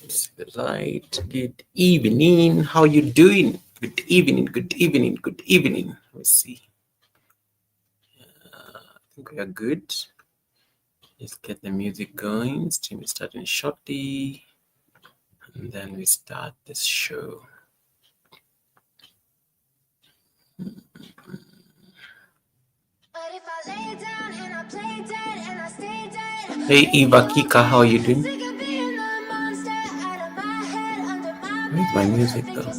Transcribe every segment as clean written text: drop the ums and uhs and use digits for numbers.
It's the light. Good evening. How you doing? Good evening. Good evening. Good evening. Let's see. I think we are good. Let's get the music going. Stream is starting shortly, and then we start this show. Hey Eva Kika, how are you doing? Where's my music though?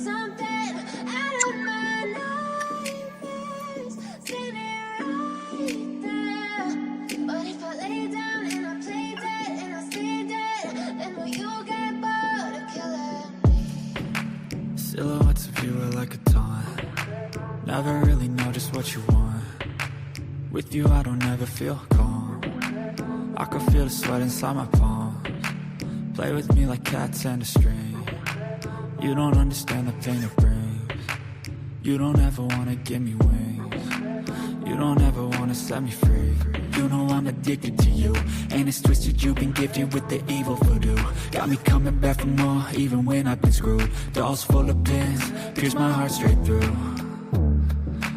Silhouettes of you are like a taunt. Never really know just what you want. With you I don't ever feel calm. I can feel the sweat inside my palms. Play with me like cats and a string. You don't understand the pain it brings. You don't ever wanna give me wings. You don't ever wanna set me free. You know I'm addicted to you, and it's twisted. You've been gifted with the evil voodoo. Got me coming back for more, even when I've been screwed. Dolls full of pins, pierce my heart straight through.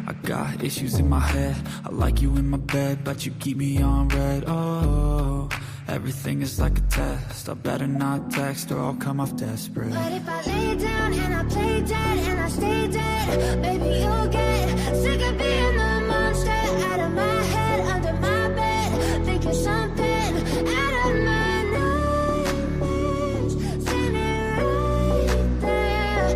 I got issues in my head. I like you in my bed, but you keep me on red. Oh, everything is like a test. I better not text or I'll come off desperate. But if I lay down and I play dead and I stay dead, maybe you'll get sick of being the monster out of my head, under my bed, thinking something out of my nightmares, seen it right there.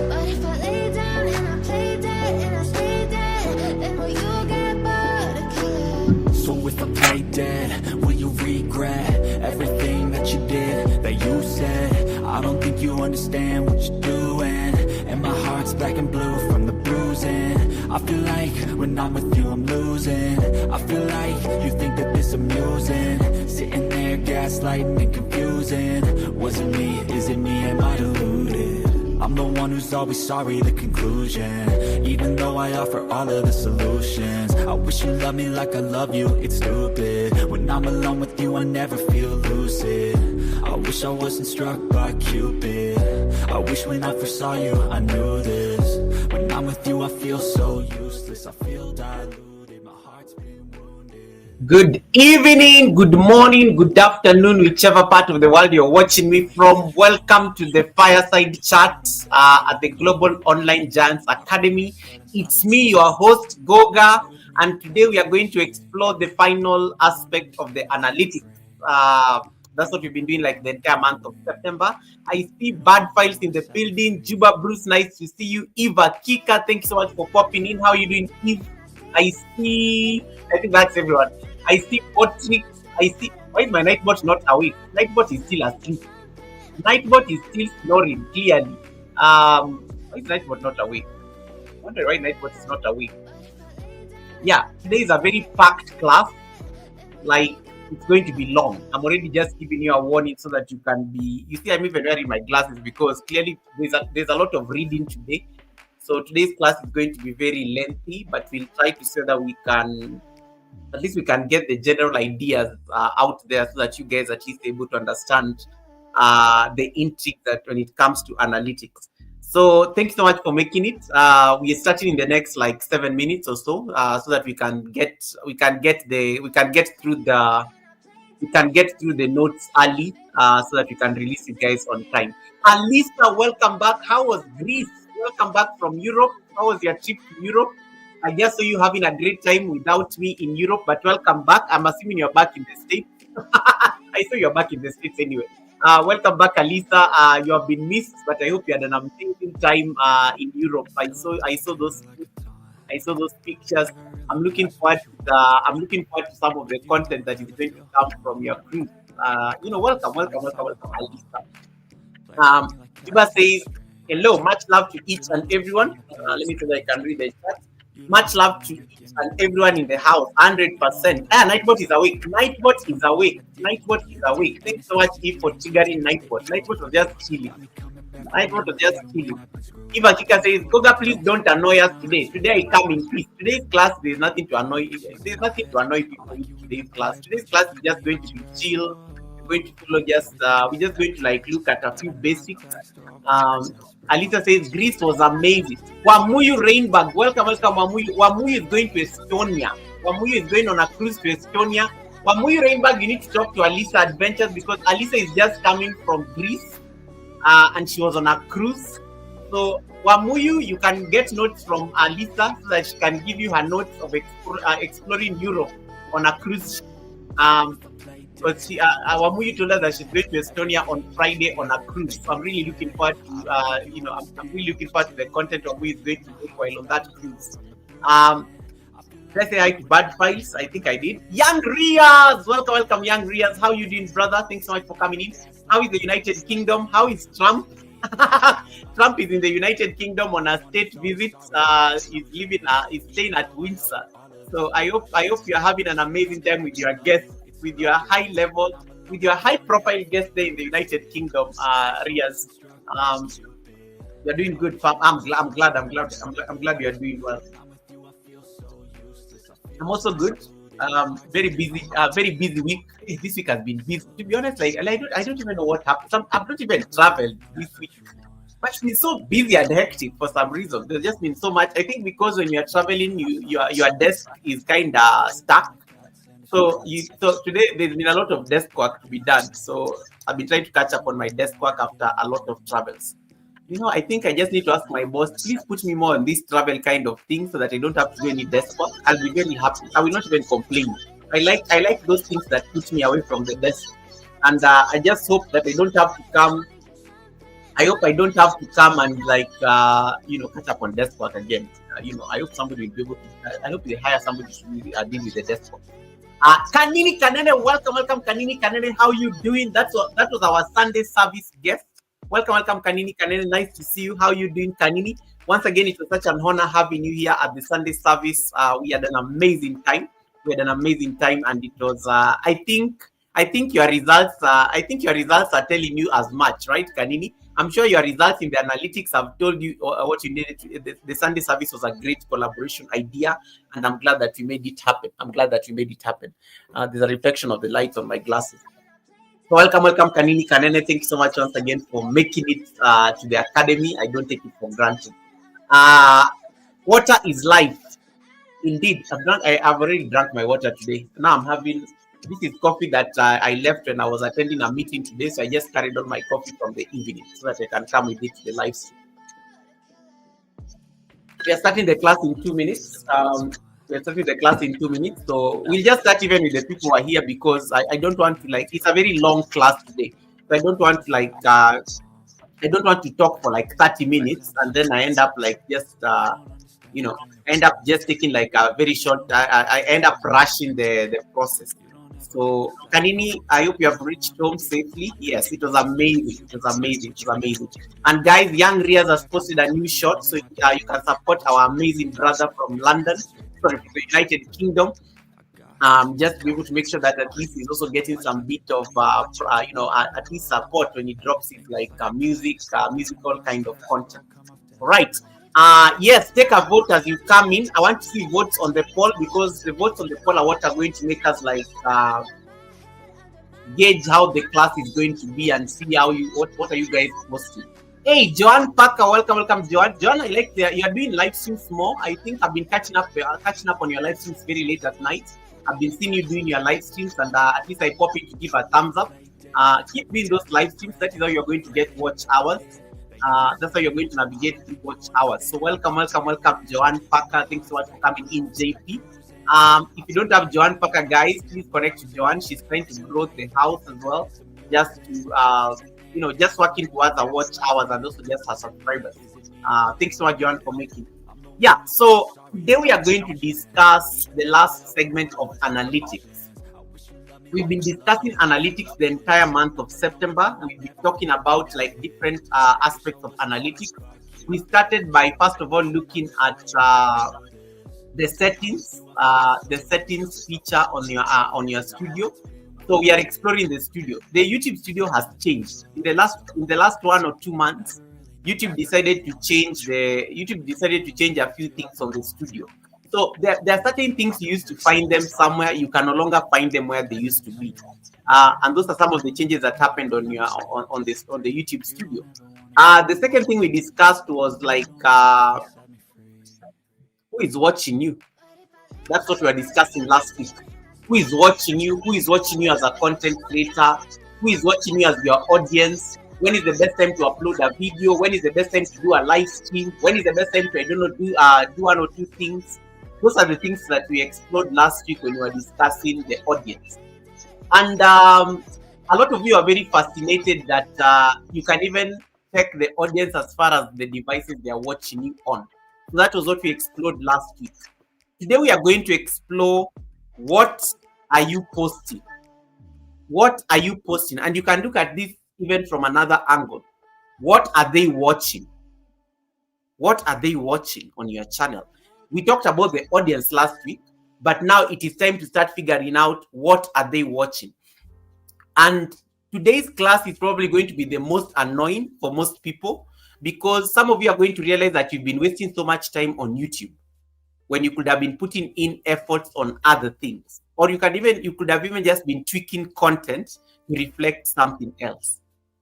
But if I lay down and I play dead and I stay dead, then will you get bored of killing? So if I play dead, will you regret everything that you did, that you said? I don't think you understand what you're doing, and my heart's black and blue from the bruising. I feel like when I'm with you I'm losing. I feel like you think that this amusing, sitting there gaslighting and confusing. Was it me? Is it me? Am I deluded? I'm the one who's always sorry, the conclusion. Even though I offer all of the solutions, I wish you loved me like I love you, it's stupid. When I'm alone with you I never feel lucid. I wish I wasn't struck by Cupid. I wish when I first saw you I knew this. When I'm with you I feel so useless. I feel diluted, my heart's been wounded. Good evening, good morning, good afternoon, whichever part of the world you're watching me from. Welcome to the Fireside Chat at the Global Online Giants Academy. It's me, your host, Goga, and today we are going to explore the final aspect of the analytics. That's what we've been doing like the entire month of September. I see Bad Files in the building. Juba Bruce, nice to see you. Eva Kika, thank you so much for popping in. How are you doing, Eve? I think that's everyone. I see Patrick. Why is my Nightbot not awake? Nightbot is still asleep. Nightbot is still snoring, clearly. Why is Nightbot not awake? I wonder why Nightbot is not awake. Yeah, today is a very packed class. Like, it's going to be long. I'm already just giving you a warning so that you can be... You see, I'm even wearing my glasses because clearly there's a lot of reading today. So today's class is going to be very lengthy, but we'll try to say that we can... At least we can get the general ideas out there so that you guys at least able to understand the intrigue that when it comes to analytics. So thank you so much for making it. We are starting in the next like 7 minutes or so, so that we can get through the notes early, so that we can release you guys on time. Alisa, welcome back. How was Greece? Welcome back from Europe. How was your trip to Europe? I just saw you having a great time without me in Europe, but welcome back. I'm assuming you're back in the States. I saw you're back in the States anyway. Welcome back, Alisa. You have been missed, but I hope you had an amazing time in Europe. I saw those pictures. I'm looking forward to some of the content that is going to come from your cruise. Welcome, Alisa. Juba says, hello, much love to each and everyone. Let me see if I can read the chat. Much love to each and everyone in the house, 100%. Nightbot is awake. Nightbot is awake. Thanks so much, Eve, for triggering Nightbot. Nightbot was just chilling. I want to just kill you. If Akika says, Goga, please don't annoy us today. Today I come in peace. Today's class, there's nothing to annoy. There's nothing to annoy people in today's class. Today's class is just going to be chill. We're going to follow we're just going to like look at a few basics. Um, Alisa says Greece was amazing. Wamuyu Rainbag, welcome, Wamuyu. Wamuyu is going to Estonia. Wamuyu is going on a cruise to Estonia. Wamuyu Rainbag, you need to talk to Alisa Adventures because Alisa is just coming from Greece and she was on a cruise. So Wamuyu, you can get notes from Alisa so that she can give you her notes of exploring Europe on a cruise. But Wamuyu told us that she's going to Estonia on Friday on a cruise. So I'm really looking forward to, I'm really looking forward to the content Wamuyu is going to do while on that cruise. Let's say hi to Bad Files. I think I did. Young Riaz, welcome, Young Riaz. How you doing, brother? Thanks so much for coming in. How is the United Kingdom? How is Trump? Trump is in the United Kingdom on a state visit. He's staying at Windsor. So I hope you're having an amazing time with your guests, with your high profile guests there in the United Kingdom, Riaz. You're doing good, fam. I'm glad you're doing well. I'm also good. Very busy week. This week has been busy. To be honest, like I don't even know what happened. I've not even traveled this week. But it's been so busy and hectic for some reason. There's just been so much. I think because when you're traveling, your desk is kind of stuck. So today there's been a lot of desk work to be done. So I've been trying to catch up on my desk work after a lot of travels. I think I just need to ask my boss, please put me more on this travel kind of thing so that I don't have to do any desk work. I'll be very happy. I will not even complain. I like those things that put me away from the desk. And I just hope that I don't have to come. I hope I don't have to come and catch up on desk work again. I hope somebody will be able to. I hope they hire somebody to deal with the desk work. Kanini Kanene, welcome, Kanini Kanene. How you doing? That was our Sunday service guest. Welcome, Kanini Kanene. Nice to see you. How you doing, Kanini? Once again, it was such an honor having you here at the Sunday service. We had an amazing time. And it was. I think your results. Are telling you as much, right, Kanini? I'm sure your results in the analytics have told you what you needed. The Sunday service was a great collaboration idea, and I'm glad that we made it happen. There's a reflection of the light on my glasses. So welcome, Kanini Kanene. Thank you so much once again for making it to the academy. I don't take it for granted. Water is life. Indeed, I've already drank my water today. Now I'm having. This is coffee that I left when I was attending a meeting today. So I just carried on my coffee from the evening so that I can come with it to the live stream. We are starting the class in 2 minutes. So we'll just start even with the people who are here because I don't want to it's a very long class today. So I don't want to talk for 30 minutes and then I end up just taking a very short. I end up rushing the process. So Kanini, I hope you have reached home safely. Yes, it was amazing. And guys, Young Riaz has posted a new shot, so you can support our amazing brother from London, from the United Kingdom. Just to be able to make sure that at least he's also getting some bit of at least support when he drops it musical kind of content. All right. Yes, take a vote as you come in. I want to see votes on the poll because the votes on the poll are what are going to make us gauge how the class is going to be and see what are you guys posting. Hey, Joan Parker, welcome, Joan. Joan, I like you're doing live streams more. I think I've been catching up on your live streams very late at night. I've been seeing you doing your live streams, and at least I pop in to give a thumbs up. Keep doing those live streams. That is how you're going to get watch hours. That's how you're going to navigate through watch hours. So welcome, Joanne Parker. Thanks so much for coming in, JP. If you don't have Joanne Parker, guys, please connect to Joanne. She's trying to grow the house as well, just to just working towards her watch hours and also just her subscribers. Thanks so much, Joanne, for making. Yeah. So today we are going to discuss the last segment of analytics. We've been discussing analytics the entire month of September. We've been talking about different aspects of analytics. We started by first of all looking at the settings feature on your studio. So we are exploring the studio. The YouTube studio has changed in the last 1 or 2 months. YouTube decided to change a few things on the studio. So there are certain things you used to find them somewhere, you can no longer find them where they used to be. And those are some of the changes that happened on the YouTube studio. The second thing we discussed was like who is watching you. That's what we were discussing last week. Who is watching you? Who is watching you as a content creator? Who is watching you as your audience? When is the best time to upload a video? When is the best time to do a live stream? When is the best time to, I don't know, do one or two things? Those are the things that we explored last week when we were discussing the audience. And a lot of you are very fascinated that you can even check the audience as far as the devices they are watching you on. So that was what we explored last week. Today we are going to explore what are you posting? What are you posting? And you can look at this even from another angle. What are they watching? What are they watching on your channel? We talked about the audience last week, but now it is time to start figuring out what are they watching. And today's class is probably going to be the most annoying for most people, because some of you are going to realize that you've been wasting so much time on YouTube when you could have been putting in efforts on other things, or you could have even just been tweaking content to reflect something else.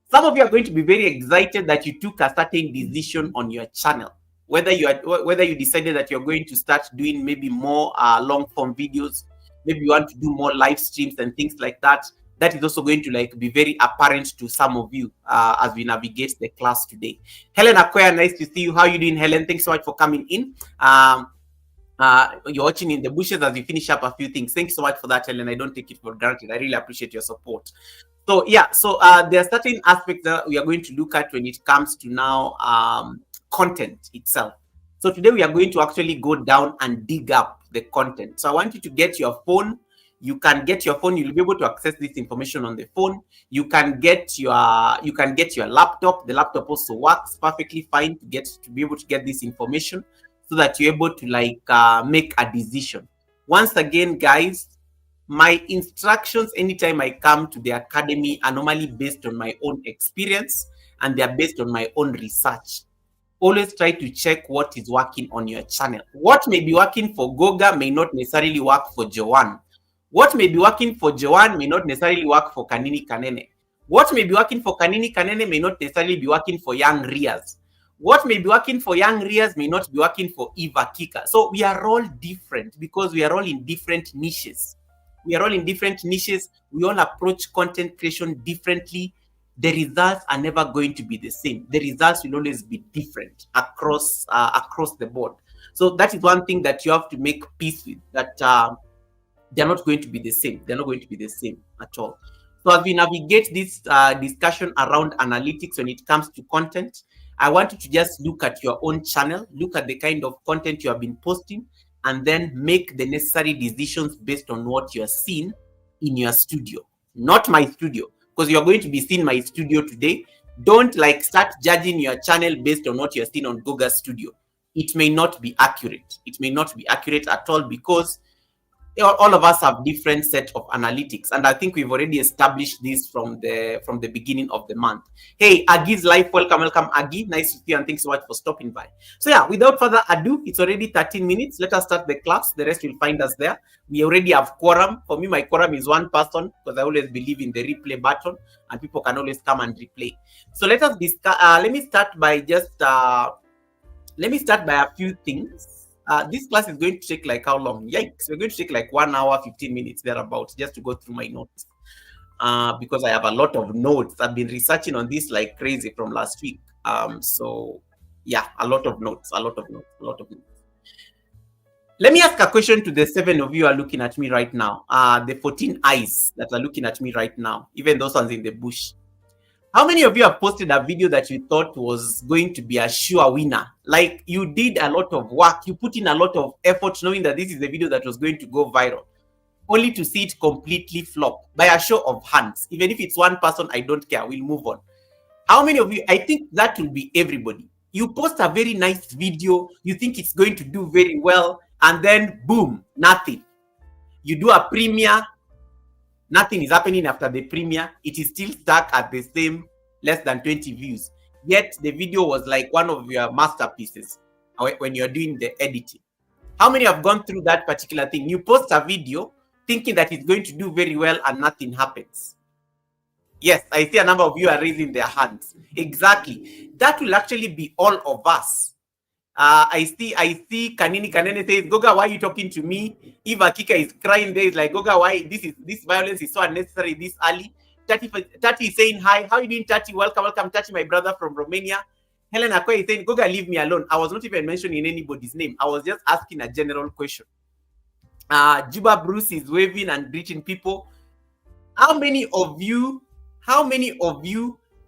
Some of you are going to be very excited that you took a certain decision on your channel, whether you decided that you're going to start doing maybe more long form videos, maybe you want to do more live streams and things like that. That is also going to be very apparent to some of you as we navigate the class today. Helen Akoya, nice to see you. How are you doing, Helen? Thanks so much for coming in. You're watching in the bushes as we finish up a few things. Thanks so much for that, Helen. I don't take it for granted. I really appreciate your support. So yeah, there are certain aspects that we are going to look at when it comes to now content itself. So today we are going to actually go down and dig up the content. So I want you to get your phone. You can get your phone. You'll be able to access this information on the phone. You can get your laptop. The laptop also works perfectly fine to be able to get this information, so that you're able to make a decision. Once again, guys, my instructions anytime I come to the academy are normally based on my own experience, and they're based on my own research. Always try to check what is working on your channel. What may be working for Goga may not necessarily work for Joanne. What may be working for Joanne may not necessarily work for Kanini Kanene. What may be working for Kanini Kanene may not necessarily be working for Young Rias. What may be working for Young Rias may not be working for Eva Kika. So we are all different because we are all in different niches. We are all in different niches. We all approach content creation differently. The results are never going to be the same. The results will always be different across the board. So that is one thing that you have to make peace with, that they're not going to be the same. They're not going to be the same at all. So as we navigate this discussion around analytics when it comes to content, I want you to just look at your own channel, look at the kind of content you have been posting, and then make the necessary decisions based on what you're seeing in your studio. Not my studio, because you're going to be seeing my studio today. Don't start judging your channel based on what you're seeing on Goga's studio. It may not be accurate. It may not be accurate at all, because all of us have different set of analytics, and I think we've already established this from the beginning of the month. Hey, Agi's live, welcome Agi, nice to see you, and thanks so much for stopping by. So yeah, without further ado, it's already 13 minutes. Let us start the class. The rest will find us there. We already have quorum. For me, my quorum is one person, because I always believe in the replay button, and people can always come and replay. So let us discuss. Let me start by a few things. This class is going to take how long? Yikes, we're going to take 1 hour 15 minutes thereabouts just to go through my notes, because I have a lot of notes. I've been researching on this like crazy from last week. So yeah, a lot of notes. Let me ask a question to the 7 of you who are looking at me right now, the 14 eyes that are looking at me right now, even those ones in the bush. How many of you have posted a video that you thought was going to be a sure winner? Like, you did a lot of work, you put in a lot of effort knowing that this is the video that was going to go viral, only to see it completely flop by a show of hands. Even if it's one person, I don't care, we'll move on. How many of you, I think that will be everybody. You post a very nice video, you think it's going to do very well, and then boom, nothing. You do a premiere, nothing is happening after the premiere. It is still stuck at the same less than 20 views. yet the video was like one of your masterpieces when you're doing the editing. How many have gone through that particular thing? You post a video thinking that it's going to do very well and nothing happens. Yes, I see a number of you are raising their hands. Exactly. That will actually be all of us. I see Kanini Kanene says, Goga, why are you talking to me? Eva Kika is crying there. Is like, Goga, why this violence is so unnecessary this early? Tati is saying hi. How are you doing, Tati? Welcome, Tati, my brother from Romania. Helen Akwe is saying, Goga, leave me alone. I was not even mentioning anybody's name. I was just asking a general question. Juba Bruce is waving and greeting people. How many of you,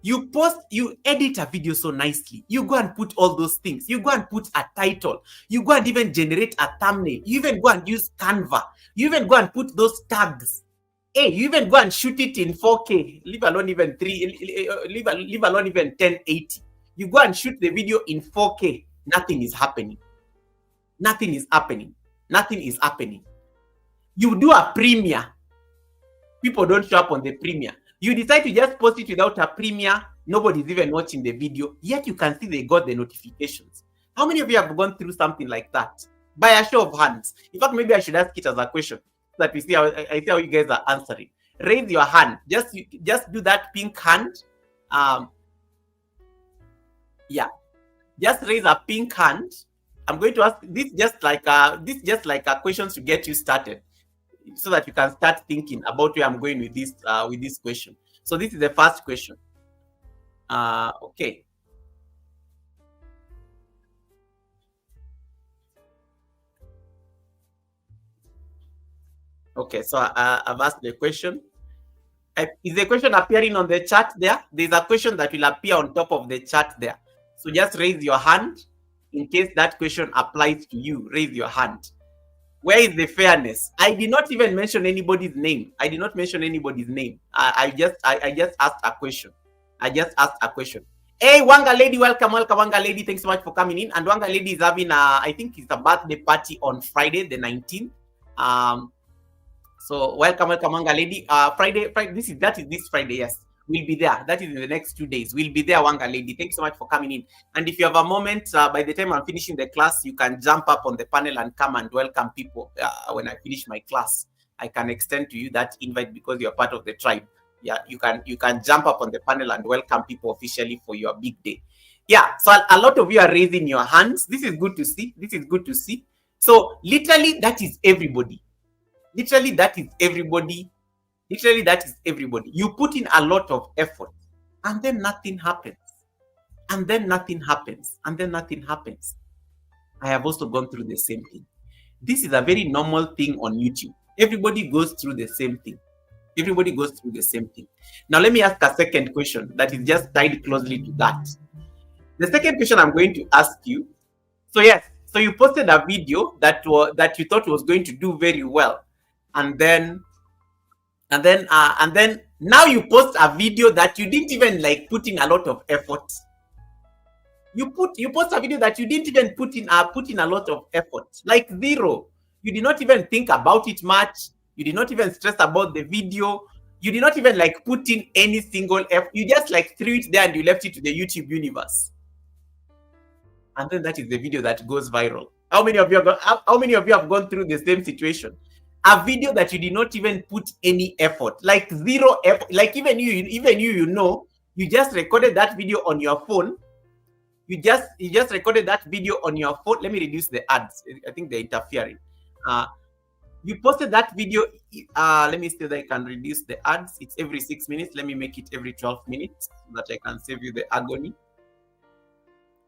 you edit a video so nicely? You go and put all those things. You go and put a title. You go and even generate a thumbnail. You even go and use Canva. You even go and put those tags. Hey, you even go and shoot it in 4K. Leave alone even leave alone even 1080. You go and shoot the video in 4K. Nothing is happening. Nothing is happening. Nothing is happening. You do a premiere. People don't show up on the premiere. You decide to just post it without a premiere. Nobody's even watching the video. Yet you can see they got the notifications. How many of you have gone through something like that? By a show of hands. In fact, maybe I should ask it as a question so that we see I see how you guys are answering. Raise your hand. Just do that pink hand. Yeah. Just raise a pink hand. I'm going to ask this just like a question to get you started, so that you can start thinking about where I'm going with this question. So this is the first question. Okay. Okay, so I've asked the question. Is the question appearing on the chat there? There's a question that will appear on top of the chat there. So just raise your hand in case that question applies to you. Raise your hand. Where is the fairness? I did not even mention anybody's name. I did not mention anybody's name. I just asked a question. I just asked a question. Hey, Wanga Lady, welcome, Wanga Lady. Thanks so much for coming in. And Wanga Lady is having I think it's a birthday party on Friday, the 19th. So welcome, Wanga Lady. Friday, that is this Friday, yes. We'll be there. That is in the next 2 days. We'll be there, Wanga Lady. Thanks so much for coming in. And if you have a moment, by the time I'm finishing the class, you can jump up on the panel and come and welcome people. When I finish my class, I can extend to you that invite because you're part of the tribe. Yeah, you can jump up on the panel and welcome people officially for your big day. Yeah, so a lot of you are raising your hands. This is good to see. This is good to see. So literally, that is everybody. Literally, that is everybody. Literally, that is everybody. You put in a lot of effort and then nothing happens. And then nothing happens. And then nothing happens. I have also gone through the same thing. This is a very normal thing on YouTube. Everybody goes through the same thing. Everybody goes through the same thing. Now, let me ask a second question that is just tied closely to that. The second question I'm going to ask you. So yes, so you posted a video that you thought was going to do very well. And then now you post a video that you didn't even like put in a lot of effort. You post a video that you didn't even put in a lot of effort, like zero. You did not even think about it much. You did not even stress about the video. You did not even like put in any single effort. You just like threw it there and you left it to the YouTube universe. And then that is the video that goes viral. How many of you have gone through the same situation? A video that you did not even put any effort, like zero effort. Like even you, you just recorded that video on your phone. You just recorded that video on your phone. Let me reduce the ads. I think they're interfering. You posted that video. Let me see that I can reduce the ads. It's every 6 minutes. Let me make it every 12 minutes so that I can save you the agony.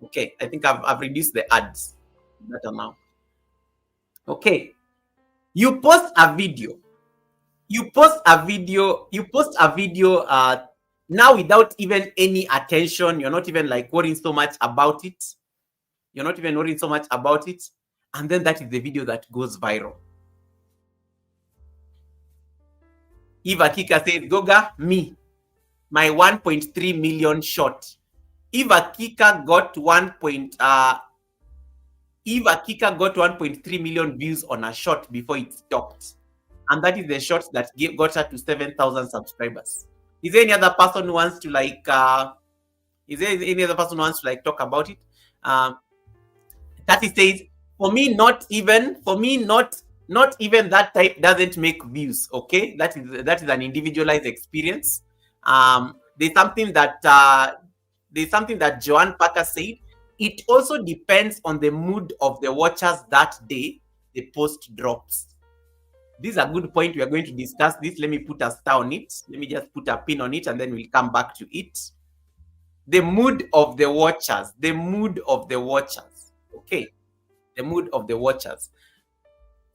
Okay, I think I've reduced the ads. Better now. Okay. You post a video. Now without even any attention. You're not even like worrying so much about it. And then that is the video that goes viral. Eva Kika says, Goga, me, my 1.3 million shot. Eva Kika got 1.3 million views on a shot before it stopped. And that is the shot that got her to 7,000 subscribers. Is there any other person who wants to like Is there any other person who wants to like talk about it? Tati says, for me, not even that type doesn't make views. Okay, that is an individualized experience. There's something that Joanne Parker said. It also depends on the mood of the watchers that day the post drops. This is a good point. We are going to discuss this. Let me put a star on it. Let me just put a pin on it, and then we'll come back to it. The mood of the watchers. The mood of the watchers. Okay. The mood of the watchers.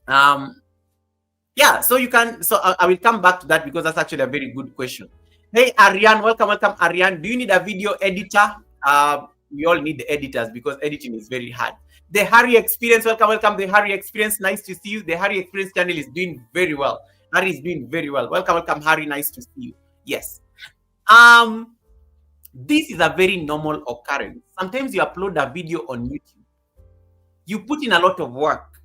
Yeah, so you can, so I will come back to that because that's actually a very good question. Hey, Ariane, welcome, Ariane. Do you need a video editor? We all need editors because editing is very hard. The Harry Experience, welcome, the Harry Experience. Nice to see you. The Harry Experience channel is doing very well. Harry is doing very well. Welcome, Harry. Nice to see you. Yes. This is a very normal occurrence. Sometimes you upload a video on YouTube. You put in a lot of work.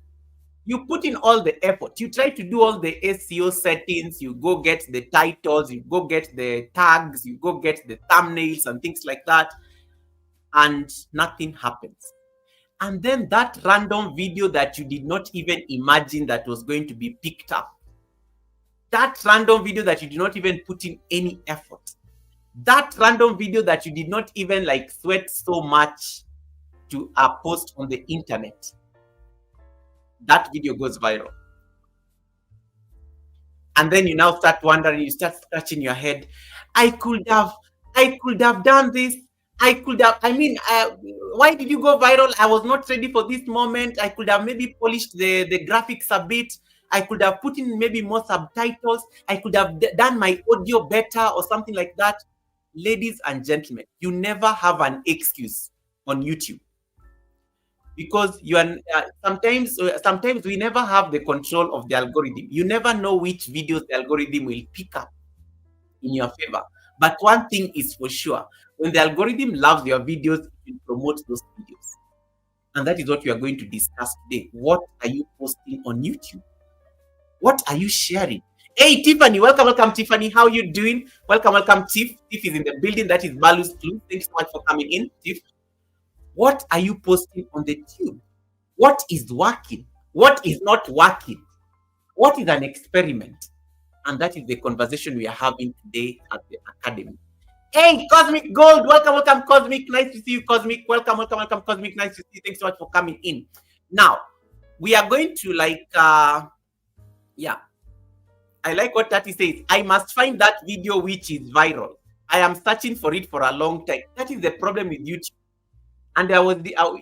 You put in all the effort. You try to do all the SEO settings. You go get the titles. You go get the tags. You go get the thumbnails and things like that. And nothing happens. And then that random video that you did not even imagine that was going to be picked up. That random video that you did not even put in any effort. That random video that you did not even like sweat so much to post on the internet. That video goes viral. And then you now start wondering, you start scratching your head. I could have done this. Why did you go viral? I was not ready for this moment. I could have maybe polished the graphics a bit. I could have put in maybe more subtitles. I could have done my audio better or something like that. Ladies and gentlemen, you never have an excuse on YouTube. Because you are sometimes we never have the control of the algorithm. You never know which videos the algorithm will pick up in your favor. But one thing is for sure, when the algorithm loves your videos, it will promote those videos. And that is what we are going to discuss today. What are you posting on YouTube? What are you sharing? Hey, Tiffany, welcome, Tiffany. How are you doing? Welcome, Tiff. Tiff is in the building. That is Balu's Clue. Thanks so much for coming in, Tiff. What are you posting on the tube? What is working? What is not working? What is an experiment? And that is the conversation we are having today at the Academy. Hey, Cosmic Gold, welcome, Cosmic. Nice to see you, Cosmic. Welcome, Cosmic. Nice to see you. Thanks so much for coming in. Now, we are going to I like what Tati says. I must find that video which is viral. I am searching for it for a long time. That is the problem with YouTube. And I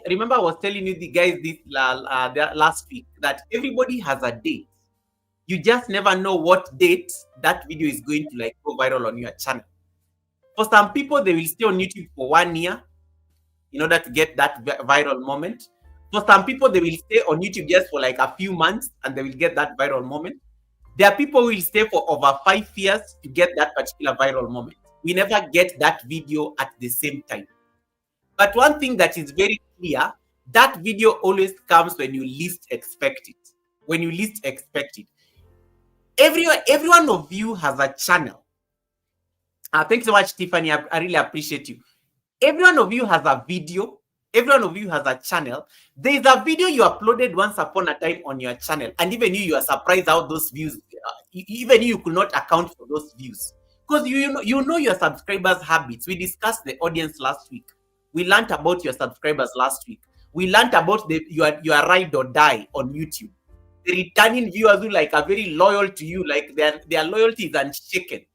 remember I was telling you the guys this last week that everybody has a date. You just never know what date that video is going to like go viral on your channel. For some people, they will stay on YouTube for 1 year in order to get that viral moment. For some people, they will stay on YouTube just for like a few months and they will get that viral moment. There are people who will stay for over 5 years to get that particular viral moment. We never get that video at the same time. But one thing that is very clear, that video always comes when you least expect it. When you least expect it. Every one of you has a channel. Thanks so much, Tiffany. I really appreciate you. Every one of you has a video. Every one of you has a channel. There is a video you uploaded once upon a time on your channel. And even you are surprised how those views, even you could not account for those views. Because you know your subscribers' habits. We discussed the audience last week. We learned about your subscribers last week. We learned about your ride or die on YouTube. The returning viewers who are very loyal to you, like their loyalty is unshaken.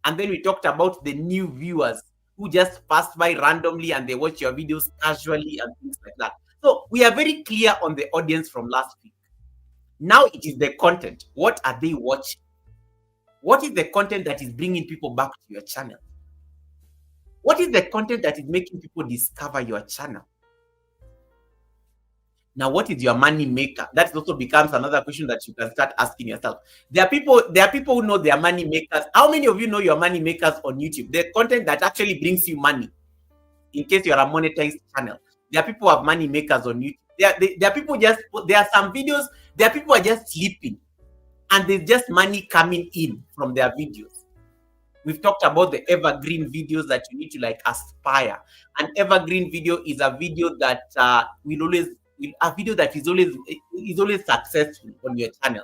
And then we talked about the new viewers who just pass by randomly and they watch your videos casually and things like that. So we are very clear on the audience from last week. Now it is the content. What are they watching? What is the content that is bringing people back to your channel? What is the content that is making people discover your channel? Now, what is your money maker? That also becomes another question that you can start asking yourself. There are people who know their money makers. How many of you know your money makers on YouTube? The content that actually brings you money. In case you're a monetized channel, there are people who have money makers on YouTube. There are people there are some videos. There are people who are just sleeping, and there's just money coming in from their videos. We've talked about the evergreen videos that you need to like aspire. An evergreen video is a video that a video that is always successful on your channel.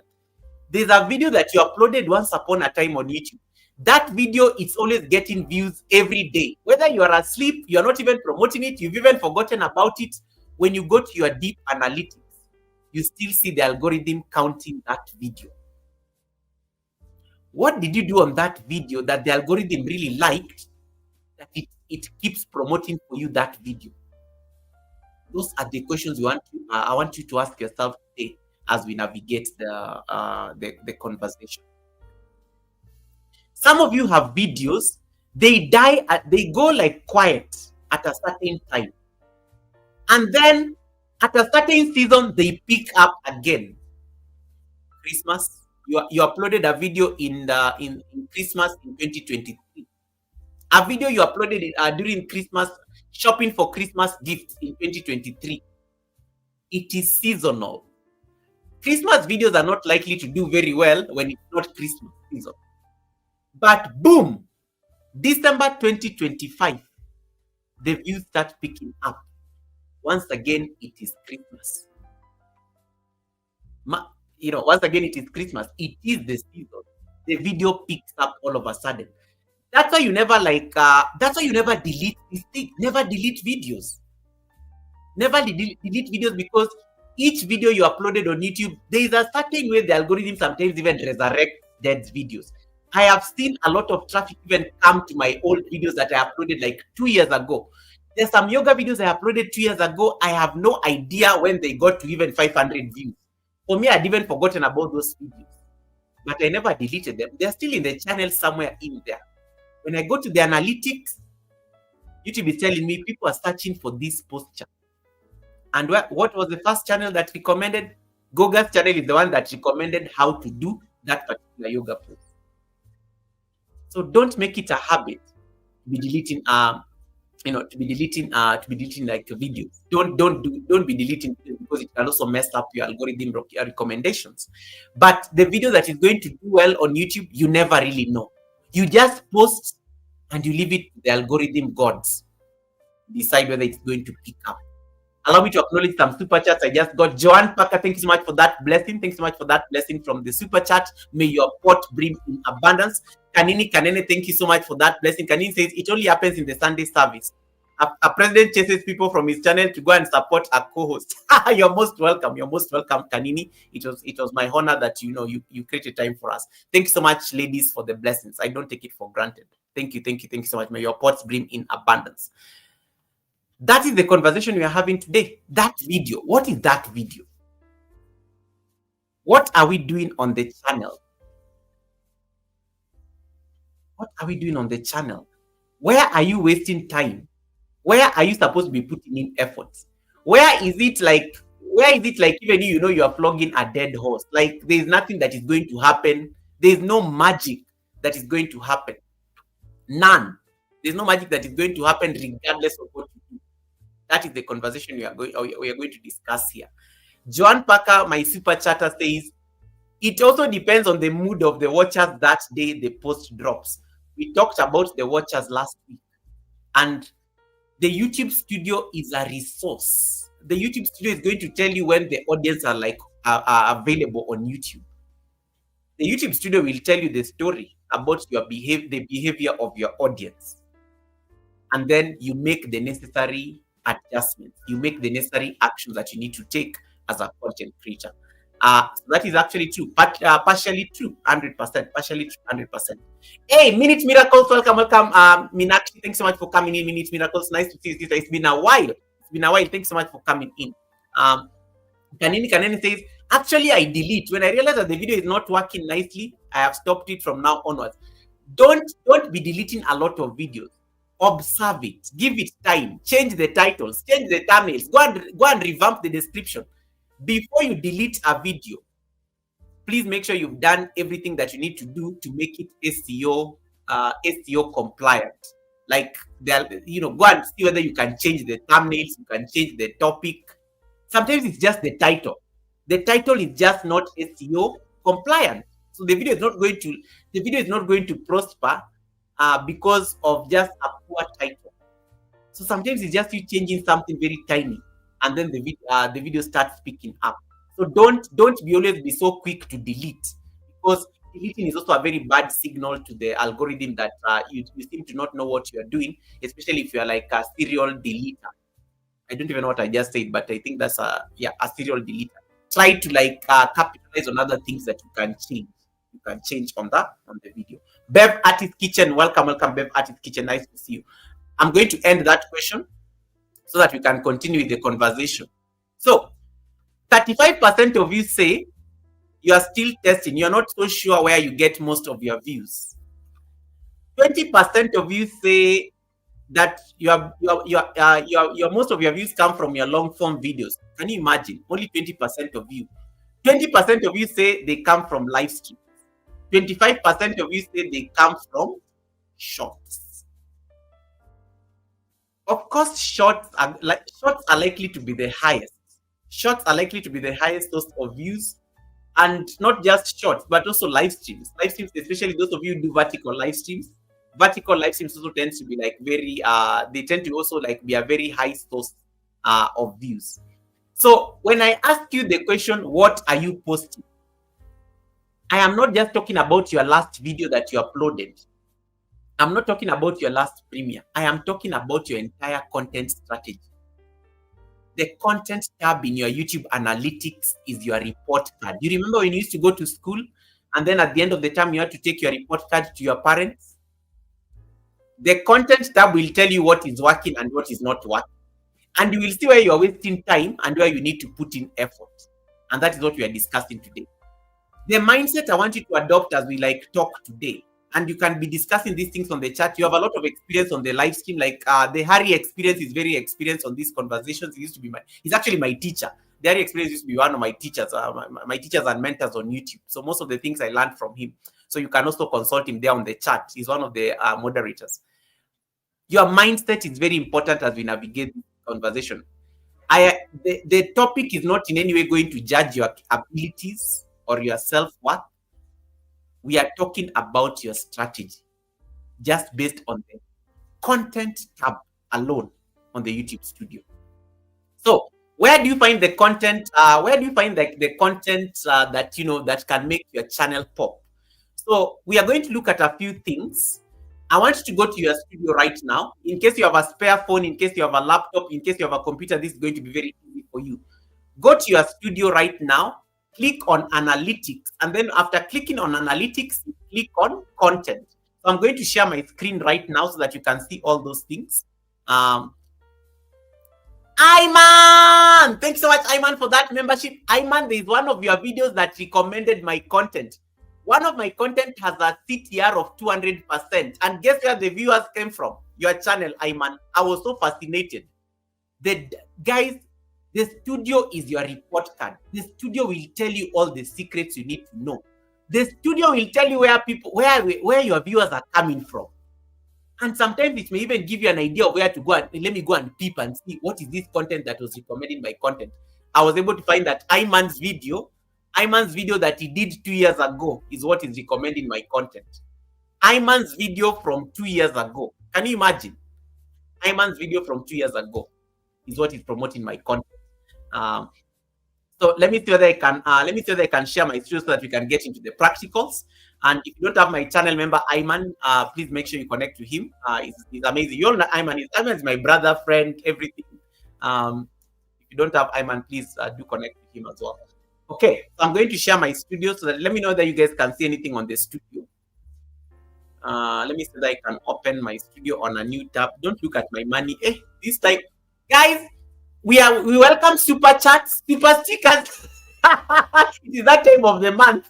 There's a video that you uploaded once upon a time on YouTube. That video is always getting views every day. Whether you are asleep, you're not even promoting it, you've even forgotten about it. When you go to your deep analytics, you still see the algorithm counting that video. What did you do on that video that the algorithm really liked, that it keeps promoting for you that video? Those are the questions I want you to ask yourself today as we navigate the conversation. Some of you have videos, they go like quiet at a certain time. And then at a certain season, they pick up again. Christmas, you uploaded a video in Christmas in 2023. A video you uploaded during Christmas, shopping for Christmas gifts in 2023. It is seasonal. Christmas videos are not likely to do very well when it's not Christmas season. But boom, December 2025, the views start picking up. Once again, it is Christmas. Once again, it is Christmas. It is the season. The video picks up all of a sudden. That's why you never delete this thing. Never delete videos. Never delete videos, because each video you uploaded on YouTube, there is a certain way the algorithm sometimes even resurrect dead videos. I have seen a lot of traffic even come to my old videos that I uploaded like 2 years ago. There's some yoga videos I uploaded 2 years ago. I have no idea when they got to even 500 views. For me, I'd even forgotten about those videos. But I never deleted them. They're still in the channel somewhere in there. When I go to the analytics, YouTube is telling me people are searching for this posture. And what was the first channel that recommended? Goga's channel is the one that recommended how to do that particular yoga pose. So don't make it a habit to be deleting like videos. Don't be deleting videos, because it can also mess up your algorithm recommendations. But the video that is going to do well on YouTube, you never really know. You just post and you leave it to the algorithm gods decide whether it's going to pick up. Allow me to acknowledge some super chats I just got. Joanne Parker, thank you so much for that blessing. Thanks so much for that blessing from the super chat. May your pot bring in abundance. Kanini Kanene, thank you so much for that blessing. Kanini says it only happens in the Sunday service. A president chases people from his channel to go and support a co-host. You're most welcome. You're most welcome, Kanini. It was my honor that you created time for us. Thank you so much, ladies, for the blessings. I don't take it for granted. Thank you so much. May your pots bring in abundance. That is the conversation we are having today. That video. What is that video? What are we doing on the channel? What are we doing on the channel? Where are you wasting time? Where are you supposed to be putting in efforts? Where is it like even you are flogging a dead horse? Like there's nothing that is going to happen. There's no magic that is going to happen. None. There's no magic that is going to happen regardless of what you do. That is the conversation we are going to discuss here. Joan Parker, my super chatter, says, it also depends on the mood of the watchers that day the post drops. We talked about the watchers last week. And the YouTube studio is a resource. The YouTube studio is going to tell you when the audience are available on YouTube. The YouTube studio will tell you the story about the behavior of your audience. And then you make the necessary adjustments. You make the necessary actions that you need to take as a content creator. That is actually true, but partially true, 100%. Partially true, 100%. Hey, Minute Miracles, welcome. Minakshi, thanks so much for coming in. Minute Miracles, nice to see you. It's been a while. Thanks so much for coming in. Kanini says, actually, I delete. When I realize that the video is not working nicely, I have stopped it from now onwards. Don't be deleting a lot of videos. Observe it, give it time, change the titles, change the thumbnails, go and revamp the description. Before you delete a video, please make sure you've done everything that you need to do to make it SEO compliant. Like go and see whether you can change the thumbnails, you can change the topic. Sometimes it's just the title. The title is just not SEO compliant. So the video is not going to prosper because of just a poor title. So sometimes it's just you changing something very tiny, and then the video starts picking up. So don't be always be so quick to delete, because deleting is also a very bad signal to the algorithm that you seem to not know what you are doing, especially if you are like a serial deleter. I don't even know what I just said, but I think that's a serial deleter. Try to like capitalize on other things that you can change. You can change on the video. Bev Artist Kitchen, welcome, Bev Artist Kitchen. Nice to see you. I'm going to end that question so that we can continue with the conversation. So, 35% of you say you are still testing. You're not so sure where you get most of your views. 20% of you say that your most of your views come from your long form videos. Can you imagine? Only 20% of you. 20% of you say they come from live stream. 25% of you say they come from shorts. Of course, shorts are likely to be the highest. Shorts are likely to be the highest source of views, and not just shorts, but also live streams. Live streams, especially those of you who do vertical live streams. Vertical live streams also tends to be like very they tend to also like be a very high source of views. So when I ask you the question, what are you posting? I am not just talking about your last video that you uploaded. I'm not talking about your last premiere. I am talking about your entire content strategy. The content tab in your YouTube analytics is your report card. You remember when you used to go to school and then at the end of the term you had to take your report card to your parents? The content tab will tell you what is working and what is not working. And you will see where you are wasting time and where you need to put in effort. And that is what we are discussing today. The mindset I want you to adopt as we like talk today, and you can be discussing these things on the chat. You have a lot of experience on the live stream. Like the Harry experience is very experienced on these conversations. He used to be he's actually my teacher. The Harry experience used to be one of my teachers, my teachers and mentors on YouTube. So most of the things I learned from him. So you can also consult him there on the chat. He's one of the moderators. Your mindset is very important as we navigate this conversation. The topic is not in any way going to judge your abilities or your self-worth. We are talking about your strategy just based on the content tab alone on the YouTube studio. So where do you find the content? Where do you find the content that that can make your channel pop? So we are going to look at a few things. I want you to go to your studio right now. In case you have a spare phone, in case you have a laptop, in case you have a computer, this is going to be very easy for you. Go to your studio right now. Click on analytics, and then after clicking on analytics, click on content. So I'm going to share my screen right now so that you can see all those things. Ayman, thanks so much, Ayman, for that membership. Ayman, there is one of your videos that recommended my content. One of my content has a CTR of 200%, and guess where the viewers came from? Your channel, Ayman. I was so fascinated. Guys, the studio is your report card. The studio will tell you all the secrets you need to know. The studio will tell you where your viewers are coming from. And sometimes it may even give you an idea of where to go. And let me go and peep and see what is this content that was recommending my content. I was able to find that Ayman's video that he did 2 years ago is what is recommending my content. Ayman's video from 2 years ago. Can you imagine? Ayman's video from 2 years ago is what is promoting my content. So let me see whether I can share my screen so that we can get into the practicals. And if you don't have my channel member Ayman, please make sure you connect to him. He's amazing. You all know Ayman. Ayman is my brother, friend, everything. If you don't have Ayman, please do connect with him as well. Okay, so I'm going to share my studio so that let me know that you guys can see anything on the studio. Let me see that I can open my studio on a new tab. Don't look at my money. This time, guys, we welcome super chats, super stickers. It is that time of the month.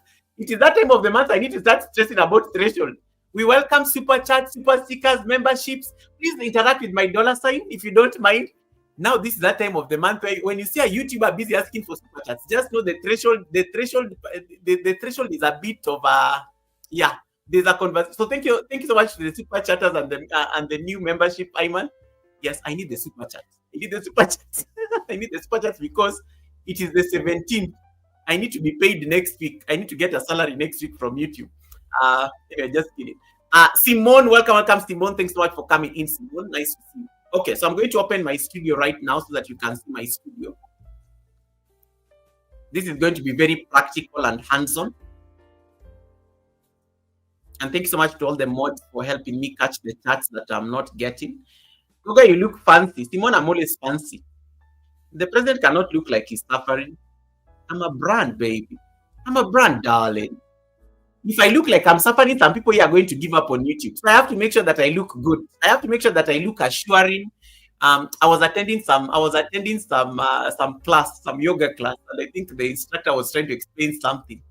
I need to start stressing about threshold. We welcome super chats, super stickers, memberships. Please interact with my $ if you don't mind. Now this is that time of the month where when you see a YouTuber busy asking for super chats, just know the threshold is a bit of there's a conversation. So thank you so much to the super chatters and the new membership, Ayman. Yes, I need the super chats. I need the super chats because it is the 17th. I need to be paid next week. I need to get a salary next week from YouTube. Anyway, just kidding. Simone, welcome, Simone. Thanks so much for coming in, Simone. Nice to see you. Okay, so I'm going to open my studio right now so that you can see my studio. This is going to be very practical and hands-on. And thanks so much to all the mods for helping me catch the charts that I'm not getting. Goga, you look fancy. Simone, I'm always fancy. The president cannot look like he's suffering. I'm a brand, baby. I'm a brand, darling. If I look like I'm suffering, some people here are going to give up on YouTube. So I have to make sure that I look good. I have to make sure that I look assuring. I was attending some class, some yoga class, and I think the instructor was trying to explain something.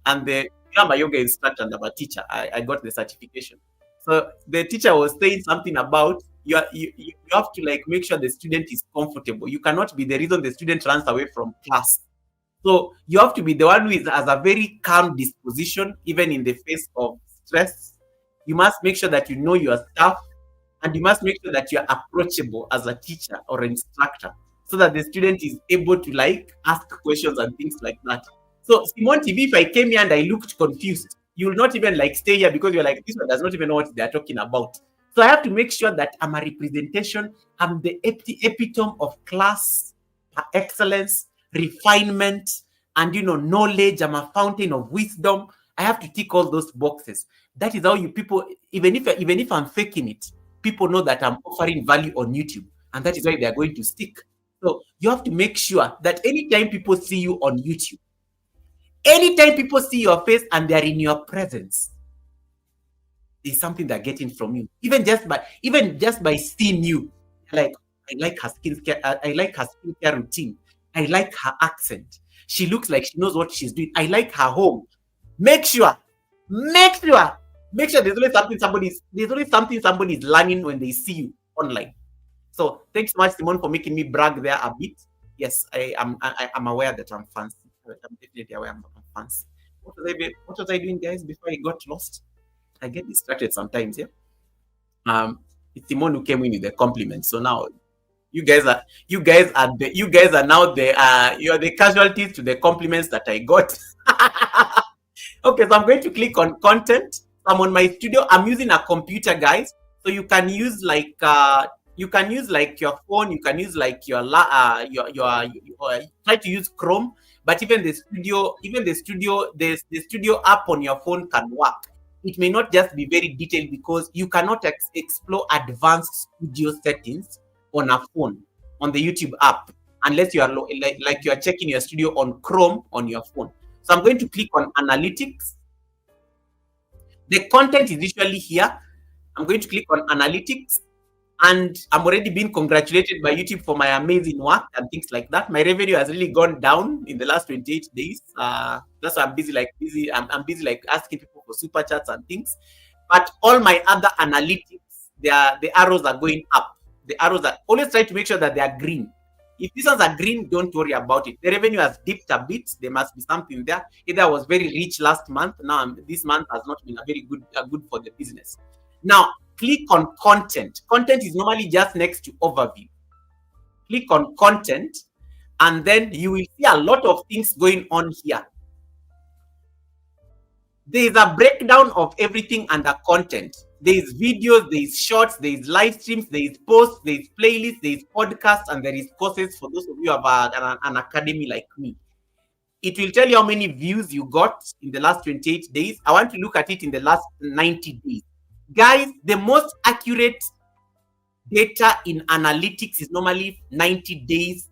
And I'm a yoga instructor and I'm a teacher. I got the certification. So the teacher was saying something about you have to like make sure the student is comfortable. You cannot be the reason the student runs away from class. So you have to be the one who has a very calm disposition, even in the face of stress. You must make sure that you know your stuff, and you must make sure that you're approachable as a teacher or instructor, so that the student is able to like ask questions and things like that. So Simon TV, if I came here and I looked confused, you will not even like stay here because you're like, this one does not even know what they're talking about. So I have to make sure that I'm a representation. I'm the epitome of class, excellence, refinement, and knowledge. I'm a fountain of wisdom. I have to tick all those boxes. That is how you people, even if I'm faking it, people know that I'm offering value on YouTube, and that is why they are going to stick. So you have to make sure that anytime people see you on YouTube, anytime people see your face and they are in your presence, there's something they're getting from you. Even just by seeing you, like, I like her skincare. I like her skincare routine. I like her accent. She looks like she knows what she's doing. I like her home. Make sure there's always something somebody's learning when they see you online. So thanks so much, Simone, for making me brag there a bit. Yes, I'm aware that I'm fancy. I'm definitely aware I'm fancy. What was I doing, guys, before I got lost? I get distracted sometimes, yeah. It's Simone who came in with the compliments. So now you guys are now you're the casualties to the compliments that I got. Okay, so I'm going to click on content. I'm on my studio. I'm using a computer, guys. So you can use like your phone. You can use like try to use Chrome. But even the studio app on your phone can work. It may not just be very detailed because you cannot explore advanced studio settings on a phone on the YouTube app unless you are like you are checking your studio on Chrome on your phone. So I'm going to click on analytics. The content is usually here. I'm going to click on analytics, and I'm already being congratulated by YouTube for my amazing work and things like that. My revenue has really gone down in the last 28 days. That's why I'm busy. I'm busy like asking people for super chats and things. But all my other analytics, the arrows are going up. The arrows are always try to make sure that they are green. If these ones are green, don't worry about it. The revenue has dipped a bit. There must be something there. Either I was very rich last month. Now this month has not been a very good for the business. Now click on content. Content is normally just next to overview. Click on content, and then you will see a lot of things going on here. There is a breakdown of everything under content. There is videos, there is shorts, there is live streams, there is posts, there is playlists, there is podcasts, and there is courses for those of you who have an academy like me. It will tell you how many views you got in the last 28 days. I want to look at it in the last 90 days. Guys, the most accurate data in analytics is normally 90 days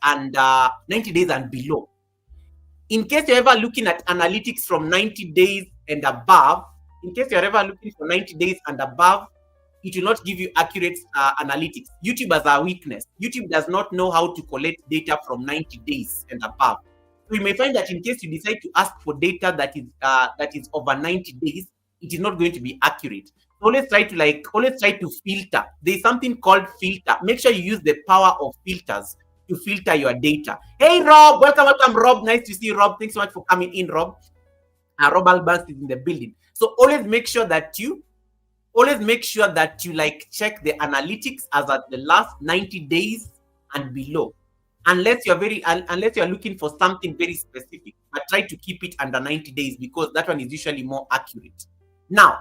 and below. In case you're ever looking at analytics from 90 days and above, it will not give you accurate analytics. YouTube has a weakness. YouTube does not know how to collect data from 90 days and above. So you may find that in case you decide to ask for data that is over 90 days, it is not going to be accurate. Always try to filter. There's something called filter. Make sure you use the power of filters to filter your data. Hey Rob, welcome Rob. Nice to see you, Rob. Thanks so much for coming in, Rob. Rob Albans is in the building. So always make sure that you like check the analytics as at the last 90 days and below. Unless you're looking for something very specific, but try to keep it under 90 days because that one is usually more accurate. Now,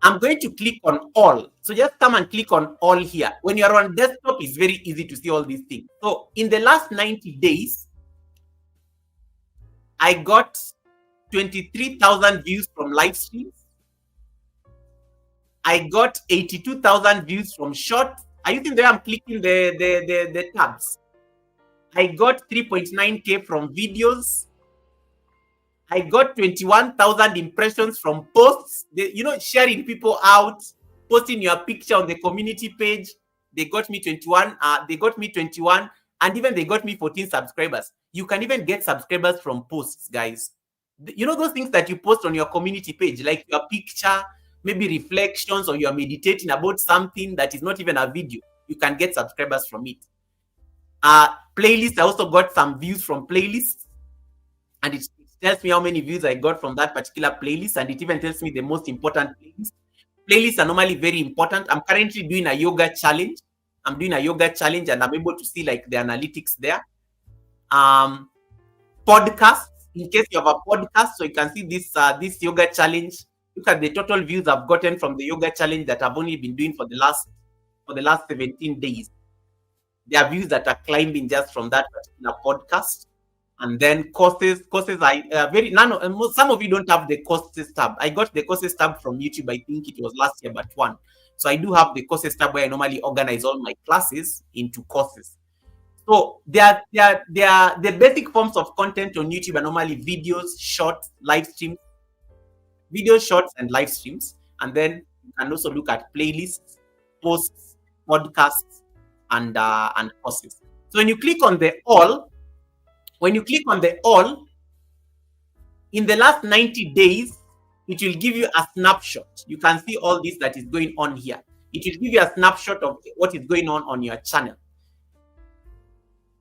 I'm going to click on all. So just come and click on all here. When you're on desktop, it's very easy to see all these things. So in the last 90 days, I got 23,000 views from live streams. I got 82,000 views from short. Are you seeing there? I'm clicking the tabs. I got 3.9K from videos. I got 21,000 impressions from posts. Sharing people out, posting your picture on the community page. They got me 21. They got me 21, and even they got me 14 subscribers. You can even get subscribers from posts, guys. Those things that you post on your community page, like your picture, maybe reflections, or you're meditating about something that is not even a video. You can get subscribers from it. Playlists. I also got some views from playlists, and it tells me how many views I got from that particular playlist, and it even tells me the most important playlist. Playlists are normally very important. I'm currently doing a yoga challenge. I'm doing a yoga challenge, and I'm able to see like the analytics there. Podcasts, in case you have a podcast, so you can see this yoga challenge. Look at the total views I've gotten from the yoga challenge that I've only been doing for the last 17 days. There are views that are climbing just from that particular podcast. And then courses, some of you don't have the courses tab. I got the courses tab from YouTube. I think it was last year, but one. So I do have the courses tab where I normally organize all my classes into courses. So the basic forms of content on YouTube are normally videos, shorts, live streams, videos, shorts, and live streams. And then you can also look at playlists, posts, podcasts, and courses. So when you click on the all, in the last 90 days, it will give you a snapshot. You can see all this that is going on here. It will give you a snapshot of what is going on your channel.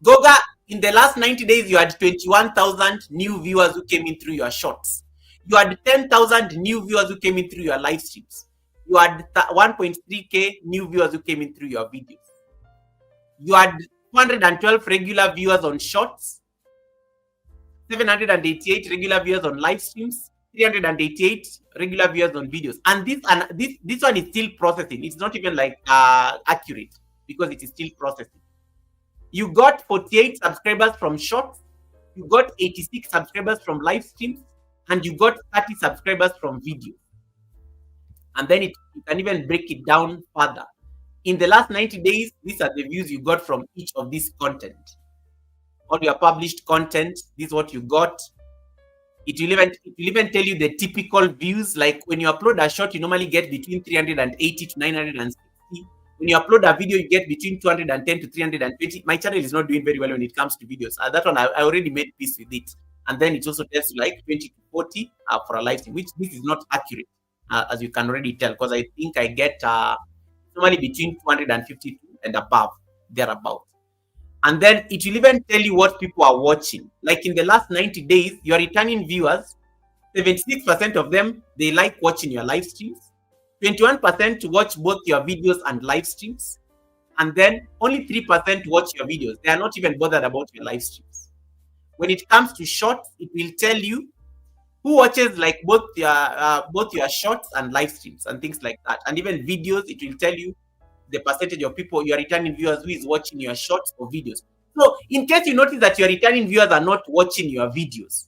Goga, in the last 90 days, you had 21,000 new viewers who came in through your shorts. You had 10,000 new viewers who came in through your live streams. You had 1.3K new viewers who came in through your videos. You had 212 regular viewers on shorts, 788 regular viewers on live streams, 388 regular viewers on videos. And this one is still processing. It's not even like accurate because it is still processing. You got 48 subscribers from shorts, you got 86 subscribers from live streams, and you got 30 subscribers from videos. And then you can even break it down further. In the last 90 days, these are the views you got from each of these content. All your published content, this is what you got. It will even tell you the typical views. Like when you upload a short, you normally get between 380 to 960. When you upload a video, you get between 210 to 320. My channel is not doing very well when it comes to videos. That one, I already made peace with it. And then it also tells you like 20 to 40 for a live stream, which this is not accurate, as you can already tell, because I think I get normally between 250 and above, thereabout. And then it will even tell you what people are watching. Like in the last 90 days, your returning viewers, 76% of them, they like watching your live streams. 21% to watch both your videos and live streams. And then only 3% watch your videos. They are not even bothered about your live streams. When it comes to shorts, it will tell you who watches like both your shorts and live streams and things like that. And even videos, it will tell you the percentage of people, your returning viewers, who is watching your shorts or videos. So in case you notice that your returning viewers are not watching your videos,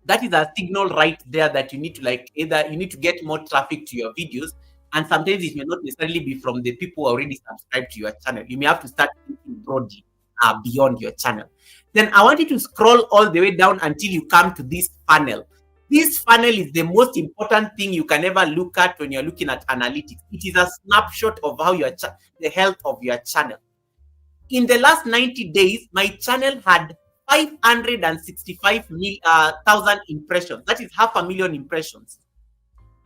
that is a signal right there that you need to either you need to get more traffic to your videos, and sometimes it may not necessarily be from the people who already subscribed to your channel. You may have to start thinking broadly beyond your channel. Then I want you to scroll all the way down until you come to this funnel. This funnel is the most important thing you can ever look at when you're looking at analytics. It is a snapshot of how the health of your channel. In the last 90 days, my channel had 565,000 impressions. That is 500,000 impressions.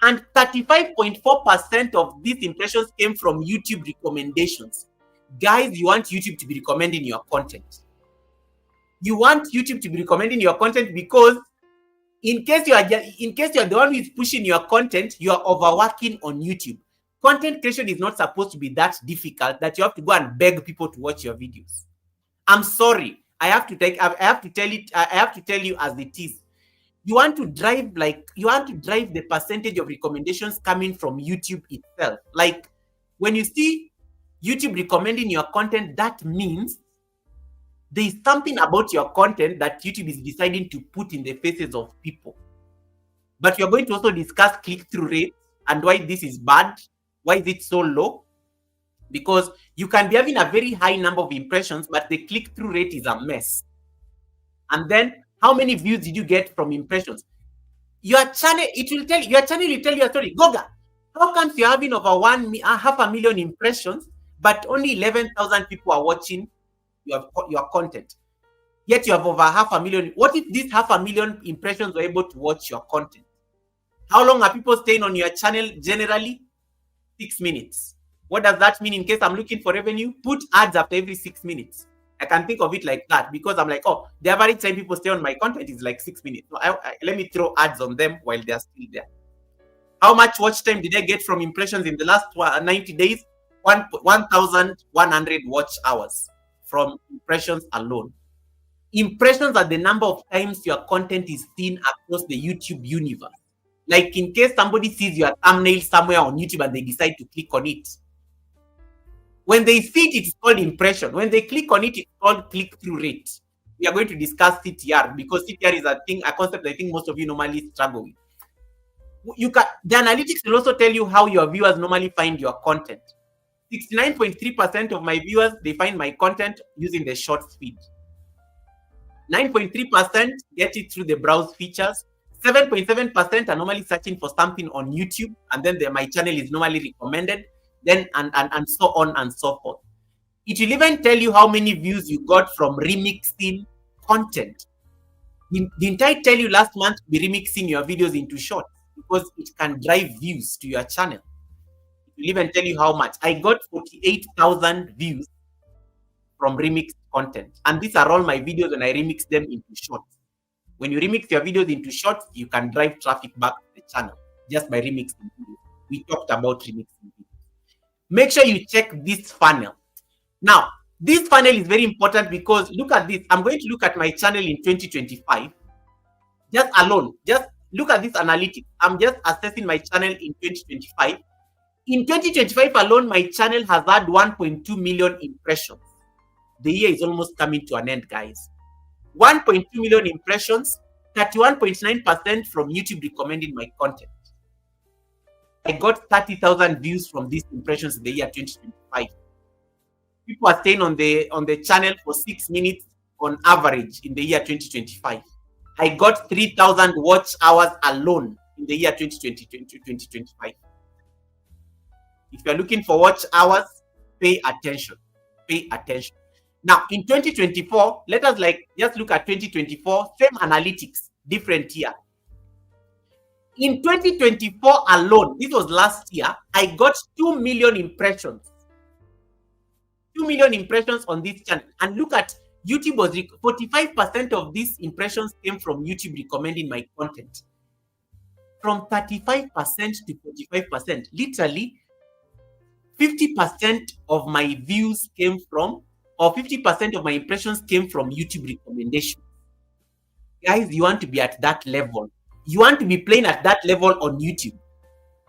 And 35.4% of these impressions came from YouTube recommendations. Guys, you want YouTube to be recommending your content. You want YouTube to be recommending your content because in case you are the one who is pushing your content, you are overworking on YouTube. Content creation is not supposed to be that difficult that you have to go and beg people to watch your videos. I'm sorry. I have to tell you as it is. You want to drive the percentage of recommendations coming from YouTube itself. Like when you see YouTube recommending your content, that means there is something about your content that YouTube is deciding to put in the faces of people. But you're going to also discuss click-through rate and why this is bad, why is it so low? Because you can be having a very high number of impressions, but the click-through rate is a mess. And then how many views did you get from impressions? Your channel, your channel will tell you a story. Goga, how come you're having over 500,000 impressions, but only 11,000 people are watching your content? Yet you have over 500,000. What if these 500,000 impressions were able to watch your content? How long are people staying on your channel generally? 6 minutes. What does that mean in case I'm looking for revenue? Put ads after every 6 minutes. I can think of it like that because I'm like, oh, the average time people stay on my content is like 6 minutes. So let me throw ads on them while they're still there. How much watch time did I get from impressions in the last 90 days? 1,100 watch hours from impressions alone. Impressions are the number of times your content is seen across the YouTube universe. Like in case somebody sees your thumbnail somewhere on YouTube and they decide to click on it. When they see it, it's called impression. When they click on it, it's called click-through rate. We are going to discuss CTR because CTR is a concept I think most of you normally struggle with. The analytics will also tell you how your viewers normally find your content. 69.3% of my viewers, they find my content using the short feed. 9.3% get it through the browse features. 7.7% are normally searching for something on YouTube, and then my channel is normally recommended, then and so on and so forth. It will even tell you how many views you got from remixing content. Didn't I tell you last month to be remixing your videos into shorts because it can drive views to your channel? It will even tell you how much. I got 48,000 views from remixed content, and these are all my videos when I remix them into shorts. When you remix your videos into shorts, you can drive traffic back to the channel just by remixing videos. We talked about remixing videos. Make sure you check this funnel. Now, this funnel is very important because look at this. I'm going to look at my channel in 2025. Just alone. Just look at this analytics. I'm just assessing my channel in 2025. In 2025 alone, my channel has had 1.2 million impressions. The year is almost coming to an end, guys. 1.2 million impressions, 31.9% from YouTube recommending my content. I got 30,000 views from these impressions in the year 2025. People are staying on the channel for 6 minutes on average in the year 2025. I got 3,000 watch hours alone in the year 2025. If you're looking for watch hours, pay attention. Pay attention. Now, in 2024, let us just look at 2024, same analytics, different year. In 2024 alone, this was last year, I got 2 million impressions. 2 million impressions on this channel. And look at YouTube, 45% of these impressions came from YouTube recommending my content. From 35% to 45%, literally 50% of my views came from, or 50% of my impressions came from YouTube recommendations. Guys, you want to be at that level. You want to be playing at that level on YouTube.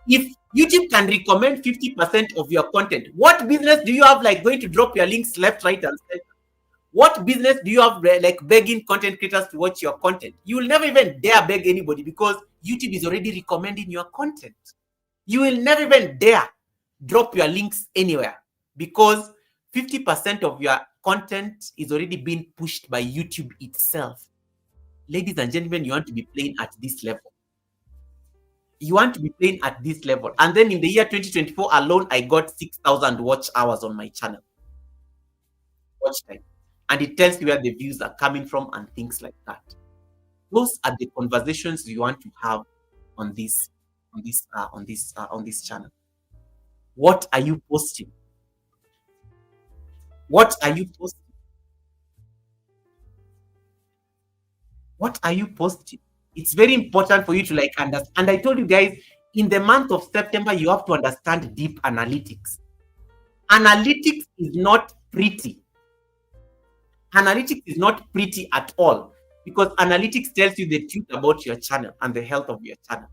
If YouTube can recommend 50% of your content, what business do you have going to drop your links left, right, and center? What business do you have begging content creators to watch your content? You will never even dare beg anybody because YouTube is already recommending your content. You will never even dare drop your links anywhere because 50% of your content is already being pushed by YouTube itself. Ladies and gentlemen, you want to be playing at this level. You want to be playing at this level. And then in the year 2024 alone, I got 6,000 watch hours on my channel. Watch time. And it tells you where the views are coming from and things like that. Those are the conversations you want to have on this channel. What are you posting? What are you posting? What are you posting? It's very important for you to understand. And I told you guys, in the month of September, you have to understand deep analytics. Analytics is not pretty. Analytics is not pretty at all. because analytics tells you the truth about your channel and the health of your channel.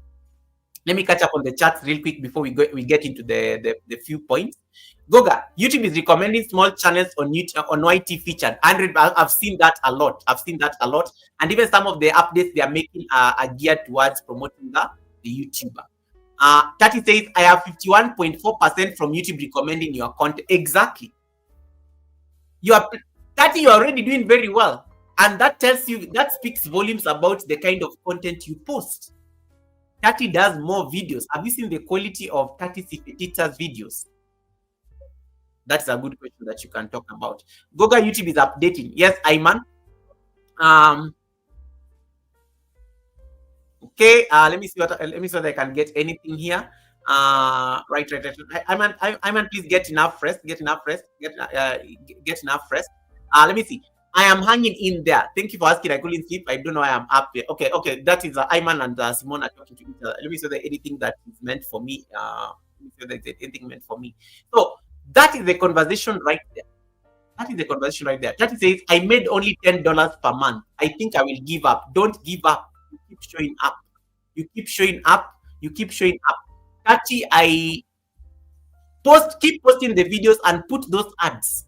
Let me catch up on the charts real quick before we get into the few points. Goga, YouTube is recommending small channels on YouTube, on YT featured 100. I've seen that a lot. And even some of the updates they are making are geared towards promoting the YouTuber. 30 says I have 51.4% from YouTube recommending your content. Exactly. You are 30. You're already doing very well, and that speaks volumes about the kind of content you post. 30 does more videos. Have you seen the quality of 30 Sifetita's videos? That's a good question that you can talk about. Goga YouTube is updating. Yes, Ayman. Okay. Let me see whether I can get anything here. Right. Ayman, please get enough rest. Get enough rest. Let me see. I am hanging in there. Thank you for asking. I couldn't sleep. I don't know why I'm up here. Okay. That is Ayman and Simone are talking to each other. Let me see if there's anything that is meant for me. Let me see if there's anything meant for me. So that is the conversation right there. That says, I made only $10 per month. I think I will give up. Don't give up. You keep showing up. Tati, I keep posting the videos and put those ads.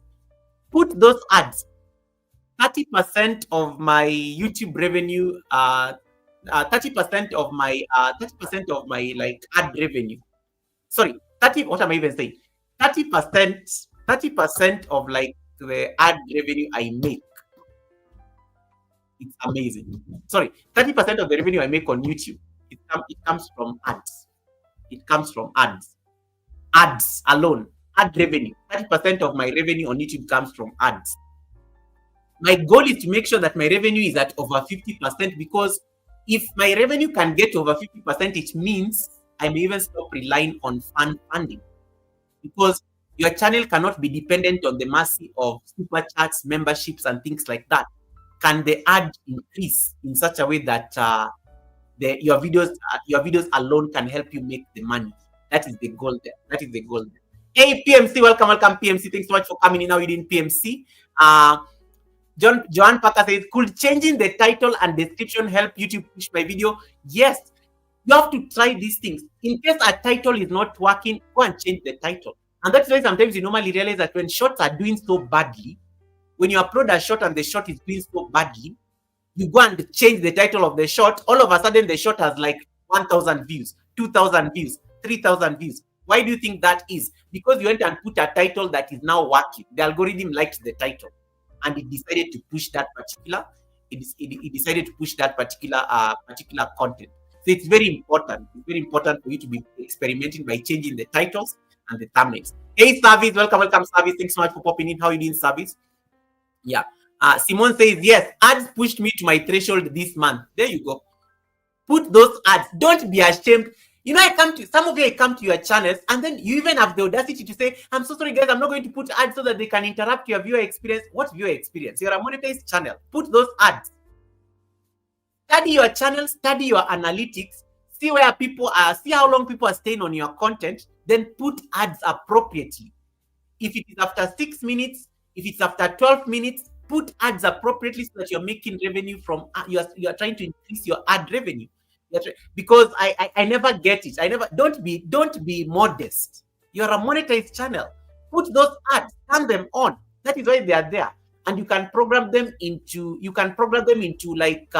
30% of my YouTube revenue, 30% of my like ad revenue. Sorry, 30. What am I even saying? 30% of like the ad revenue I make. It's amazing. Sorry, 30% of the revenue I make on YouTube, it comes from ads. Ads alone, ad revenue. 30% of my revenue on YouTube comes from ads. My goal is to make sure that my revenue is at over 50%, because if my revenue can get over 50%, it means I may even stop relying on funding, because your channel cannot be dependent on the mercy of super chats, memberships, and things like that. Can the ad increase in such a way that your videos alone can help you make the money? That is the goal there. Hey, PMC, welcome, PMC. Thanks so much for coming in. Now you in PMC. Joan Parker says, could changing the title and description help YouTube push my video? Yes. You have to try these things. In case a title is not working, go and change the title. And that's why sometimes you normally realize that when shorts are doing so badly, when you upload a short and the short is doing so badly, you go and change the title of the short. All of a sudden, the short has like 1,000 views, 2,000 views, 3,000 views. Why do you think that is? Because you went and put a title that is now working. The algorithm liked the title, and it decided to push that particular. It decided to push that particular content. So it's very important. It's very important for you to be experimenting by changing the titles and the thumbnails. Hey, Service, welcome, Service. Thanks so much for popping in. How are you doing, Service? Yeah. Simone says, yes, ads pushed me to my threshold this month. There you go. Put those ads. Don't be ashamed. You know, some of you come to your channels, and then you even have the audacity to say, I'm so sorry, guys, I'm not going to put ads so that they can interrupt your viewer experience. What viewer experience? You're a monetized channel. Put those ads. Study your channel, study your analytics, see where people are, see how long people are staying on your content, then put ads appropriately. If it is after 6 minutes, if it's after 12 minutes, put ads appropriately so that you're making revenue from, you are trying to increase your ad revenue. Because I never get it. Don't be modest. You're a monetized channel. Put those ads, turn them on. That is why they are there. And you can program them into like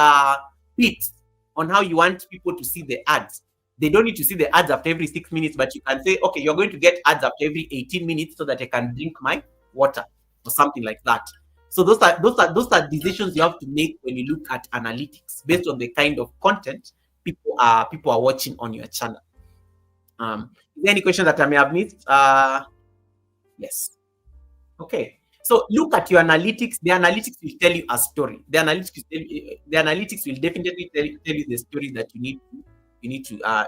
bits on how you want people to see the ads. They don't need to see the ads after every 6 minutes, but you can say, okay, you're going to get ads after every 18 minutes so that I can drink my water or something like that. So those are decisions you have to make when you look at analytics based on the kind of content people are watching on your channel. Is there any question that I may have missed? Yes. Okay. So look at your analytics. The analytics will tell you a story. The analytics will definitely tell you the story that you need to tell.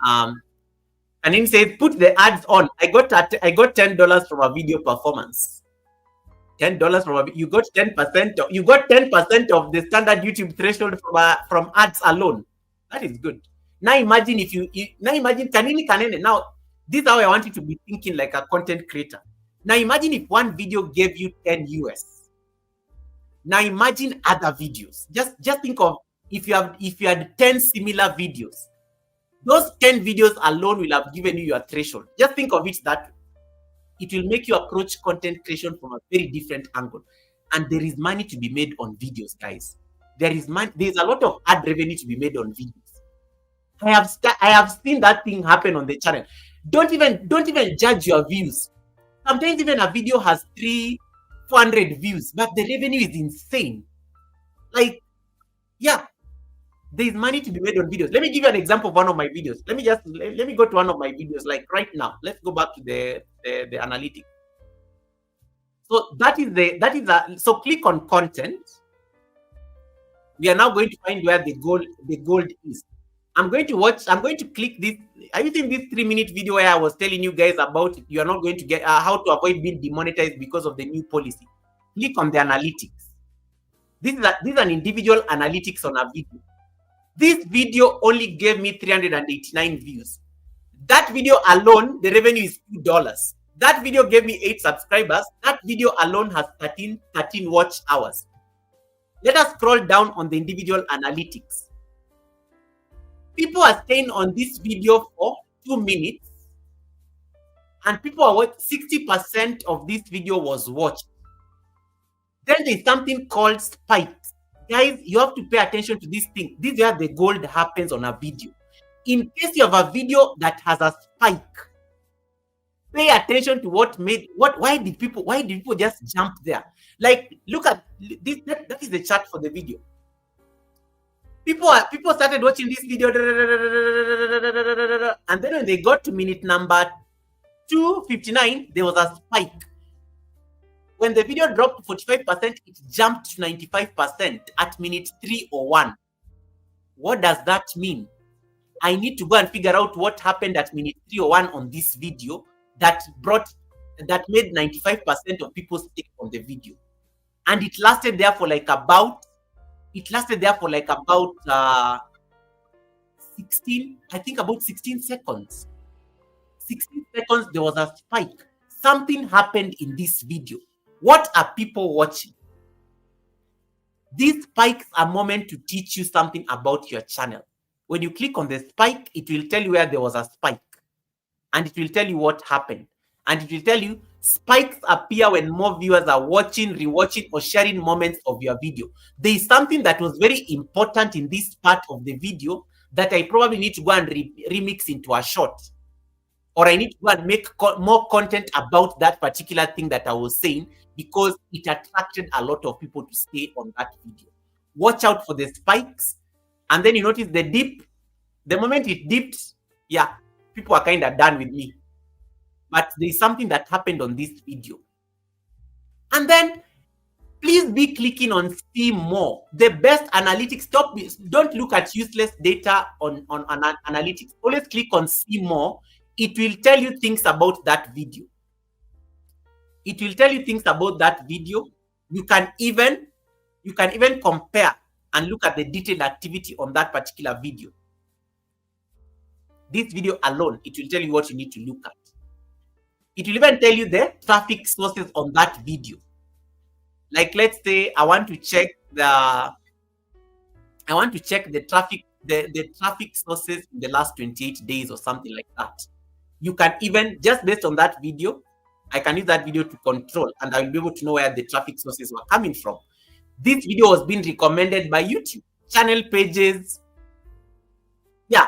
And then says, put the ads on. I got $10 from a video performance. $10 from you got 10%. You got 10% of the standard YouTube threshold from ads alone. That is good. Now imagine kanini. Now this is how I want you to be thinking like a content creator. Now imagine if one video gave you 10 US. Now imagine other videos. Just think of if you had 10 similar videos. Those 10 videos alone will have given you your threshold. Just think of it that way. It will make you approach content creation from a very different angle. And there is money to be made on videos, guys. There's a lot of ad revenue to be made on videos. I have seen that thing happen on the channel. Don't even judge your views. Sometimes even a video has 400 views, but the revenue is insane. Like, yeah, there is money to be made on videos. Let me give you an example of one of my videos. Let me go to one of my videos, like right now. Let's go back to the analytics. So so click on content. We are now going to find where the gold is. I'm going to click this. Are you seeing this 3-minute video where I was telling you guys about you are not going to get how to avoid being demonetized because of the new policy? Click on the analytics. This is an individual analytics on a video. This video only gave me 389 views. That video alone, the revenue is $2. That video gave me 8 subscribers. That video alone has 13 watch hours. Let us scroll down on the individual analytics. People are staying on this video for 2 minutes, and people are what 60% of this video was watched. Then there's something called spikes. Guys, you have to pay attention to this thing. This is where the gold happens on a video. In case you have a video that has a spike, pay attention to why did people just jump there? Like, look at this. That is the chart for the video. People started watching this video, and then when they got to minute number 259, there was a spike. When the video dropped to 45%, it jumped to 95% at minute 301. What does that mean? I need to go and figure out what happened at minute 301 on this video that made 95% of people stay on the video. And it lasted there for like about 16 seconds. 16 seconds, there was a spike. Something happened in this video. What are people watching? These spikes are meant to teach you something about your channel. When you click on the spike, it will tell you where there was a spike. And it will tell you what happened. And it will tell you spikes appear when more viewers are watching, rewatching, or sharing moments of your video. There is something that was very important in this part of the video that I probably need to go and remix into a short. Or I need to go and make more content about that particular thing that I was saying, because it attracted a lot of people to stay on that video. Watch out for the spikes. And then you notice the dip. The moment it dipped, yeah, people are kind of done with me. But there's something that happened on this video. And then please be clicking on see more. The best analytics. Don't look at useless data on analytics. Always click on see more. It will tell you things about that video. It will tell you things about that video. You can even compare and look at the detailed activity on that particular video. This video alone, it will tell you what you need to look at. It will even tell you the traffic sources on that video. Like, let's say I want to check the traffic, the traffic sources in the last 28 days or something like that. You can even, just based on that video, I can use that video to control, and I will be able to know where the traffic sources were coming from. This video was being recommended by YouTube channel pages. Yeah,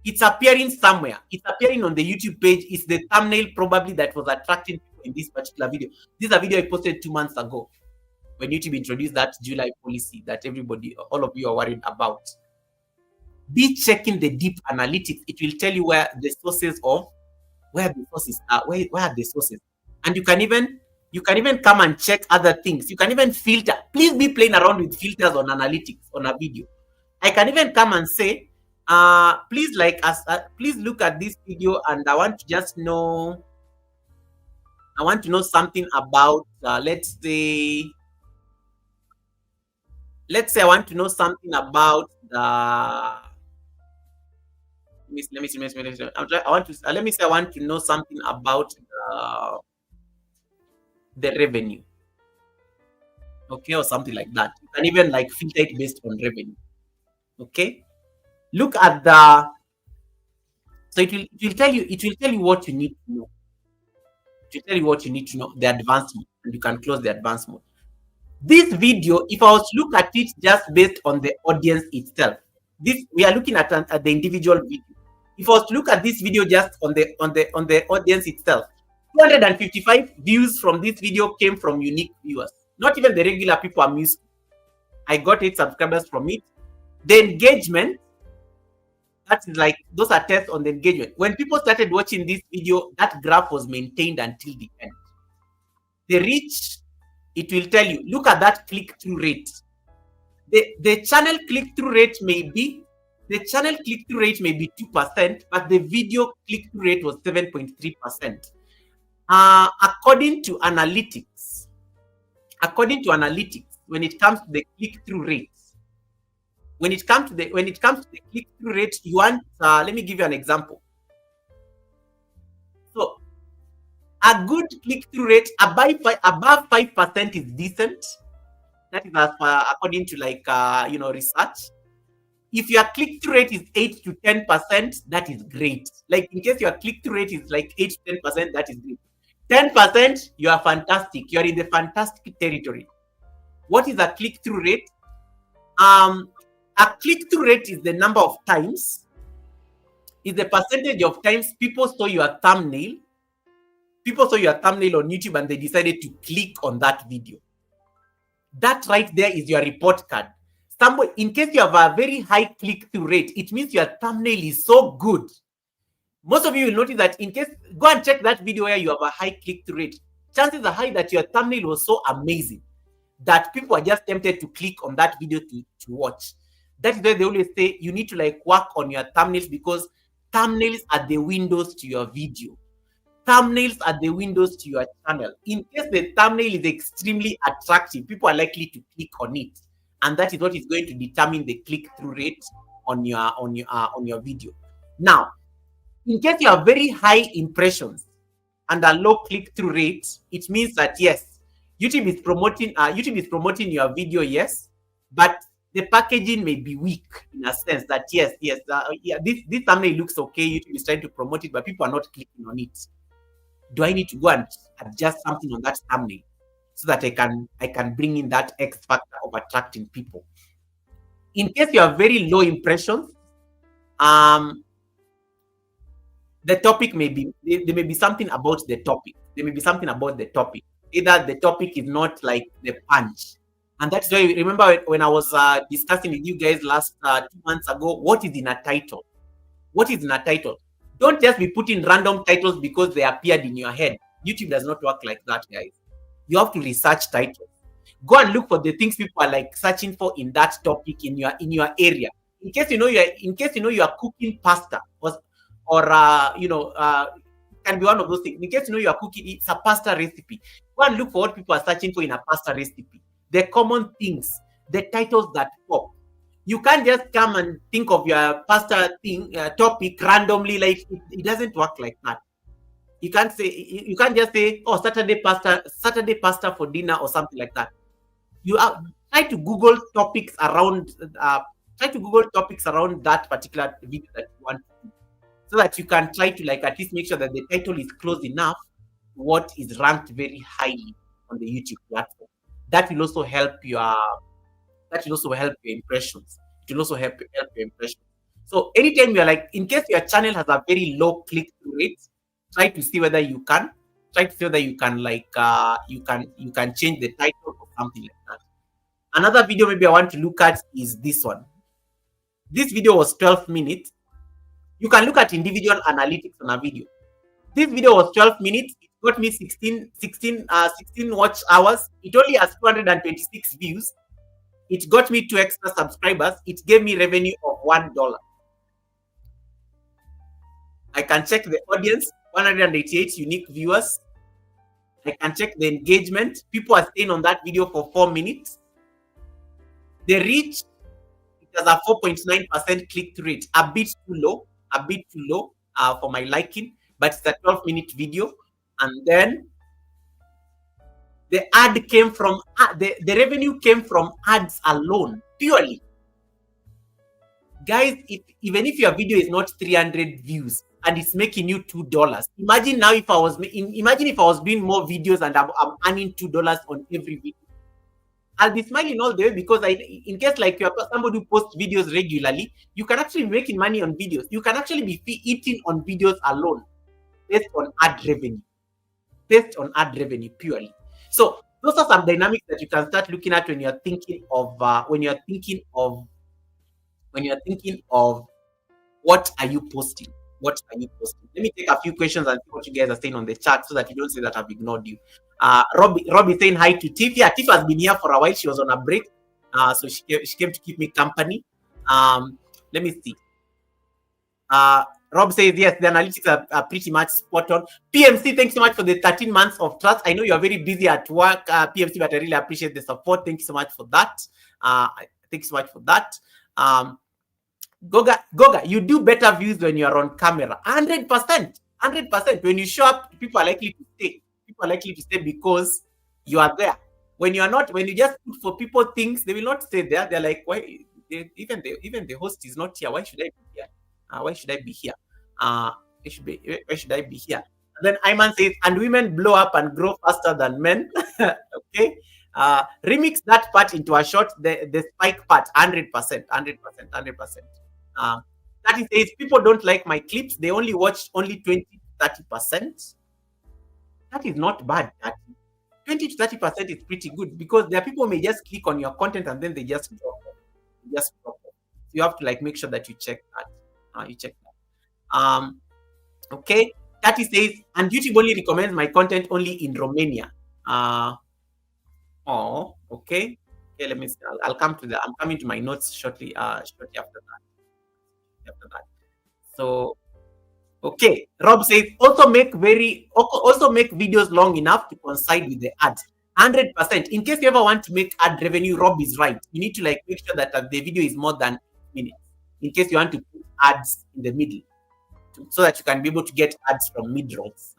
it's appearing somewhere. It's appearing on the YouTube page. It's the thumbnail probably that was attracting people in this particular video. This is a video I posted 2 months ago when YouTube introduced that July policy that all of you are worried about. Be checking the deep analytics. It will tell you where the sources are, where are the sources. And you can even come and check other things. You can even filter. Please be playing around with filters on analytics on a video. I can even come and say, please look at this video, and I want to know something about let's say I want to know something about let me say I want to know something about the revenue. okay, or something like that. You can even like filter it based on revenue. Okay, look at the, so it will tell you what you need to know. It will tell you what you need to know, the advanced mode, and you can close the advanced mode. This video, if I was to look at it just based on the audience itself, this we are looking at the individual video. If I was to look at this video just on the audience itself, 255 views from this video came from unique viewers. Not even the regular people I'm used to. I got 8 subscribers from it. The engagement, that is like, those are tests on the engagement. When people started watching this video, that graph was maintained until the end. The reach, it will tell you, look at that click-through rate. The channel click-through rate may be 2%, but the video click-through rate was 7.3%. According to analytics, when it comes to the click-through rates, when it comes to the click-through rate, you want, let me give you an example. So a good click-through rate above 5% is decent. That is according to like research. If your click-through rate is 8 to 10%, that is great. Like in case your click-through rate is like 8 to 10%, that is great. 10%, you are fantastic. You are in the fantastic territory. What is a click-through rate? A click-through rate is the number of times, is the percentage of times people saw your thumbnail. People saw your thumbnail on YouTube and they decided to click on that video. That right there is your report card. In case you have a very high click-through rate, it means your thumbnail is so good. Most of you will notice that in case, go and check that video where you have a high click-through rate. Chances are high that your thumbnail was so amazing that people are just tempted to click on that video to watch. That is why they always say you need to like work on your thumbnails, because thumbnails are the windows to your video. Thumbnails are the windows to your channel. In case the thumbnail is extremely attractive, people are likely to click on it, and that is what is going to determine the click-through rate on your video. Now, in case you have very high impressions and a low click-through rate, it means that yes, YouTube is promoting your video, yes, but the packaging may be weak in a sense that yes, this thumbnail looks okay. YouTube is trying to promote it, but people are not clicking on it. Do I need to go and adjust something on that thumbnail so that I can bring in that X factor of attracting people? In case you have very low impressions, the topic may be, there may be something about the topic. Either the topic is not like the punch. And that's why, remember when I was discussing with you guys last 2 months ago, what is in a title? What is in a title? Don't just be putting random titles because they appeared in your head. YouTube does not work like that, guys. You have to research titles. Go and look for the things people are like searching for in that topic in your area. In case you know you are cooking pasta, or can be one of those things. In case you know you are cooking, it's a pasta recipe. Go and look for what people are searching for in a pasta recipe. The common things, the titles that pop. You can't just come and think of your pasta topic randomly. Like it doesn't work like that. You can't just say, oh, Saturday pasta for dinner or something like that. You try to Google topics around that particular video that you want to do, so that you can try to like at least make sure that the title is close enough to what is ranked very highly on the YouTube platform. That will also help your impressions. It will also help your impressions. So anytime you're like, in case your channel has a very low click-through rate, try to see whether you can like you can change the title or something like that. Another video maybe I want to look at is this one. This video was 12 minutes. You can look at individual analytics on a video. This video was 12 minutes. It got me 16 watch hours. It only has 226 views. It got me 2 extra subscribers. It gave me revenue of $1. I can check the audience, 188 unique viewers. I can check the engagement. People are staying on that video for 4 minutes. The reach, it has a 4.9% click-through rate. A bit too low for my liking, but it's a 12-minute video. And then The ad came from the revenue came from ads alone, purely. Guys, even if your video is not 300 views and it's making you $2, imagine now if I was doing more videos and I'm earning $2 on every video. I'll be smiling all the way because in case like you're somebody who posts videos regularly, you can actually be making money on videos. You can actually be eating on videos alone based on ad revenue. Based on ad revenue purely. So those are some dynamics that you can start looking at when you're thinking of what are you posting? What are you posting? Let me take a few questions and see what you guys are saying on the chat so that you don't say that I've ignored you. Robbie saying hi to Tiff. Yeah, Tiff has been here for a while. She was on a break. So she came to keep me company. Let me see. Rob says, yes, the analytics are pretty much spot on. PMC, thanks so much for the 13 months of trust. I know you're very busy at work, PMC, but I really appreciate the support. Thank you so much for that. Thanks so much for that. Goga, you do better views when you're on camera. 100%. 100%. When you show up, people are likely to stay. People are likely to stay because you are there. When you are not, when you just put for people things, they will not stay there. They're like, why? Even the host is not here. Why should I be here? Why should I be here? Why should I be here? And then Ayman says, and women blow up and grow faster than men. Okay. Remix that part into a short, the spike part, 100%, 100%, 100%. That says, people don't like my clips. They only watch only 20 to 30%. That is not bad. 20 to 30% is pretty good because there are people who may just click on your content and then they just drop off. So you have to like make sure that you check that. You check that. Okay. That says, and YouTube only recommends my content only in Romania. Oh, okay. Okay, let me see. I'll come to that. I'm coming to my notes shortly after that. So, okay. Rob says, also make videos long enough to coincide with the ads. 100%. In case you ever want to make ad revenue, Rob is right. You need to like make sure that the video is more than minutes. In case you want to put ads in the middle, so that you can be able to get ads from mid-rolls.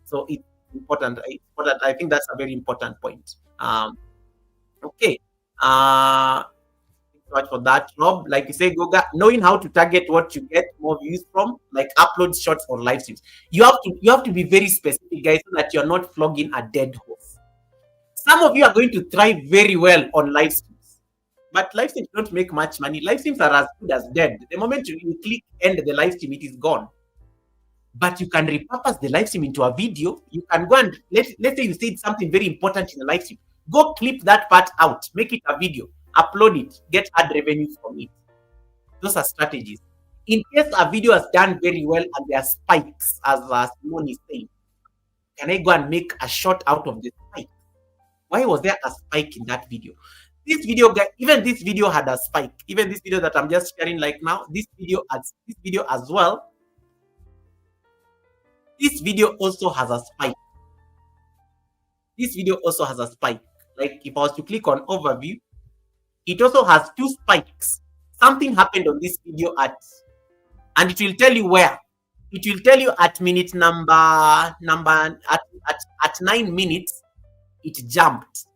So it's important. I think that's a very important point. Okay. Thanks so much for that, Rob. Like you say, Goga, knowing how to target what you get more views from, like upload shorts or live streams. You have to be very specific, guys, so that you're not flogging a dead horse. Some of you are going to thrive very well on live streams, but live streams don't make much money. Live streams are as good as dead. The moment you click end the live stream, it is gone. But you can repurpose the live stream into a video. You can go and let's say you said something very important in the live stream. Go clip that part out, make it a video, upload it, get ad revenue from it. Those are strategies. In case a video has done very well and there are spikes, as Simone is saying, can I go and make a shot out of the spike? Why was there a spike in that video? This video had a spike. Even this video that I'm just sharing like now, this video as well. This video also has a spike. This video also has a spike. Like if I was to click on overview, it also has 2 spikes. Something happened on this video and it will tell you where. It will tell you at minute number at 9 minutes, it jumped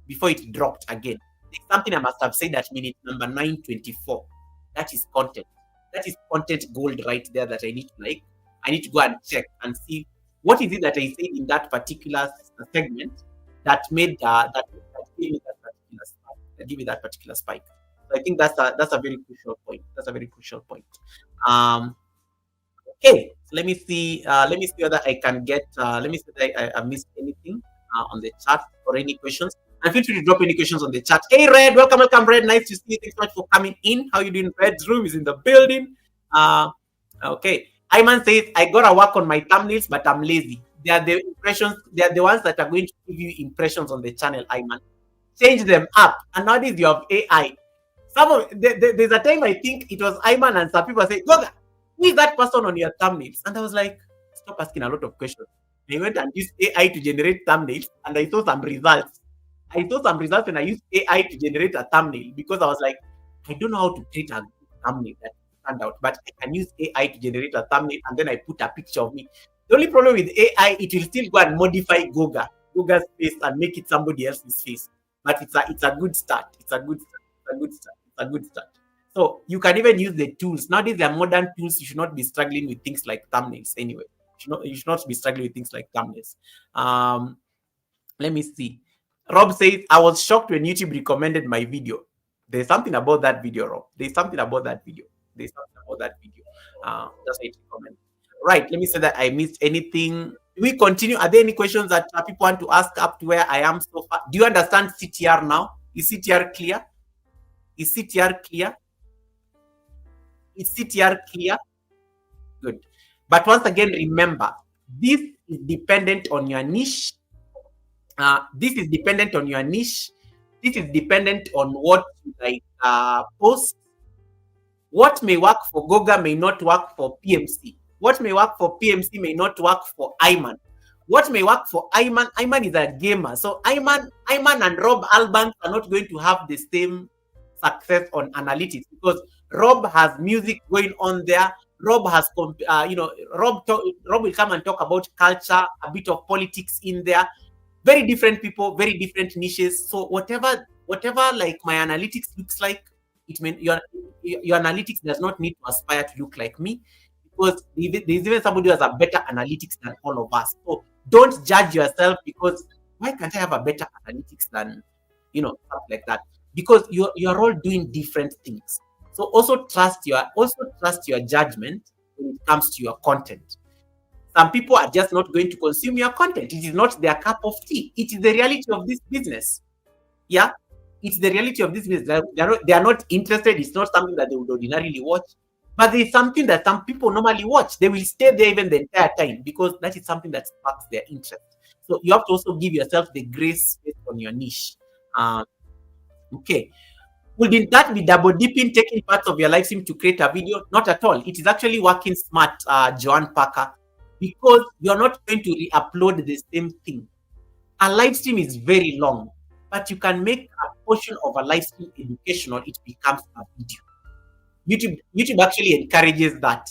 before it dropped again. There's something I must have said at minute number 9:24. That is content. That is content gold right there that I need to go and check and see what is it that I said in that particular segment that made that gave me that particular spike. So I think that's a very crucial point. That's a very crucial point. Okay, so let me see whether I can get. Let me see whether I missed anything on the chat or any questions. And feel free to drop any questions on the chat. Hey, Red, welcome, Red. Nice to see you. Thanks so much for coming in. How you doing? Red's room is in the building. Okay. Ayman says, I gotta work on my thumbnails, but I'm lazy. They are the impressions, they are the ones that are going to give you impressions on the channel, Ayman. Change them up. And nowadays you have AI. There's a time I think it was Ayman and some people say, Goga, who is that person on your thumbnails? And I was like, stop asking a lot of questions. I went and used AI to generate thumbnails and I saw some results. When I used AI to generate a thumbnail because I was like, I don't know how to create a thumbnail that stand out, but I can use AI to generate a thumbnail and then I put a picture of me. The only problem with AI, it will still go and modify Goga's face and make it somebody else's face. But it's a good start. It's a good start. It's a good start. It's a good start. So you can even use the tools. Nowadays, there are modern tools. You should not be struggling with things like thumbnails anyway. You should not be struggling with things like thumbnails. Um, Let me see. Rob says, I was shocked when YouTube recommended my video. There's something about that video, Rob. There's something about that video. There's something about that video. That's why it recommended. Right. Let me say that I missed anything. Do we continue? Are there any questions that people want to ask up to where I am so far? Do you understand CTR now? Is CTR clear? Is CTR clear? Is CTR clear? Good. But once again, remember, this is dependent on your niche. This is dependent on your niche. This is dependent on what you like post. What may work for Goga may not work for PMC. What may work for PMC may not work for Ayman. What may work for Ayman is a gamer. So Ayman and Rob Alban are not going to have the same success on analytics because Rob has music going on there. Rob has, Rob will come and talk about culture, a bit of politics in there. Very different people, very different niches. So whatever like my analytics looks like, it means your analytics does not need to aspire to look like me because there's even somebody who has a better analytics than all of us. So don't judge yourself because why can't I have a better analytics than stuff like that? Because you're all doing different things. So also trust your judgment when it comes to your content. Some people are just not going to consume your content. It is not their cup of tea. It is the reality of this business. Yeah, it's the reality of this business. They are not interested. It's not something that they would ordinarily watch. But there's something that some people normally watch. They will stay there even the entire time because that is something that sparks their interest. So you have to also give yourself the grace based on your niche. Okay. Wouldn't that be double dipping, taking parts of your live stream to create a video? Not at all. It is actually working smart, Joanne Parker, because you're not going to re-upload the same thing. A live stream is very long, but you can make a portion of a live stream educational. It becomes a video. YouTube actually encourages that.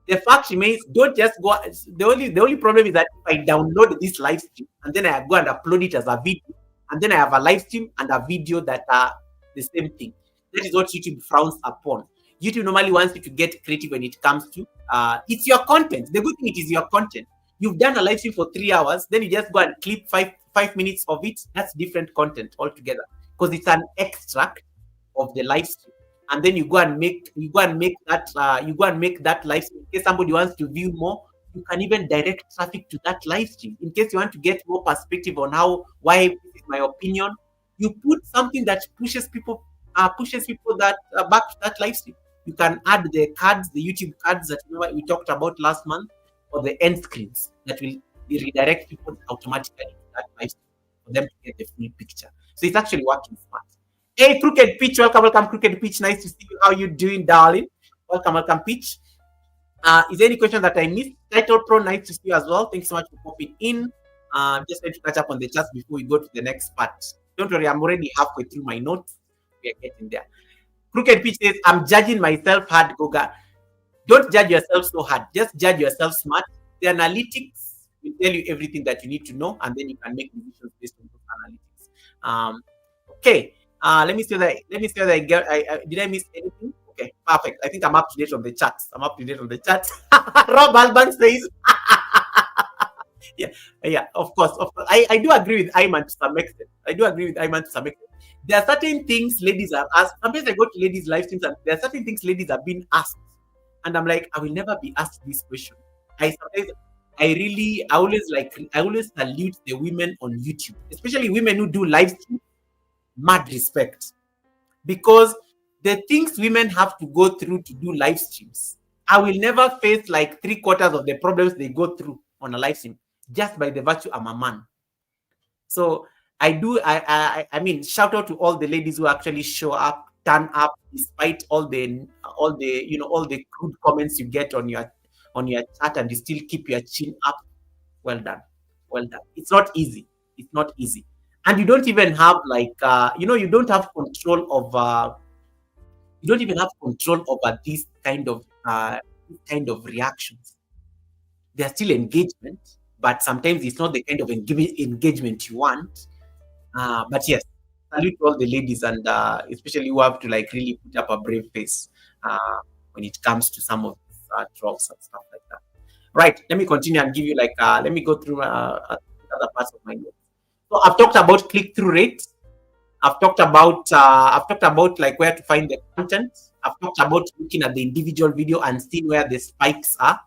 The fact remains, don't just go. The only problem is that if I download this live stream and then I go and upload it as a video, and then I have a live stream and a video that are the same thing. That is what YouTube frowns upon. YouTube normally wants you to get creative when it comes to it's your content. The good thing it is your content. You've done a live stream for 3 hours, then you just go and clip five minutes of it. That's different content altogether because it's an extract of the live stream. And then you go and make that live stream. In case somebody wants to view more, you can even direct traffic to that live stream. In case you want to get more perspective on why this is my opinion, you put something that pushes people that back to that live stream. You can add the cards, the YouTube cards that we talked about last month, or the end screens that will redirect people automatically to that live stream for them to get the full picture. So it's actually working smart. Hey, Crooked Pitch, welcome, Crooked Pitch. Nice to see you. How you doing, darling? Welcome, Pitch. Is there any question that I missed? Title Pro, nice to see you as well. Thanks so much for popping in. Just trying to catch up on the chats before we go to the next part. Don't worry, I'm already halfway through my notes. We are getting there. Crooked Pitch says, I'm judging myself hard, Goga. Don't judge yourself so hard. Just judge yourself smart. The analytics will tell you everything that you need to know, and then you can make decisions based on those analytics. Okay. Let me see that did I miss anything? Okay, perfect. I think I'm up to date on the chats. Rob Alban says, yeah, of course. I do agree with Ayman to some extent. There are certain things ladies are asked. Sometimes I go to ladies' live streams and there are certain things ladies are being asked. And I'm like, I will never be asked this question. I always salute the women on YouTube, especially women who do live streams. Mad respect. Because the things women have to go through to do live streams, I will never face like 3/4 of the problems they go through on a live stream just by the virtue I'm a man. So I mean, shout out to all the ladies who actually show up, turn up despite all the crude comments you get on your chat, and you still keep your chin up. Well done. It's not easy. And you don't even have you don't have control over these kind of reactions. there's still engagement, but sometimes it's not the kind of engagement you want. But yes, salute to all the ladies, and especially who have to like really put up a brave face when it comes to some of these trolls and stuff like that. Right, let me continue and give you like let me go through other parts of my notes. So I've talked about click-through rate. I've talked about like where to find the content. I've talked about looking at the individual video and seeing where the spikes are.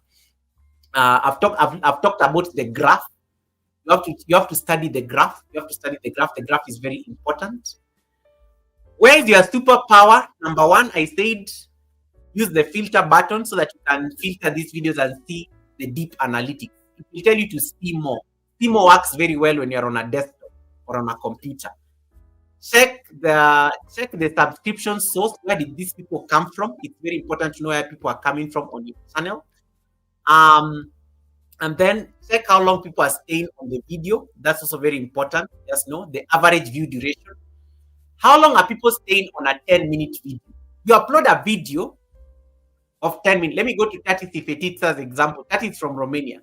I've talked about the graph. You have to study the graph. You have to study the graph. The graph is very important. Where is your superpower? Number one, I said use the filter button so that you can filter these videos and see the deep analytics. It will tell you to see more. See more works very well when you're on a desktop or on a computer. Check the subscription source. Where did these people come from? It's very important to know where people are coming from on your channel. And then check how long people are staying on the video. That's also very important. Just know the average view duration. How long are people staying on a 10-minute video? You upload a video of 10 minutes. Let me go to Tatis Fetitsa's example. That is from Romania.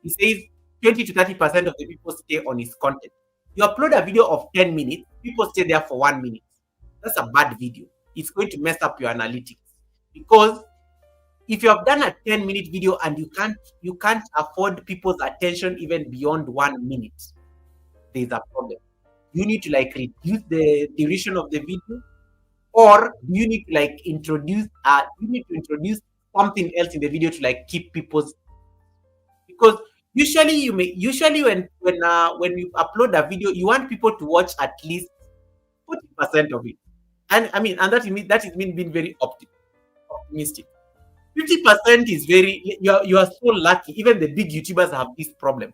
He says 20 to 30% of the people stay on his content. You upload a video of 10 minutes, people stay there for 1 minute. That's a bad video. It's going to mess up your analytics. Because if you have done a 10-minute video and you can't afford people's attention even beyond 1 minute, there's a problem. You need to like reduce the duration of the video, or you need to like introduce something else in the video to like keep people's, because usually when you upload a video, you want people to watch at least 40% of it. And I mean, and that is being very optimistic. 50% is very, you are so lucky. Even the big YouTubers have this problem.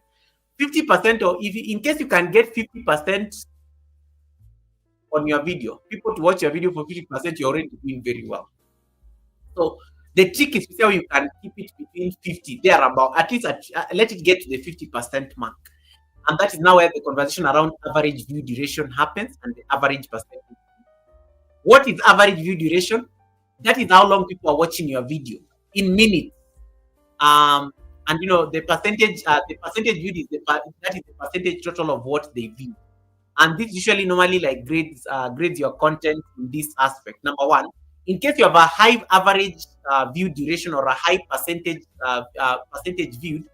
50%, or if in case you can get 50% on your video, people to watch your video for 50%, you're already doing very well. So the trick is to see how you can keep it between 50, thereabout, at least let it get to the 50% mark. And that is now where the conversation around average view duration happens and the average percentage. What is average view duration? That is how long people are watching your video in minutes. And you know the percentage viewed is that is the percentage total of what they view. And this usually normally like grades your content in this aspect. Number one, in case you have a high average view duration or a high percentage viewed,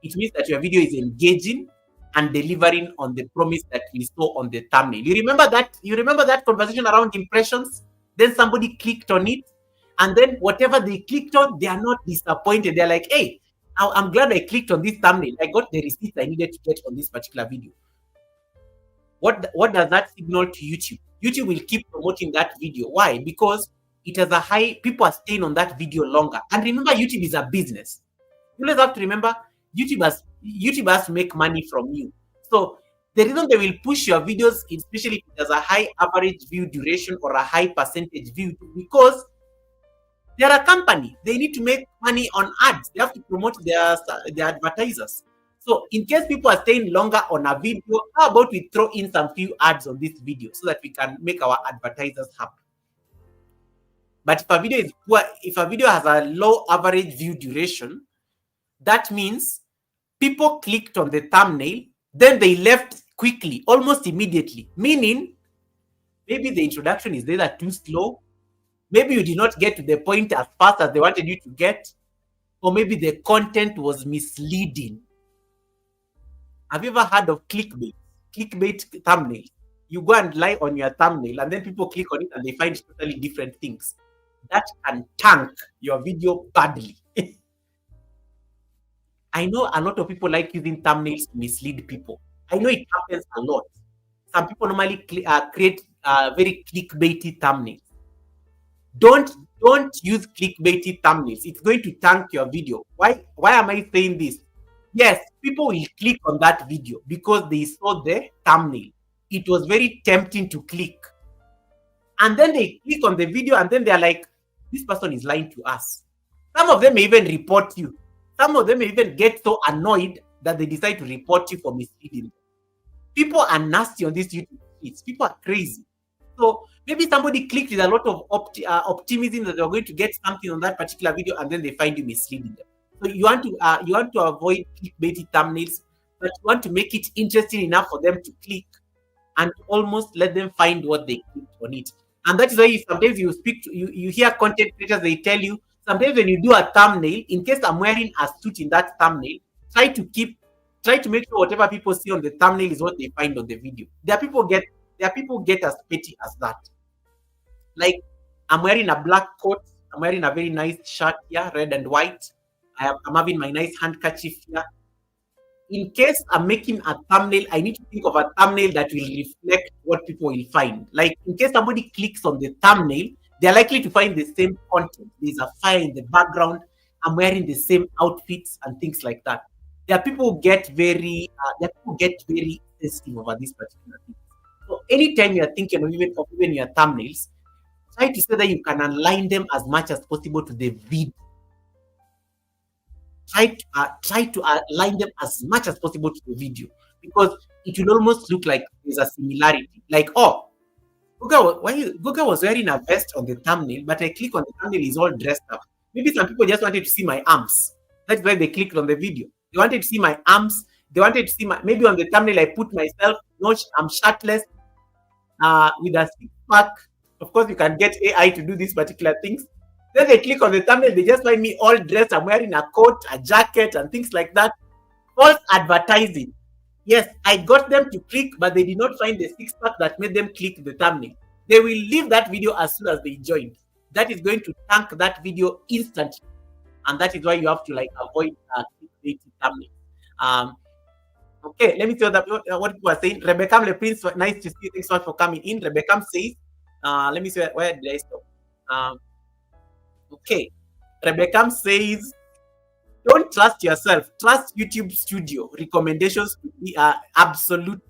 it means that your video is engaging and delivering on the promise that we saw on the thumbnail. You remember that conversation around impressions? Then somebody clicked on it, and then whatever they clicked on, they are not disappointed. They're like, hey, I'm glad I clicked on this thumbnail. I got the receipts I needed to get on this particular video. What does that signal to YouTube? YouTube will keep promoting that video. Why? Because it has a high, people are staying on that video longer. And remember, YouTube is a business. You always have to remember, YouTube has to make money from you. So the reason they will push your videos, especially if it has a high average view duration or a high percentage view, because they're a company. They need to make money on ads. They have to promote their advertisers. So in case people are staying longer on a video, how about we throw in some few ads on this video so that we can make our advertisers happy? But if a video is poor, if a video has a low average view duration, that means people clicked on the thumbnail, then they left quickly, almost immediately. Meaning, maybe the introduction is either too slow, maybe you did not get to the point as fast as they wanted you to get, or maybe the content was misleading. Have you ever heard of clickbait? Clickbait thumbnail. You go and lie on your thumbnail, and then people click on it and they find totally different things. That can tank your video badly. I know a lot of people like using thumbnails to mislead people. I know it happens a lot. Some people normally create very clickbaity thumbnails. Don't use clickbaity thumbnails. It's going to tank your video. Why am I saying this? Yes, people will click on that video because they saw the thumbnail. It was very tempting to click. And then they click on the video and then they're like, this person is lying to us. Some of them may even report you. Some of them may even get so annoyed that they decide to report you for misleading. People are nasty on these YouTube feeds. People are crazy. So maybe somebody clicked with a lot of optimism that they're going to get something on that particular video, and then they find you misleading them. So you want to avoid clickbaity thumbnails, but you want to make it interesting enough for them to click and almost let them find what they clicked on it. And that is why sometimes you speak to you hear content creators, they tell you sometimes when you do a thumbnail, in case I'm wearing a suit in that thumbnail, try to keep try to make sure whatever people see on the thumbnail is what they find on the video. There are people get as petty as that. Like, I'm wearing a black coat, I'm wearing a very nice shirt here, red and white. I'm having my nice handkerchief here. In case I'm making a thumbnail, I need to think of a thumbnail that will reflect what people will find. Like, in case somebody clicks on the thumbnail, they're likely to find the same content. There's a fire in the background. I'm wearing the same outfits and things like that. There are people get very sensitive over this particular thing. So anytime you're thinking of even your thumbnails, try to say that you can align them as much as possible to the video. Try to align them as much as possible to the video, because it will almost look like there's a similarity. Like, oh, Guga was wearing a vest on the thumbnail, but I click on the thumbnail, he's all dressed up. Maybe some people just wanted to see my arms. That's why they clicked on the video. They wanted to see my arms. They wanted to see maybe on the thumbnail I put myself, no, I'm shirtless, with a six pack. Of course, you can get AI to do these particular things. Then they click on the thumbnail, they just find me all dressed. I'm wearing a coat, a jacket, and things like that. False advertising. Yes, I got them to click, but they did not find the six pack that made them click the thumbnail. They will leave that video as soon as they joined. That is going to tank that video instantly. And that is why you have to avoid clickbait thumbnails. Okay, let me tell what people are saying. Rebecca Le Prince, nice to see you. Thanks so much for coming in. Rebecca says, let me see where did I stop? Okay, Rebecca says, don't trust yourself. Trust YouTube Studio. Recommendations are absolutely.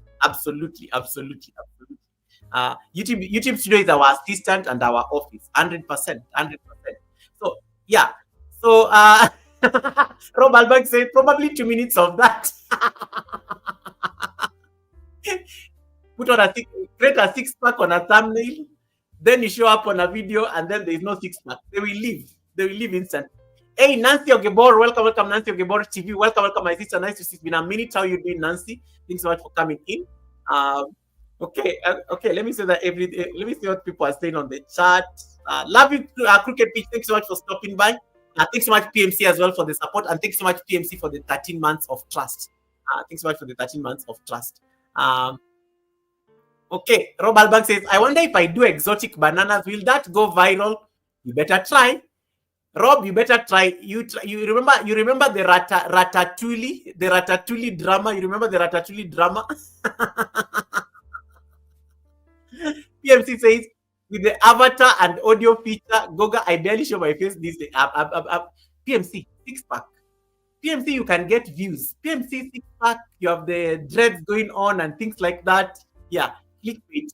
YouTube Studio is our assistant and our office. 100%. So yeah. So Rob Albert said probably 2 minutes of that. Create a six pack on a thumbnail, then you show up on a video, and then there is no six pack. They will leave. Instantly. Hey, Nancy Ogebor, welcome, Nancy Ogebor TV. Welcome, my sister. Nice to see you. It's been a minute. How you doing, Nancy? Thanks so much for coming in. Okay. Let me say that let me see what people are saying on the chat. Love you, Crooked Pitch. Thanks so much for stopping by. Thanks so much, PMC, as well, for the support, and thanks so much, PMC, for the 13 months of trust. Thanks so much for the 13 months of trust. Okay, Rob Albank says, I wonder if I do exotic bananas, will that go viral? You better try. Rob, you better try. You remember the Ratatouille drama? You remember the Ratatouille drama? PMC says, with the avatar and audio feature, Goga, I barely show my face these days. PMC, six pack. PMC, you can get views. PMC, six pack, you have the dreads going on and things like that. Yeah, clickbait.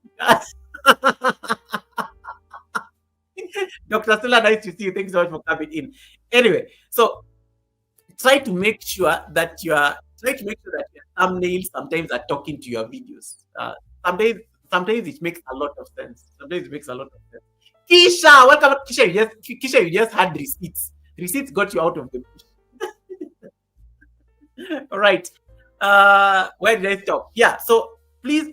Dr. Stella, nice to see you. Thanks so much for coming in. Anyway, so try to make sure that your thumbnails sometimes are talking to your videos. Sometimes it makes a lot of sense. Kisha, welcome. Kisha, you just had receipts. Receipts got you out of the bush. All right. Where did I stop? Yeah. So please,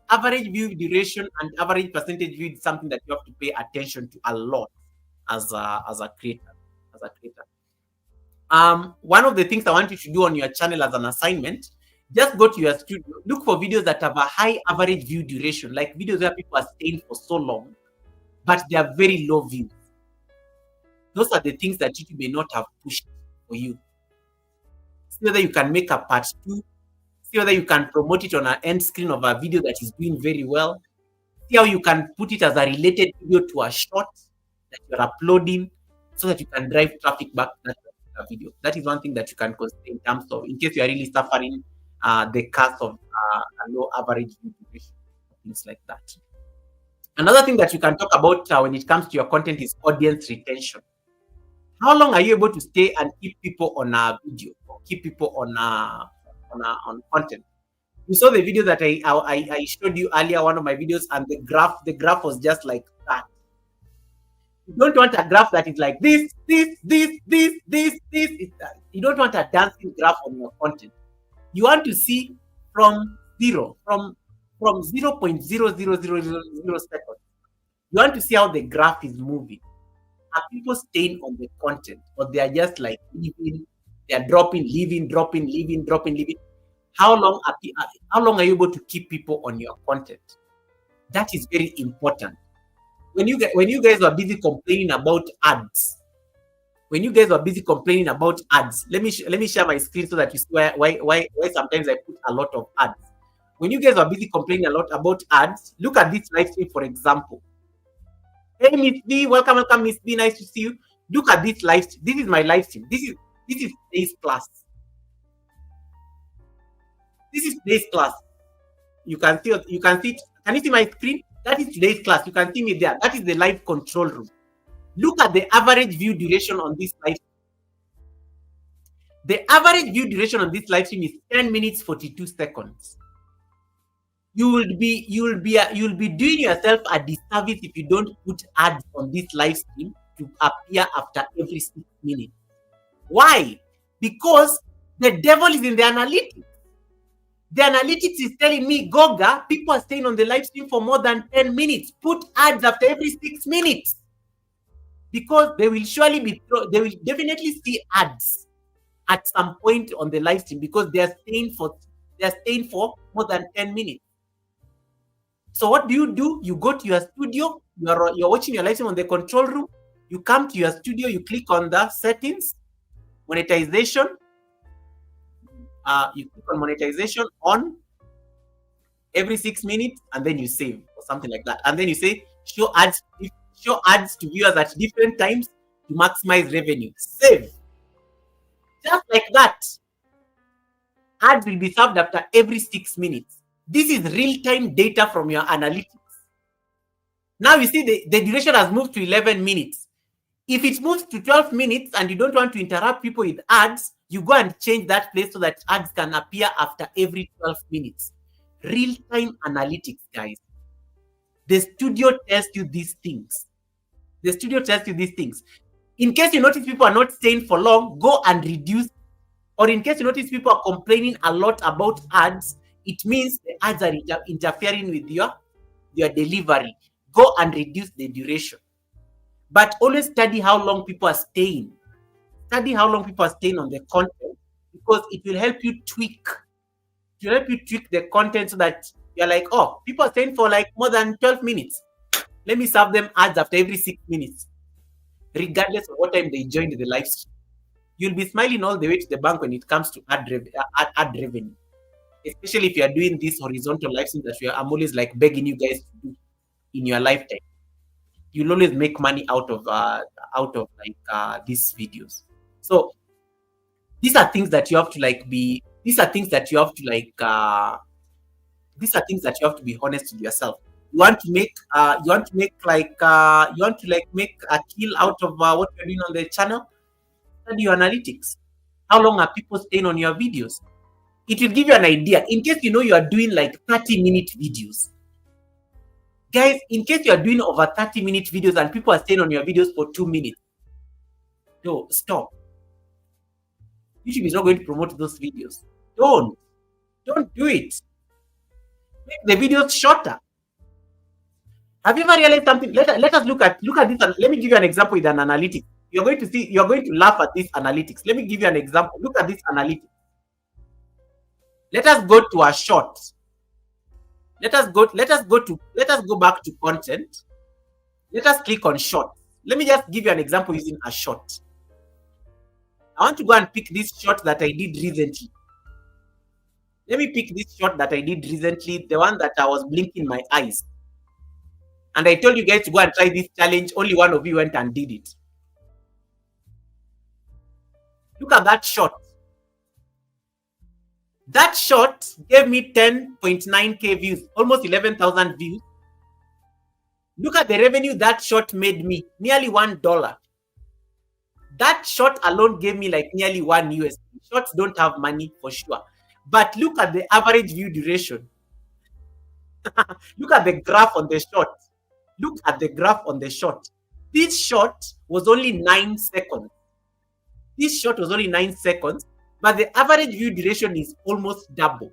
average view duration and average percentage view is something that you have to pay attention to a lot as a creator. One of the things I want you to do on your channel as an assignment, just go to your studio, look for videos that have a high average view duration, like videos where people are staying for so long, but they are very low views. Those are the things that YouTube may not have pushed for you. See whether you can make a part 2. See whether you can promote it on an end screen of a video that is doing very well. See how you can put it as a related video to a short that you're uploading, so that you can drive traffic back to that video. That is one thing that you can consider in terms of, in case you are really suffering the curse of a low average view duration, things like that. Another thing that you can talk about when it comes to your content is audience retention. How long are you able to stay and keep people on a video, or keep people on content? You saw the video that I showed you earlier, one of my videos, and the graph was just like that. You don't want a graph that is like this. You don't want a dancing graph on your content. You want to see from zero, from 0.00000 seconds. You want to see how the graph is moving. Are people staying on the content, or they are just like leaving? They are dropping, leaving, dropping, leaving, dropping, leaving. How long are you able to keep people on your content? That is very important. When you guys were busy complaining about ads, let me share my screen so that you see why sometimes I put a lot of ads. When you guys are busy complaining a lot about ads, look at this live stream, for example. Hey, Miss B, welcome, Miss B. Nice to see you. Look at this live stream. This is my live stream. This is today's class. This is today's class. You can see. Can you see my screen? That is today's class. You can see me there. That is the live control room. Look at the average view duration on this live. The average view duration on this live stream is 10 minutes 42 seconds. You will be doing yourself a disservice if you don't put ads on this live stream to appear after every 6 minutes. Why? Because the devil is in the analytics. The analytics is telling me, Goga, people are staying on the live stream for more than 10 minutes. Put ads after every 6 minutes. Because they will definitely see ads at some point on the live stream because they are staying for more than 10 minutes. So what do? You go to your studio, you're watching your live stream on the control room, you come to your studio, you click on the settings, monetization. You click on monetization on every 6 minutes, and then you save or something like that. And then you say show ads to viewers at different times to maximize revenue. Save. Just like that. Ads will be served after every 6 minutes. This is real-time data from your analytics. Now you see the duration has moved to 11 minutes. If it moves to 12 minutes and you don't want to interrupt people with ads, you go and change that place so that ads can appear after every 12 minutes. Real-time analytics, guys. The studio tells you these things. In case you notice people are not staying for long, go and reduce. Or in case you notice people are complaining a lot about ads, it means the ads are interfering with your delivery. Go and reduce the duration. But always study how long people are staying. Study how long people are staying on the content, because it will help you tweak. It will help you tweak the content so that you're like, oh, people are staying for like more than 12 minutes. Let me serve them ads after every 6 minutes, regardless of what time they joined the live stream. You'll be smiling all the way to the bank when it comes to ad revenue. Especially if you are doing this horizontal live stream that I'm always like begging you guys to do in your lifetime. You'll always make money out of these videos. So these are things that you have to like be. These are things that you have to like. These are things that you have to be honest with yourself. You want to make make a kill out of what you're doing on the channel. Study your analytics. How long are people staying on your videos? It will give you an idea. In case you know you are doing like 30-minute videos. Guys, in case you are doing over 30-minute videos and people are staying on your videos for 2 minutes, no, stop. YouTube is not going to promote those videos. Don't do it. Make the videos shorter. Have you ever realized something? Let us look at this. Let me give you an example with an analytics. You're going to laugh at this analytics. Let me give you an example. Look at this analytics. Let us go to our short. Let us go back to content. Let us click on short. Let me just give you an example using a short. I want to go and pick this short that I did recently. Let me pick this short that I did recently, the one that I was blinking my eyes. And I told you guys to go and try this challenge. Only one of you went and did it. Look at that short. That short gave me 10.9k views, almost 11,000 views. Look at the revenue that short made me, nearly $1. That short alone gave me like nearly $1. Shorts don't have money for sure. But look at the average view duration. Look at the graph on the short. Look at the graph on the short. This short was only 9 seconds. This short was only 9 seconds, but the average view duration is almost double.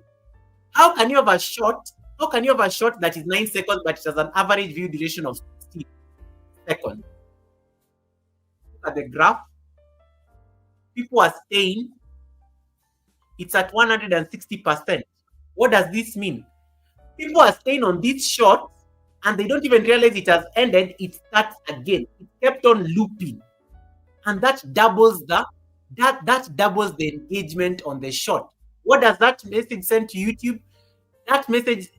How can you have a short? How can you have a short that is 9 seconds, but it has an average view duration of 60 seconds? Look at the graph. People are staying. It's at 160%. What does this mean? People are staying on this short and they don't even realize it has ended. It starts again. It kept on looping. And that doubles the engagement on the short. What does that message send to YouTube? That message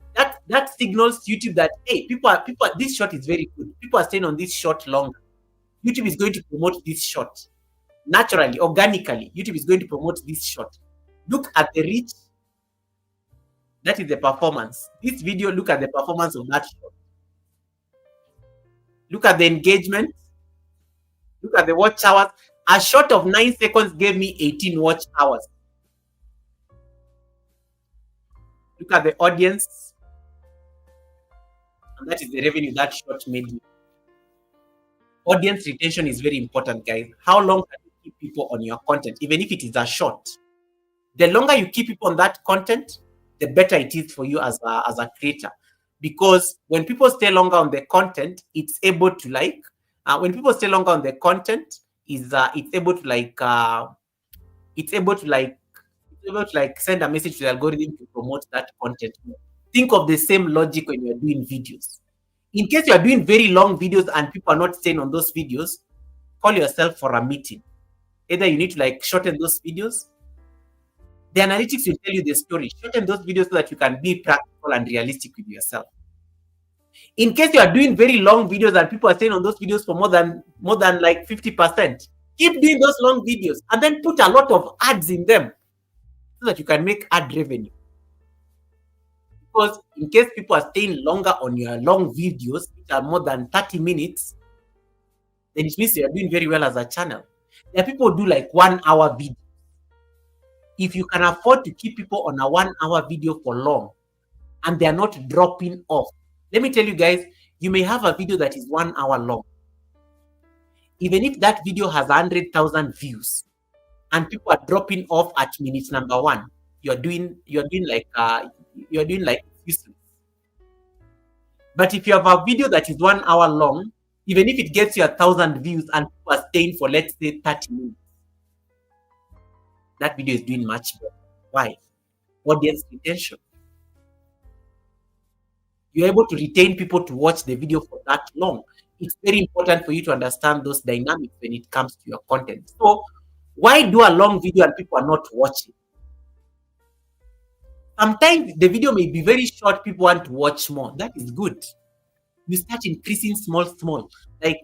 that signals YouTube that, hey, people this short is very good. People are staying on this short longer. YouTube is going to promote this short. Naturally, organically, YouTube is going to promote this short. Look at the reach. That is the performance. This video, look at the performance of that short. Look at the engagement. Look at the watch hours. A short of 9 seconds gave me 18 watch hours. Look at the audience. And that is the revenue that short made me. Audience retention is very important, guys. How long can you keep people on your content, even if it is a short? The longer you keep people on that content, the better it is for you as a creator. Because when people stay longer on the content, it's able to when people stay longer on the content, it's able to send a message to the algorithm to promote that content. Think of the same logic when you're doing videos. In case you are doing very long videos and people are not staying on those videos, call yourself for a meeting. Either you need to shorten those videos. The analytics will tell you the story. Shorten those videos so that you can be practical and realistic with yourself. In case you are doing very long videos and people are staying on those videos for more than 50%, keep doing those long videos and then put a lot of ads in them so that you can make ad revenue. Because in case people are staying longer on your long videos, which are more than 30 minutes, then it means you are doing very well as a channel. There are people who do 1 hour video. If you can afford to keep people on a 1 hour video for long and they are not dropping off, let me tell you guys, you may have a video that is 1 hour long. Even if that video has 100,000 views and people are dropping off at minute number 1, you're doing useless. But if you have a video that is 1 hour long, even if it gets you 1,000 views and people are staying for, let's say, 30 minutes, that video is doing much better. Why? Audience retention. You're able to retain people to watch the video for that long. It's very important for you to understand those dynamics when it comes to your content. So why do a long video and people are not watching? Sometimes the video may be very short, people want to watch more. That is good. You start increasing small. Like,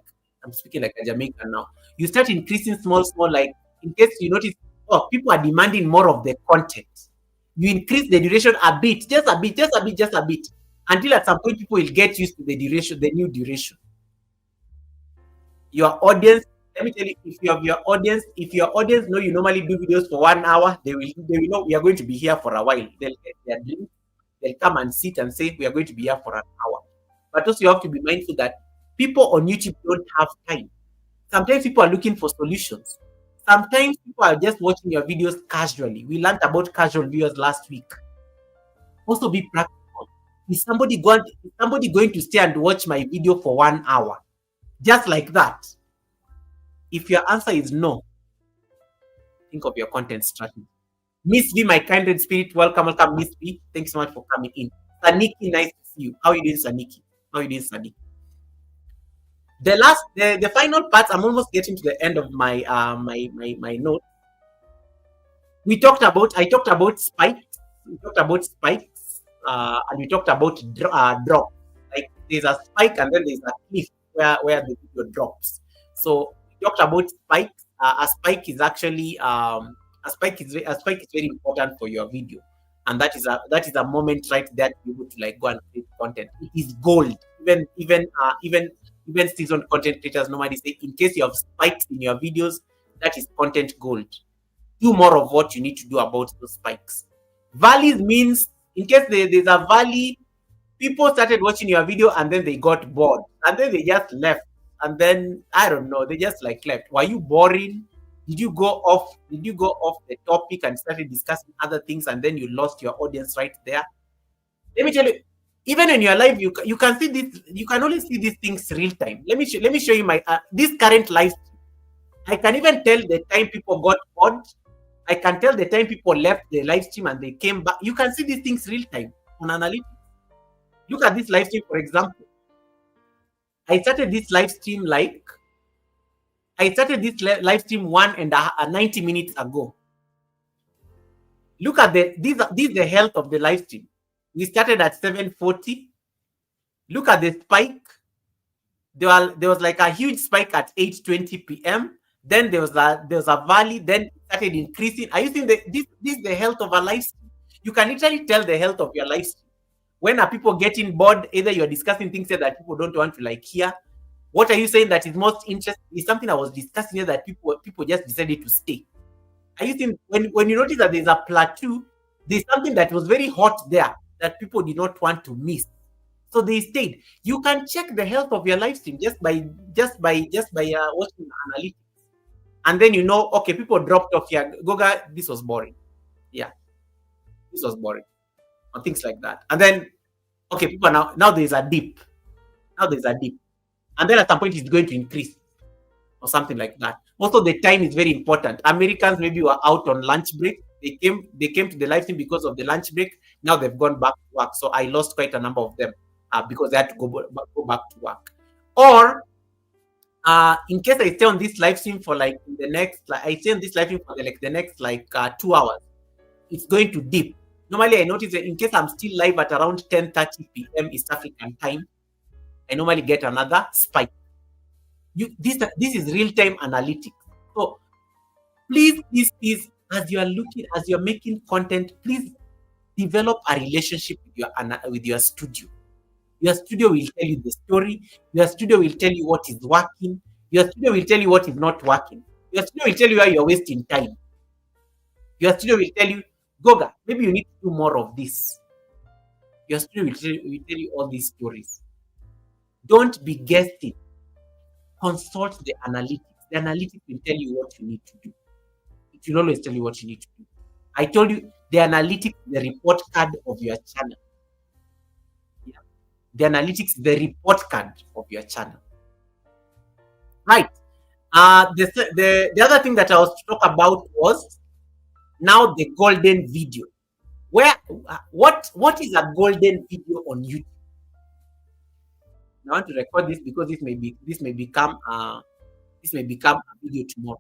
I'm speaking like a Jamaican now. You start increasing small, like, in case you notice, people are demanding more of the content. You increase the duration a bit, just a bit, until at some point people will get used to the duration, the new duration. Your audience, let me tell you, if your audience know you normally do videos for 1 hour, they will know we are going to be here for a while. They'll get their drink, they'll come and sit and say we are going to be here for an hour. But also you have to be mindful that people on YouTube don't have time. Sometimes people are looking for solutions. Sometimes people are just watching your videos casually. We learned about casual viewers last week. Also be practical. Is somebody going to stay and watch my video for 1 hour? Just like that? If your answer is no, think of your content strategy. Miss V, my kindred spirit, welcome, Miss V. Thanks so much for coming in. Saniki, nice to see you. How are you doing, Saniki? The final part, I'm almost getting to the end of my my note. I talked about spikes. And we talked about drop. Like there's a spike and then there's a cliff where the video drops. So we talked about spikes. A spike is actually very important for your video, and that is a moment right there to be able to go and create content. It is gold. Even seasoned content creators normally say, in case you have spikes in your videos, that is content gold. Do more of what you need to do about those spikes. Valleys means, in case there's a valley, people started watching your video and then they got bored and then they just left. and then I don't know, they just like left. Were you boring? Did you go off? Did you go off the topic and started discussing other things, and then you lost your audience right there? Let me tell you, even in your life, you can see this. You can only see these things real time. Let me show you my this current live. I can even tell the time people got bored. I can tell the time people left the live stream and they came back. You can see these things real time on analytics. Look at this live stream, for example. I started this live stream live stream 90 minutes ago. Look at this is the health of the live stream. We started at 7:40. Look at the spike. There was like a huge spike at 8:20 p.m. Then there was a valley. Then it started increasing. Are you seeing this is the health of a live stream? You can literally tell the health of your live stream. When are people getting bored? Either you're discussing things that people don't want to like hear. What are you saying that is most interesting? Is something I was discussing here that people just decided to stay. Are you seeing when you notice that there's a plateau, there's something that was very hot there that people did not want to miss. So they stayed. You can check the health of your live stream just by watching analytics, and then you know, okay, people dropped off here. Goga, this was boring. Yeah, this was boring, and things like that. And then, okay, people now there's a dip. Now there's a dip, and then at some point it's going to increase, or something like that. Also, the time is very important. Americans maybe were out on lunch break. They came to the live stream because of the lunch break. Now they've gone back to work. So I lost quite a number of them because they had to go back to work. Or in case I stay on this live stream for like the next, I stay on this live stream for the next 2 hours, it's going to dip. Normally, I notice that in case I'm still live at around 10:30 p.m. East African time, I normally get another spike. This is real-time analytics. So please, as you're making content, please develop a relationship with your studio. Your studio will tell you the story. Your studio will tell you what is working. Your studio will tell you what is not working. Your studio will tell you why you're wasting time. Your studio will tell you, Goga, maybe you need to do more of this. Your studio will tell you all these stories. Don't be guessing. Consult the analytics. The analytics will tell you what you need to do. It will always tell you what you need to do. I told you the analytics, the report card of your channel. Yeah. The analytics, the report card of your channel. Right. The other thing that I was to talk about was now the golden video. What is a golden video on YouTube? I want to record this because this may become a video tomorrow.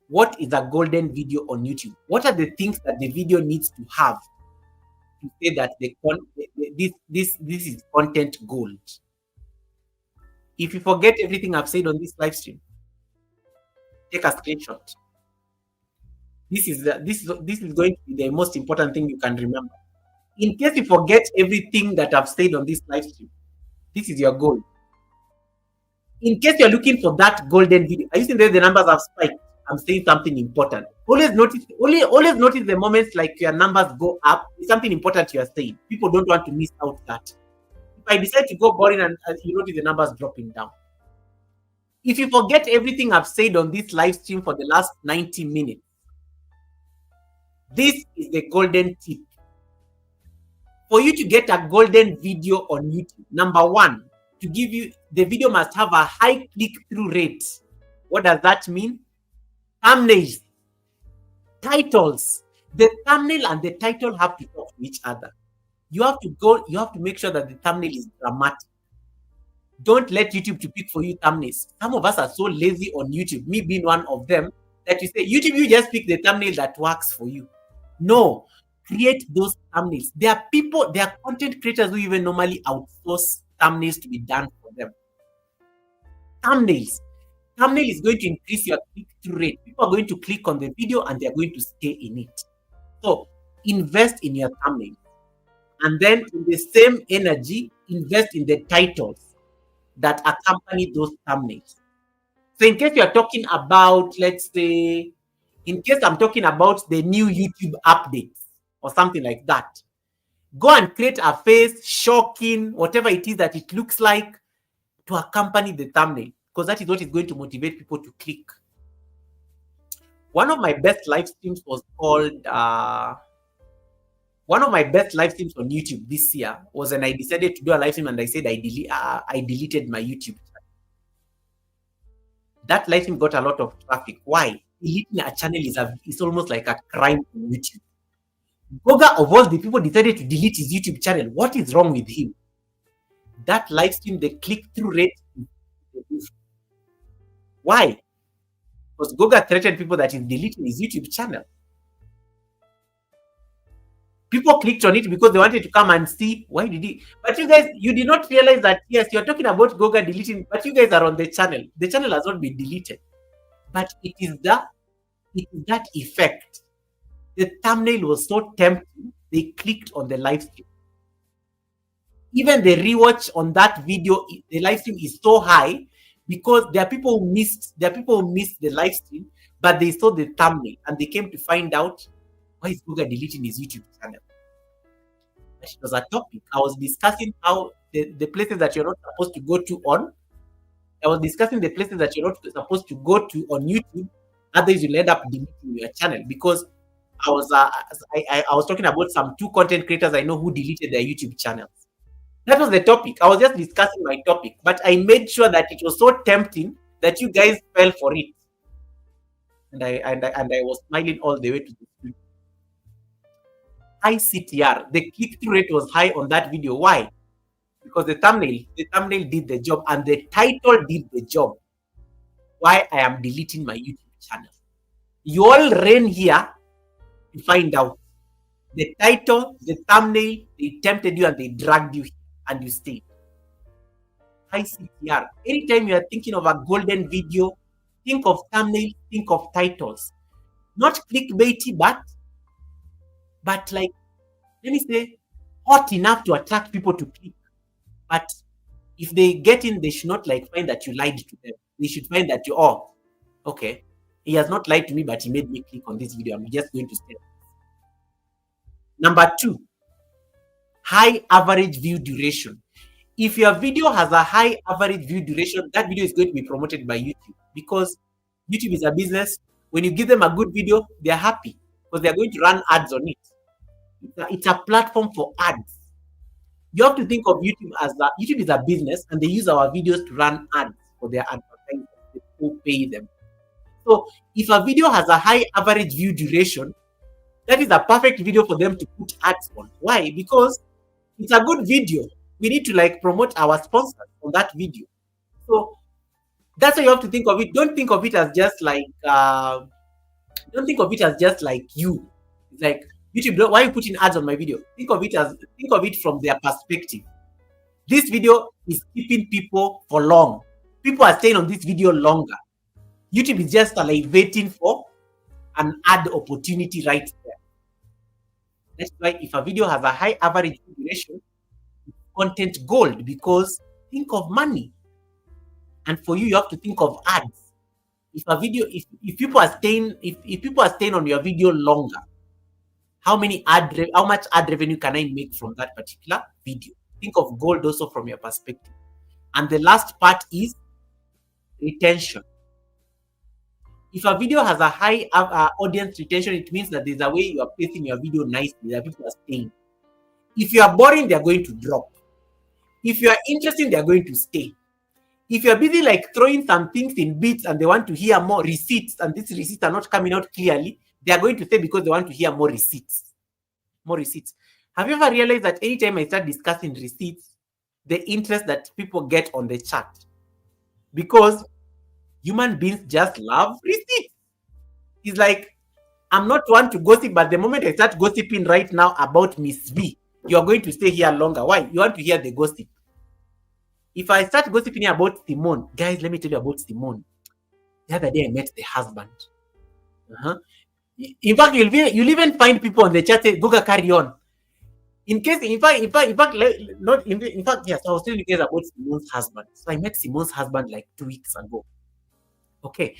What is a golden video on YouTube? What are the things that the video needs to have to say that this is content gold? If you forget everything I've said on this live stream, take a screenshot. This is going to be the most important thing you can remember. In case you forget everything that I've said on this live stream, this is your goal. In case you're looking for that golden video, are you seeing the numbers have spiked? I'm saying something important. Always notice the moments like your numbers go up. It's something important you are saying. People don't want to miss out that. If I decide to go boring and you notice the numbers dropping down. If you forget everything I've said on this live stream for the last 90 minutes, this is the golden tip. For you to get a golden video on YouTube, number one, to give you, the video must have a high click-through rate. What does that mean? Thumbnails, titles. The thumbnail and the title have to talk to each other. You have to make sure that the thumbnail is dramatic. Don't let YouTube to pick for you thumbnails. Some of us are so lazy on YouTube, me being one of them, that you say, YouTube, you just pick the thumbnail that works for you. No, create those thumbnails. There are content creators who even normally outsource thumbnails to be done for them. Thumbnails. Thumbnail is going to increase your click-through rate. People are going to click on the video and they're going to stay in it. So invest in your thumbnail. And then in the same energy, invest in the titles that accompany those thumbnails. So in case you're talking about, let's say, in case I'm talking about the new YouTube updates or something like that, go and create a face, shocking, whatever it is that it looks like, to accompany the thumbnail. because that is what is going to motivate people to click. One of my best live streams was called one of my best live streams on YouTube this year was when I decided to do a live stream and I said I deleted my YouTube channel. That live stream got a lot of traffic. Why? Deleting a channel is almost like a crime on YouTube. Goga, of all the people, decided to delete his YouTube channel. What is wrong with him? That live stream, the click-through rate. Why? Because Goga threatened people that he's deleting his YouTube channel. People clicked on it because they wanted to come and see why did he. But you guys, you did not realize that, yes, you're talking about Goga deleting, but you guys are on the channel. The channel has not been deleted. But it is that effect. The thumbnail was so tempting, they clicked on the live stream. Even the rewatch on that video, the live stream is so high because there are people who missed the live stream, but they saw the thumbnail and they came to find out why is Goga deleting his YouTube channel. But it was a topic. I was discussing how the places that you're not supposed to go to on. I was discussing the places that you're not supposed to go to on YouTube. Otherwise, you'll end up deleting your channel because I was talking about some 2 content creators I know who deleted their YouTube channels. That was the topic. I was just discussing my topic, but I made sure that it was so tempting that you guys fell for it. And I was smiling all the way to the street. High CTR. The click-through rate was high on that video. Why? Because the thumbnail did the job and the title did the job. Why I am deleting my YouTube channel. You all ran here to find out. The title, the thumbnail, they tempted you and they dragged you here and you stayed. High CTR. Anytime you are thinking of a golden video, think of thumbnail, think of titles. Not clickbaity, but like, let me say, hot enough to attract people to click. But if they get in, they should not like find that you lied to them. They should find that you, oh, okay, he has not lied to me, but he made me click on this video. I'm just going to stay. Number 2, high average view duration. If your video has a high average view duration, that video is going to be promoted by YouTube because YouTube is a business. When you give them a good video, they're happy because they're going to run ads on it. It's a platform for ads. You have to think of YouTube as that YouTube is a business and they use our videos to run ads for their advertisers. People pay them. So if a video has a high average view duration, that is a perfect video for them to put ads on. Why? Because it's a good video. We need to like promote our sponsors on that video. So that's how you have to think of it. Don't think of it as just like you. It's like YouTube, why are you putting ads on my video? Think of it from their perspective. This video is keeping people for long. People are staying on this video longer. YouTube is just like waiting for an ad opportunity right there. That's why if a video has a high average duration, it's content gold because think of money. And for you, you have to think of ads. If a video, if people are staying on your video longer, how much ad revenue can I make from that particular video? Think of gold also from your perspective. And the last part is retention. If a video has a high audience retention, it means that there's a way you are placing your video nicely, that people are staying. If you are boring, they are going to drop. If you are interesting, they are going to stay. If you're busy like throwing some things in bits and they want to hear more receipts and these receipts are not coming out clearly, they are going to stay because they want to hear more receipts. More receipts. Have you ever realized that anytime I start discussing receipts, the interest that people get on the chat? Because human beings just love receipts. It's like, I'm not one to gossip, but the moment I start gossiping right now about Miss V, you're going to stay here longer. Why? You want to hear the gossip. If I start gossiping about Simone, guys, let me tell you about Simone. The other day I met the husband. In fact, you'll even find people on the chat say, Goga, carry on. Yes, I was telling you guys about Simone's husband. So I met Simone's husband like 2 weeks ago. Okay.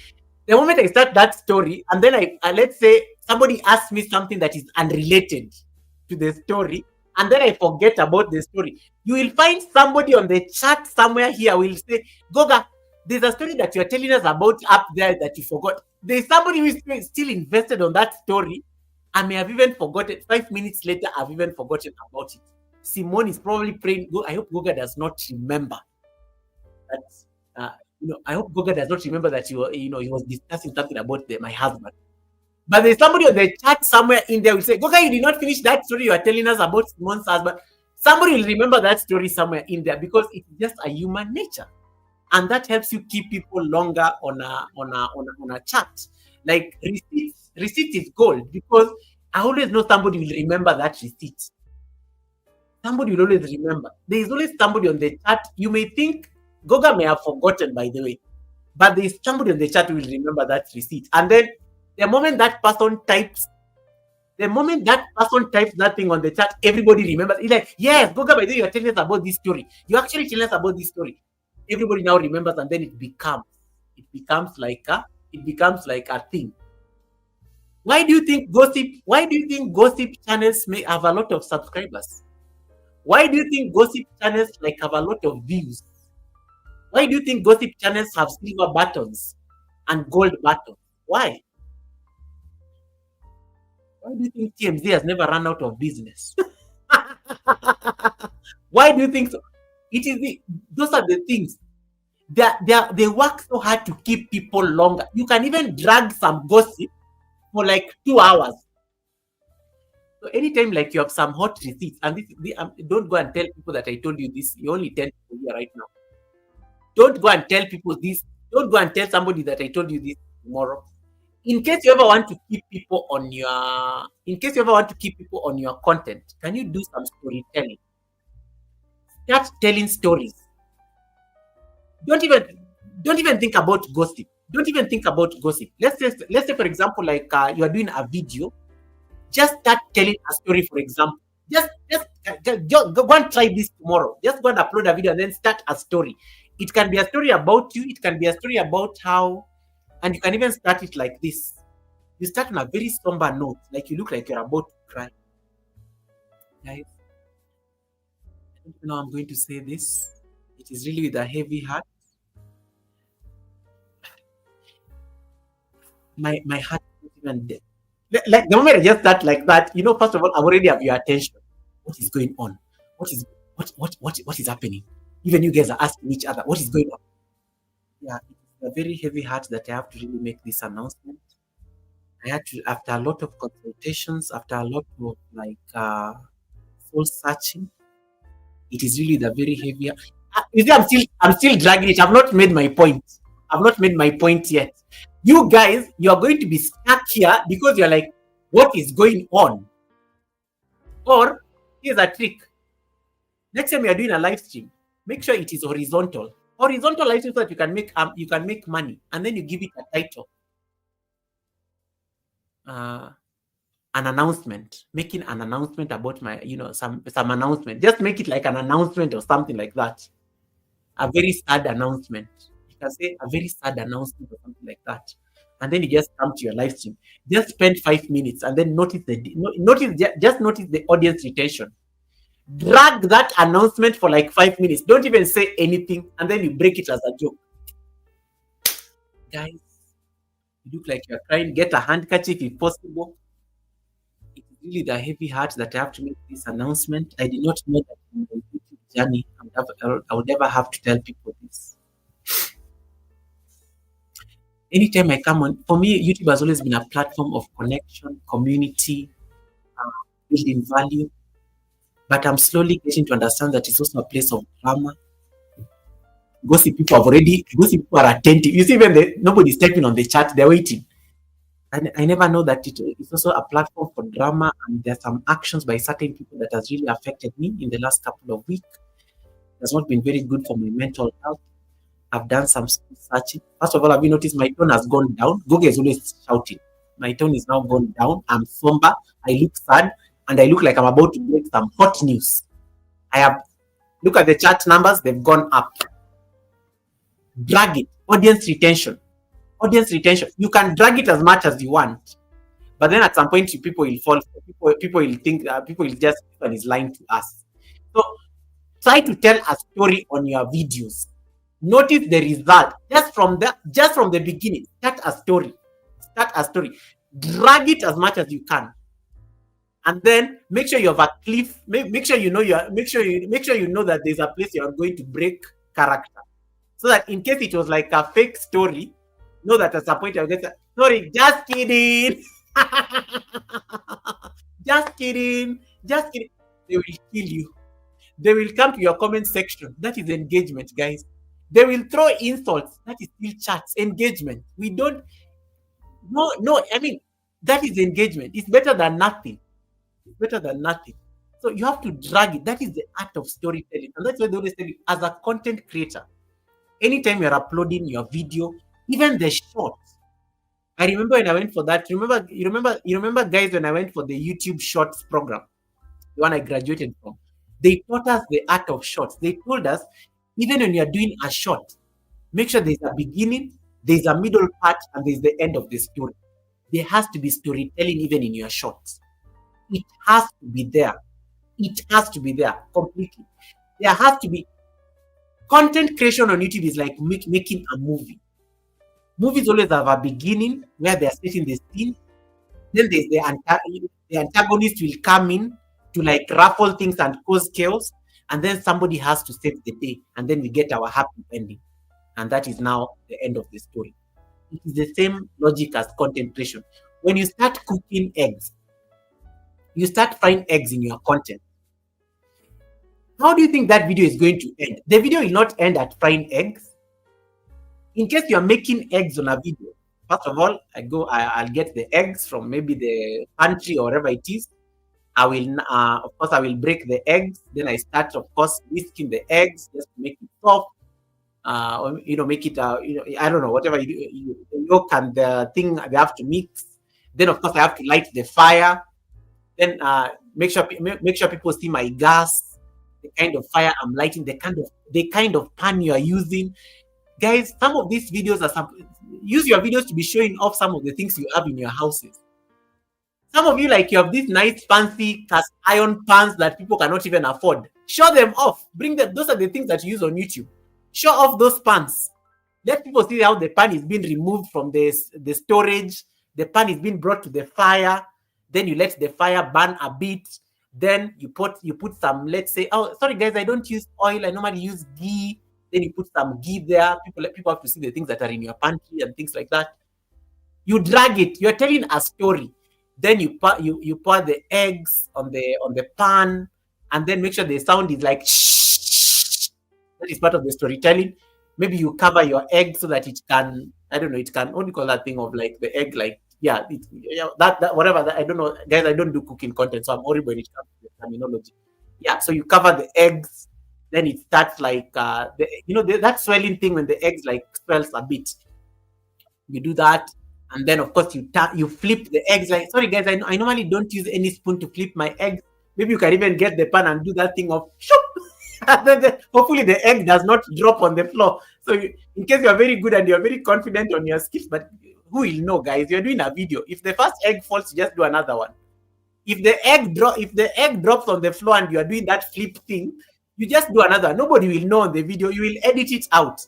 The moment I start that story, and then I let's say somebody asks me something that is unrelated to the story, and then I forget about the story, you will find somebody on the chat somewhere here will say, Goga, There's a story that you're telling us about up there that you forgot. There's somebody who is still invested on that story. I may have even forgotten. 5 minutes later, I've even forgotten about it. Simone is probably praying. I hope Goga does not remember that. I hope Goga does not remember that he was discussing something about my husband. But there's somebody on the chat somewhere in there will say, Goga, you did not finish that story you are telling us about Simone's husband. Somebody will remember that story somewhere in there because it's just a human nature. And that helps you keep people longer on a chat. Like receipt is gold because I always know somebody will remember that receipt. Somebody will always remember. There is always somebody on the chat. You may think Goga may have forgotten, by the way, but there is somebody on the chat who will remember that receipt. And then the moment that person types that thing on the chat, everybody remembers. It's like, yes, Goga, by the way, you're telling us about this story. You actually telling us about this story. Everybody now remembers, and then it becomes like a thing. Why do you think gossip channels may have a lot of subscribers? Why do you think gossip channels have a lot of views? Why do you think gossip channels have silver buttons and gold buttons? Why? Why do you think TMZ has never run out of business? Why do you think so? Those are the things. They work so hard to keep people longer. You can even drag some gossip for 2 hours. So anytime you have some hot receipts, and don't go and tell people that I told you this. You only tell people here right now. Don't go and tell people this. Don't go and tell somebody that I told you this tomorrow. In case you ever want to keep people on your content, can you do some storytelling? Start telling stories. Don't even think about gossip. Don't even think about gossip. Let's say for example, you are doing a video. Just start telling a story. For example, just go and try this tomorrow. Just go and upload a video and then start a story. It can be a story about you. It can be a story about how, and you can even start it like this. You start on a very somber note, like you look like you're about to cry. Guys, I don't know how I'm going to say this. It is really with a heavy heart. My heart is even dead. Like the moment I just start like that, first of all, I already have your attention. What is going on? What is happening? Even you guys are asking each other, what is going on? Yeah, it's a very heavy heart that I have to really make this announcement. I had to, after a lot of consultations, after a lot of soul searching, it is really the very heavy. You see, I'm still dragging it. I've not made my point. I've not made my point yet. You guys, you are going to be stuck here because you're like, what is going on? Or here's a trick. Next time you're doing a live stream, make sure it is horizontal. Horizontal live stream so that you can make money, and then you give it a title. An announcement, making an announcement about some announcement. Just make it like an announcement or something like that. A very sad announcement. You can say a very sad announcement or something like that. And then you just come to your live stream. Just spend 5 minutes and then notice the audience retention. Drag that announcement for 5 minutes. Don't even say anything, and then you break it as a joke. Guys, you look like you're crying. Get a handkerchief if possible. It's really the heavy heart that I have to make this announcement. I did not know that in my YouTube journey I would never have to tell people this. Anytime I come on, for me, YouTube has always been a platform of connection, community, building value. But I'm slowly getting to understand that it's also a place of drama. Gossip people are attentive. You see, when nobody's typing on the chat, they're waiting. And I never know that it's also a platform for drama, and there's some actions by certain people that has really affected me in the last couple of weeks. It has not been very good for my mental health. I've done some searching. First of all, have you noticed my tone has gone down? Google is always shouting. My tone is now gone down. I'm somber. I look sad, and I look like I'm about to break some hot news. Look at the chat numbers, they've gone up. Drag it. Audience retention. You can drag it as much as you want, but then at some point people will fall. People will think people will just is lying to us. So try to tell a story on your videos. Notice the result just from the beginning. Start a story. Drag it as much as you can, and then make sure you have a cliff. Make sure you know you are. Make sure you know that there's a place you are going to break character, so that in case it was like a fake story, know that at some point you'll get. Sorry, just kidding. Just kidding. Just kidding. They will kill you. They will come to your comment section. That is engagement, guys. They will throw insults. That is still chats. Engagement. We don't. No, no. I mean, that is engagement. It's better than nothing. It's better than nothing. So you have to drag it. That is the art of storytelling, and that's why they always tell you, as a content creator, anytime you're uploading your video, even the shorts. I remember when I went for that. You remember, guys, when I went for the YouTube Shorts program, the one I graduated from. They taught us the art of shorts. They told us, even when you're doing a short, make sure there's a beginning, there's a middle part, and there's the end of the story. There has to be storytelling even in your shorts. It has to be there. It has to be there completely. There has to be content creation on YouTube is like making a movie. Movies always have a beginning where they are setting the scene. Then there's the antagonist will come in to like ruffle things and cause chaos, and then somebody has to save the day, and then we get our happy ending, and that is now the end of the story. It is the same logic as content creation. When you start cooking eggs, you start frying eggs in your content. How do you think that video is going to end? The video will not end at frying eggs. In case you are making eggs on a video, first of all, I'll get the eggs from maybe the pantry or wherever it is. Of course, I will break the eggs. Then I start, of course, whisking the eggs just to make it soft. Or, make it, I don't know, whatever the yolk and the thing they have to mix. Then, of course, I have to light the fire. Then make sure people see my gas, the kind of fire I'm lighting, the kind of pan you are using. Guys, some of these videos use your videos to be showing off some of the things you have in your houses. Some of you, like, you have these nice fancy cast iron pans that people cannot even afford. Show them off. Bring them. Those are the things that you use on YouTube. Show off those pans. Let people see how the pan is being removed from the storage. The pan is being brought to the fire. Then you let the fire burn a bit. Then you put some, let's say, oh, sorry guys, I don't use oil. I normally use ghee. Then you put some ghee there. People have to see the things that are in your pantry and things like that. You drag it. You're telling a story. Then you pour the eggs on the pan, and then make sure the sound is like shh. That is part of the storytelling. Maybe you cover your egg so that it can, I don't know, it can only call that thing of like the egg, like, yeah, that whatever. I don't know, guys. I don't do cooking content, so I'm horrible when it comes to the terminology. Yeah, so you cover the eggs, then it starts like that swelling thing when the eggs like swells a bit. You do that, and then of course you flip the eggs. Like, sorry guys, I normally don't use any spoon to flip my eggs. Maybe you can even get the pan and do that thing of shoop. And then hopefully the egg does not drop on the floor. So in case you're very good and you're very confident on your skills, but who will know, guys? You're doing a video. If the first egg falls, just do another one. If the egg drops on the floor and you are doing that flip thing, you just do another. Nobody will know on the video. You will edit it out.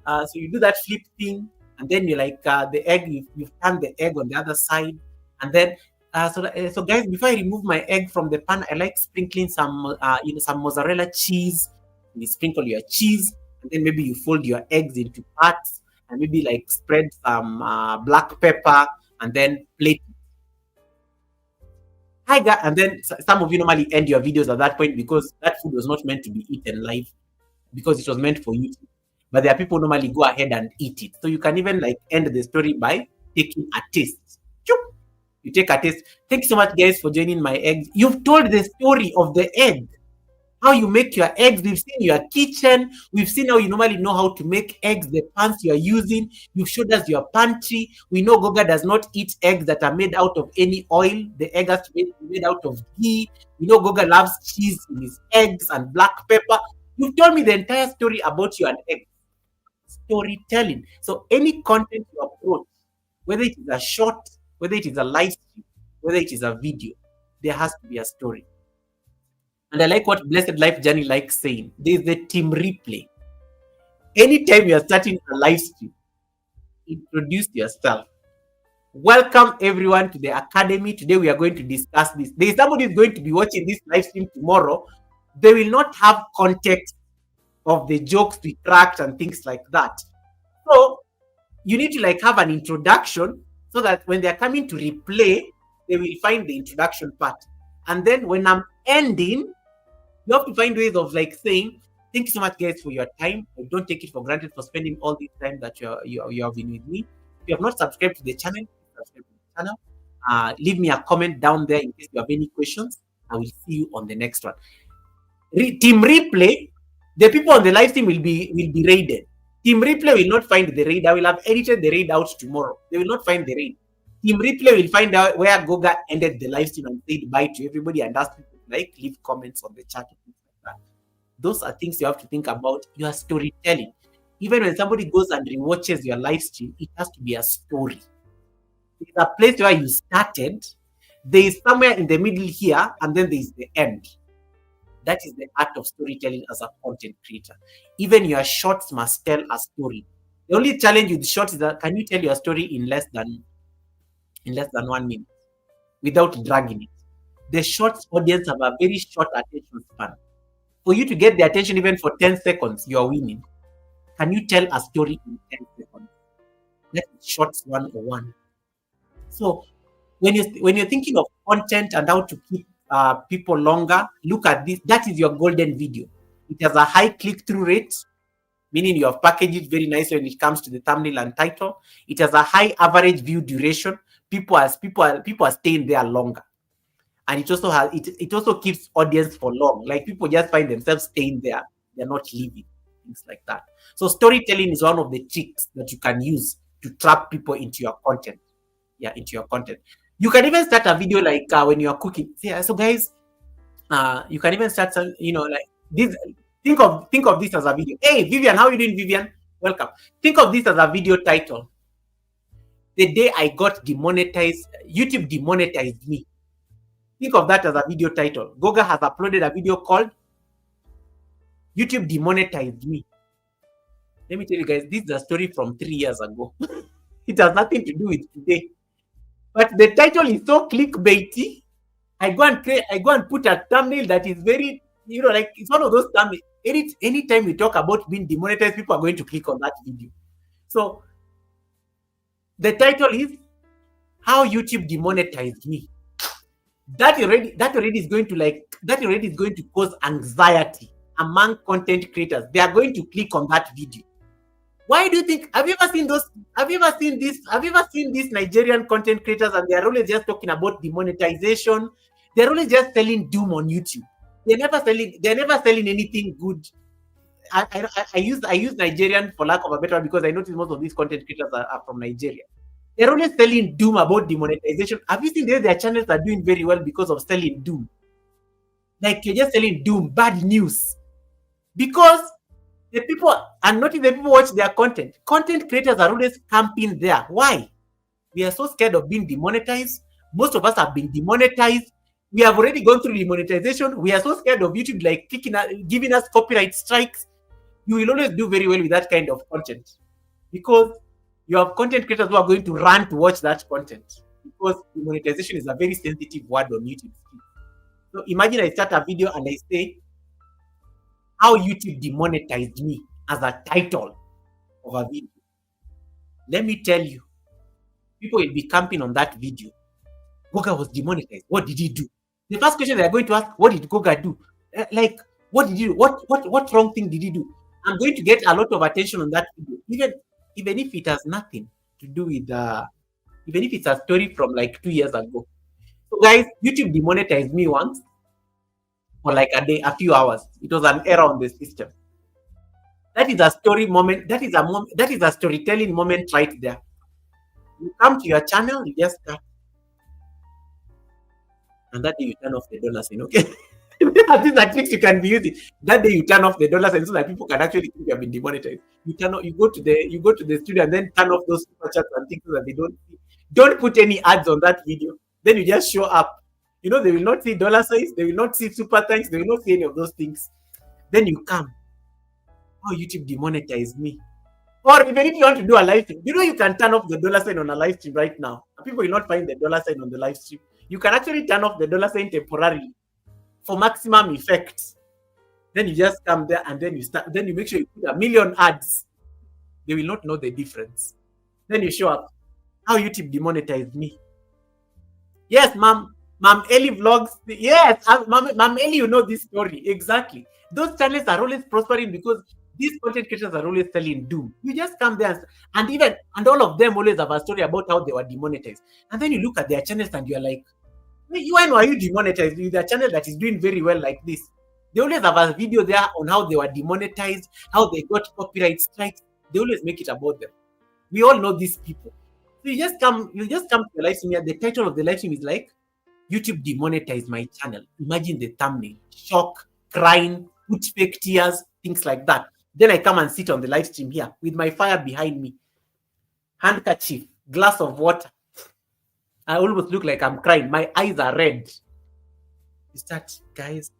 So you do that flip thing, and then you like the egg. You've turned the egg on the other side, and then so guys, before I remove my egg from the pan, I like sprinkling some some mozzarella cheese. You sprinkle your cheese, and then maybe you fold your eggs into parts, and maybe like spread some black pepper, and then plate. Hi guys, and then some of you normally end your videos at that point because that food was not meant to be eaten live, because it was meant for YouTube. But there are people who normally go ahead and eat it. So you can even like end the story by taking a taste. You take a taste. Thank you so much, guys, for joining my eggs. You've told the story of the egg, how you make your eggs. We've seen your kitchen. We've seen how you normally know how to make eggs, the pans you are using. You've showed us your pantry. We know Goga does not eat eggs that are made out of any oil. The egg has to be made out of ghee. We know Goga loves cheese in his eggs and black pepper. You've told me the entire story about you and eggs. Storytelling. So any content you approach, whether it is a short, whether it is a live stream, whether it is a video, there has to be a story. And I like what Blessed Life Journey likes saying. There is the team replay. Anytime you're starting a live stream, introduce yourself. Welcome everyone to the academy. Today we are going to discuss this. There is somebody who's going to be watching this live stream tomorrow. They will not have context of the jokes we cracked and things like that. So you need to like have an introduction so that when they're coming to replay, they will find the introduction part. And then when I'm ending, you have to find ways of like saying, thank you so much, guys, for your time. I don't take it for granted for spending all this time that you have been with me. If you have not subscribed to the channel, please subscribe to the channel. Leave me a comment down there in case you have any questions. I will see you on the next one. Team replay, the people on the live stream will be raided. Team replay will not find the raid. I will have edited the raid out tomorrow. They will not find the raid. Team replay will find out where Goga ended the live stream and said bye to everybody and ask people to like leave comments on the chat. Those are things you have to think about. Your storytelling. Even when somebody goes and rewatches your live stream, it has to be a story. It's a place where you started. There is somewhere in the middle here, and then there is the end. That is the art of storytelling as a content creator. Even your shorts must tell a story. The only challenge with shorts is that can you tell your story in less than 1 minute without dragging it? The shorts audience have a very short attention span. For you to get the attention even for 10 seconds, you are winning. Can you tell a story in 10 seconds? That is shorts 101. So when you're thinking of content and how to keep people longer, look at this. That is your golden video. It has a high click-through rate, meaning you have packaged it very nicely when it comes to the thumbnail and title. It has a high average view duration. People are staying there longer. And it also has it also keeps audience for long. Like people just find themselves staying there, they're not leaving, things like that. So storytelling is one of the tricks that you can use to trap people into your content. Yeah, into your content. You can even start a video like when you are cooking. Yeah, so guys, you can even start some, like this. Think of this as a video. Hey, Vivian, how are you doing, Vivian? Welcome. Think of this as a video title. The day I got demonetized, YouTube demonetized me. Think of that as a video title. Goga has uploaded a video called YouTube Demonetized Me. Let me tell you guys, this is a story from 3 years ago. It has nothing to do with today. But the title is so clickbaity. I go and put a thumbnail that is very, like it's one of those thumbnails. Anytime we talk about being demonetized, people are going to click on that video. So the title is How YouTube Demonetized Me. That already is going to cause anxiety among content creators. They are going to click on that video. Why do you think? Have you ever seen these Nigerian content creators and they are always just talking about demonetization? They're always just selling doom on YouTube. They're never selling anything good. I use Nigerian for lack of a better word because I notice most of these content creators are from Nigeria. They're always selling doom about demonetization. Have you seen their channels are doing very well because of selling doom? Like you're just selling doom, bad news. Because the people, and not even the people watch their content. Content creators are always camping there. Why? We are so scared of being demonetized. Most of us have been demonetized. We have already gone through demonetization. We are so scared of YouTube like giving us copyright strikes. You will always do very well with that kind of content because you have content creators who are going to run to watch that content because demonetization is a very sensitive word on YouTube. So imagine I start a video and I say, how YouTube demonetized me as a title of a video. Let me tell you, people will be camping on that video. Goga was demonetized. What did he do? The first question they are going to ask, what did Goga do? Like, what did he do? What wrong thing did he do? I'm going to get a lot of attention on that video, even if it has nothing to do with even if it's a story from like 2 years ago. So guys, YouTube demonetized me once for like a few hours. It was an error on the system. That is a story moment. That is a storytelling moment right there. You come to your channel, you just start. And that day you turn off the dollar sign, okay? These are tricks you can be using. That day you turn off the dollar sign so that people can actually think you have been demonetized. You go to the studio and then turn off those super chats and things so that they don't put any ads on that video. Then you just show up. They will not see dollar signs, they will not see super thanks, they will not see any of those things. Then you come how YouTube demonetized me. Or even if you want to do a live stream, you can turn off the dollar sign on a live stream right now. People will not find the dollar sign on the live stream. You can actually turn off the dollar sign temporarily for maximum effect. Then you just come there and then you start. Then you make sure you put a million ads. They will not know the difference. Then you show up. How YouTube demonetized me. Yes, Mom Ellie vlogs. Yes, Mom Ellie, you know this story exactly. Those channels are always prospering because these content creators are always telling doom. You just come there and all of them always have a story about how they were demonetized. And then you look at their channels and you're like, when were you demonetized? With a channel that is doing very well like this. They always have a video there on how they were demonetized, how they got copyright strikes. They always make it about them. We all know these people. So you just come to the live stream here. The title of the live stream is like YouTube demonetized my channel. Imagine the thumbnail. Shock, crying, put fake tears, things like that. Then I come and sit on the live stream here with my fire behind me. Handkerchief, glass of water. I almost look like I'm crying. My eyes are red. You start, guys,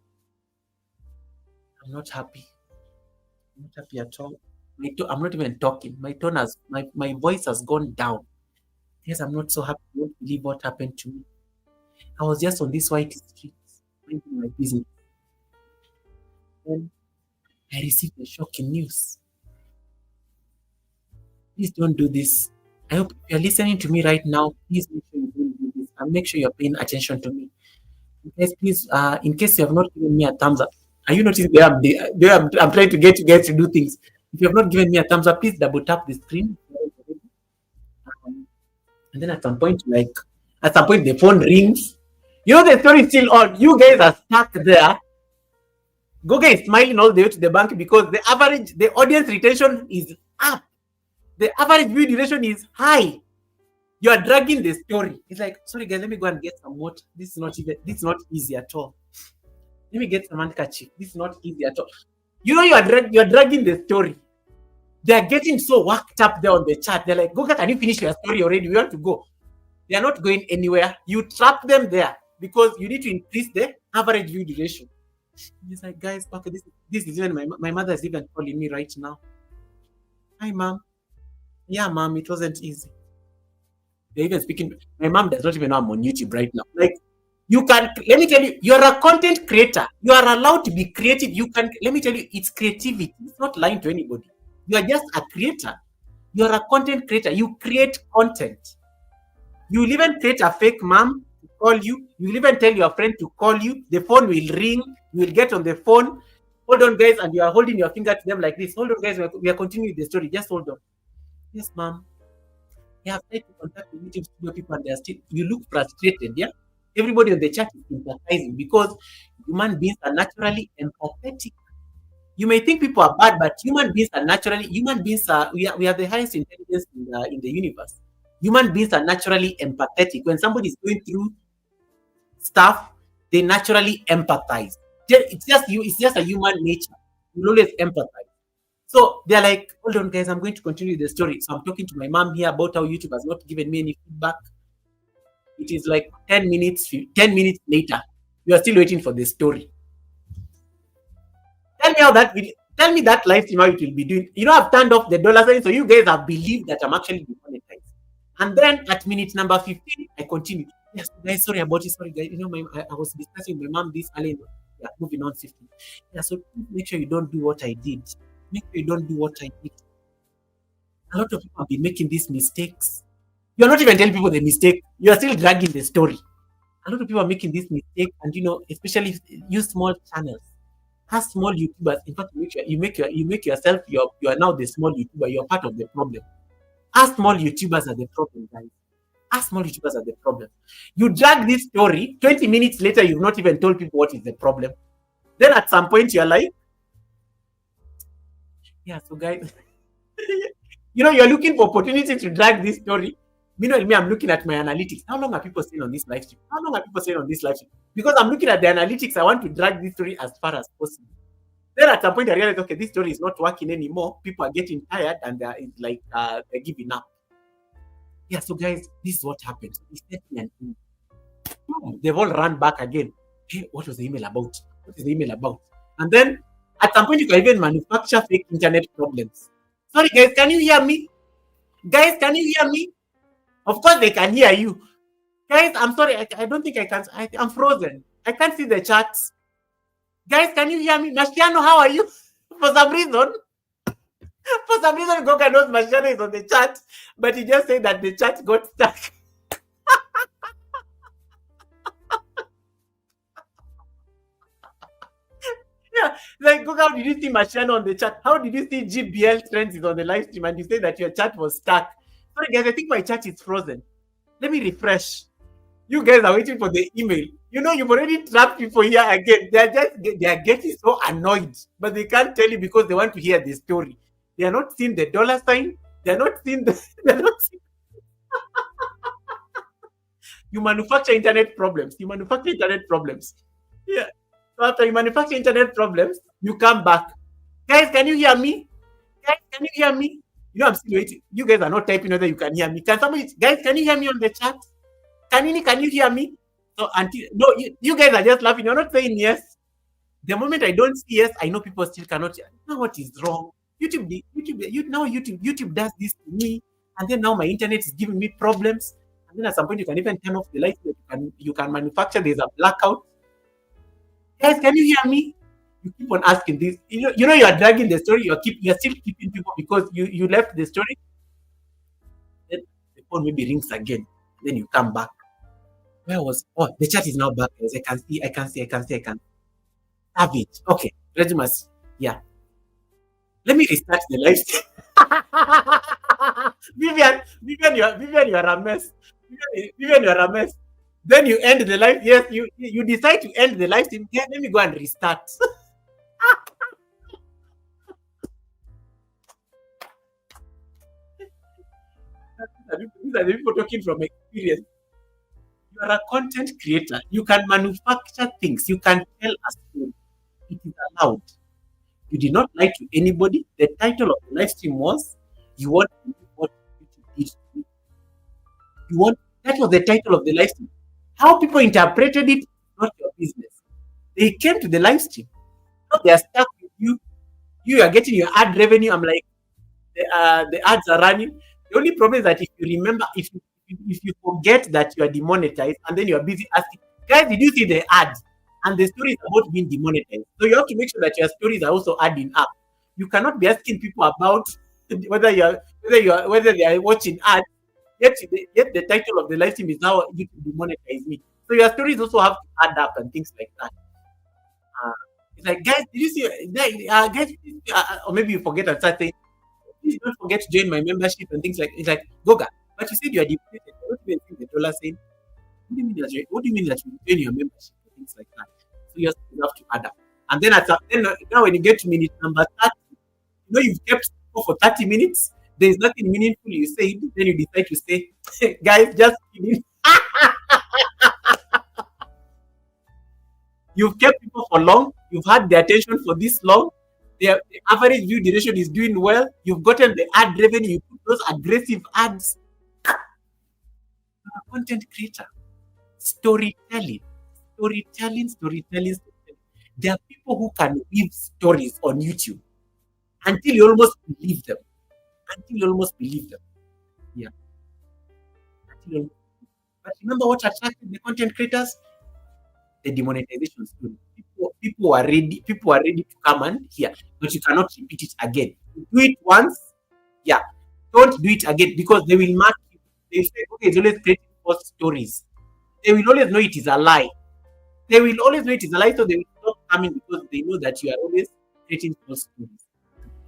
I'm not happy. I'm not happy at all. I'm not even talking. My voice has gone down. Yes, I'm not so happy. I don't believe what happened to me. I was just on this white street, minding my business. Then I received a shocking news. Please don't do this. I hope you're listening to me right now. Please make sure you don't do this and make sure you're paying attention to me. Please, in case you have not given me a thumbs up, are you noticing I'm trying to get you guys to do things? If you have not given me a thumbs up, please double tap the screen. And then at some point the phone rings. The story is still on. You guys are stuck there. Goga is smiling all the way to the bank because the audience retention is up. The average view duration is high. You are dragging the story. It's like, sorry guys, let me go and get some water. This is not easy at all. Let me get some handkerchief. This is not easy at all. You are dragging the story. They are getting so worked up there on the chat. They're like, Goga, can you finish your story already? We want to go. They are not going anywhere. You trap them there because you need to increase the average view duration. He's like, guys, okay, this is even my mother is even calling me right now. Hi, mom. Yeah, mom, it wasn't easy. They're even speaking. My mom does not even know I'm on YouTube right now. Like, let me tell you, you're a content creator. You are allowed to be creative. Let me tell you, it's creativity. It's not lying to anybody. You are just a creator. You're a content creator. You create content. You will even create a fake mom to call you. You will even tell your friend to call you. The phone will ring. You will get on the phone. Hold on, guys, and you are holding your finger to them like this. Hold on, guys. We are continuing the story. Just hold on. Yes, ma'am. Yeah, I've tried to contact the YouTube studio people and they're still. You look frustrated, yeah? Everybody on the chat is empathizing because human beings are naturally empathetic. You may think people are bad, but human beings are we are the highest intelligence in the universe. Human beings are naturally empathetic. When somebody is going through stuff, they naturally empathize. It's just a human nature. You always empathize. So they're like, hold on, guys, I'm going to continue the story. So I'm talking to my mom here about how YouTube has not given me any feedback. It is like 10 minutes later. You are still waiting for the story. Tell me that live stream how it will be doing. I've turned off the dollar sign, so you guys have believed that I'm actually demonetized. And then at minute number 15, I continue. Yes, guys, sorry about it. Sorry, guys. I was discussing with my mom this earlier. Yeah, moving on 15. Yeah, so make sure you don't do what I did. Make sure you don't do what I did. A lot of people have been making these mistakes. You're not even telling people the mistake. You're still dragging the story. A lot of people are making this mistake, and especially if you use small channels. Have small YouTubers. In fact, you make yourself. You are now the small YouTuber. You're part of the problem. As small YouTubers are the problem, guys. As small YouTubers are the problem. You drag this story. 20 minutes later, you've not even told people what is the problem. Then at some point, you're like, yeah, so guys, you're looking for opportunity to drag this story. Meanwhile, I'm looking at my analytics. How long are people staying on this live stream? Because I'm looking at the analytics, I want to drag this story as far as possible. Then at some point, I realized, okay, this story is not working anymore. People are getting tired and they're giving up. Yeah, so guys, this is what happened. He sent me an email. They've all run back again. Hey, what was the email about? What is the email about? And then At some point, you can even manufacture fake internet problems. Sorry, guys, can you hear me? Guys, can you hear me? Of course, they can hear you. Guys, I'm sorry. I don't think I can. I'm frozen. I can't see the chats. Guys, can you hear me? Mashiano, how are you? For some reason, Goga knows Mashiano is on the chat, but he just said that the chat got stuck. Yeah, like Goga, how did you see Mashiano on the chat? How did you see GBL trends is on the live stream and you say that your chat was stuck? Sorry, guys, I think my chat is frozen. Let me refresh. You guys are waiting for the email. You know, you've already trapped people here again. They are getting so annoyed, but they can't tell you because they want to hear the story. They are not seeing the dollar sign. They are not seeing the. They're not seeing, you manufacture internet problems. You manufacture internet problems. Yeah. So after you manufacture internet problems, you come back. Guys, can you hear me? Guys, can you hear me? You know, I'm still waiting. You guys are not typing whether you can hear me. Can somebody, guys, can you hear me on the chat? Can you hear me? So until no, you guys are just laughing. You're not saying yes. The moment I don't see yes, I know people still cannot. Now what is wrong? YouTube does this to me, and then now my internet is giving me problems. And then at some point you can even turn off the light. You can manufacture. There's a blackout. Guys, can you hear me? You keep on asking this. You know you are dragging the story. You're still keeping people because you left the story. Then the phone maybe rings again. Then you come back. Where was? Oh, the chat is now back. Yes, I can see. Have it. Okay. Regimas. Yeah. Let me restart the live stream. Vivian, you are a mess. Vivian, you are a mess. Then you end the live. Yes, you decide to end the live stream. Yeah, let me go and restart. These are the people talking from experience. You are a content creator. You can manufacture things. You can tell a story. It is allowed. You did not lie to anybody. The title of the live stream was "You want to know what YouTube did to me." You want that was the title of the live stream. How people interpreted it, not your business. They came to the live stream. Now they are stuck with you. You are getting your ad revenue. I'm like, the ads are running. The only problem is that if you remember, if you forget that you are demonetized, and then you are busy asking, guys, did you see the ads? And the story is about being demonetized. So you have to make sure that your stories are also adding up. You cannot be asking people about whether they are watching ads. Yet the title of the live stream is now you can demonetize me. So your stories also have to add up and things like that. Uh, it's like, guys, did you see? Guys, or maybe you forget and start saying, please don't forget to join my membership and things like. It's like, Goga, but you said you are demonetized. What do you mean the dollar saying? What do you mean that you join your membership and things like that? So you have to add up. And then now when you get to minute number 30, you've kept people for 30 minutes. There's nothing meaningful you said. Then you decide to say, guys, just kidding. You've kept people for long. You've had their attention for this long. The average view duration is doing well. You've gotten the ad revenue. You put those aggressive ads. You're a content creator. Storytelling. There are people who can weave stories on YouTube until you almost believe them. Yeah. But remember what attracted the content creators? The demonetization story. People are ready to come and hear, but you cannot repeat it again. You do it once, yeah. Don't do it again because they will mark you. They say, okay, it's always creating false stories. They will always know it is a lie. So they will stop coming because they know that you are always creating false stories.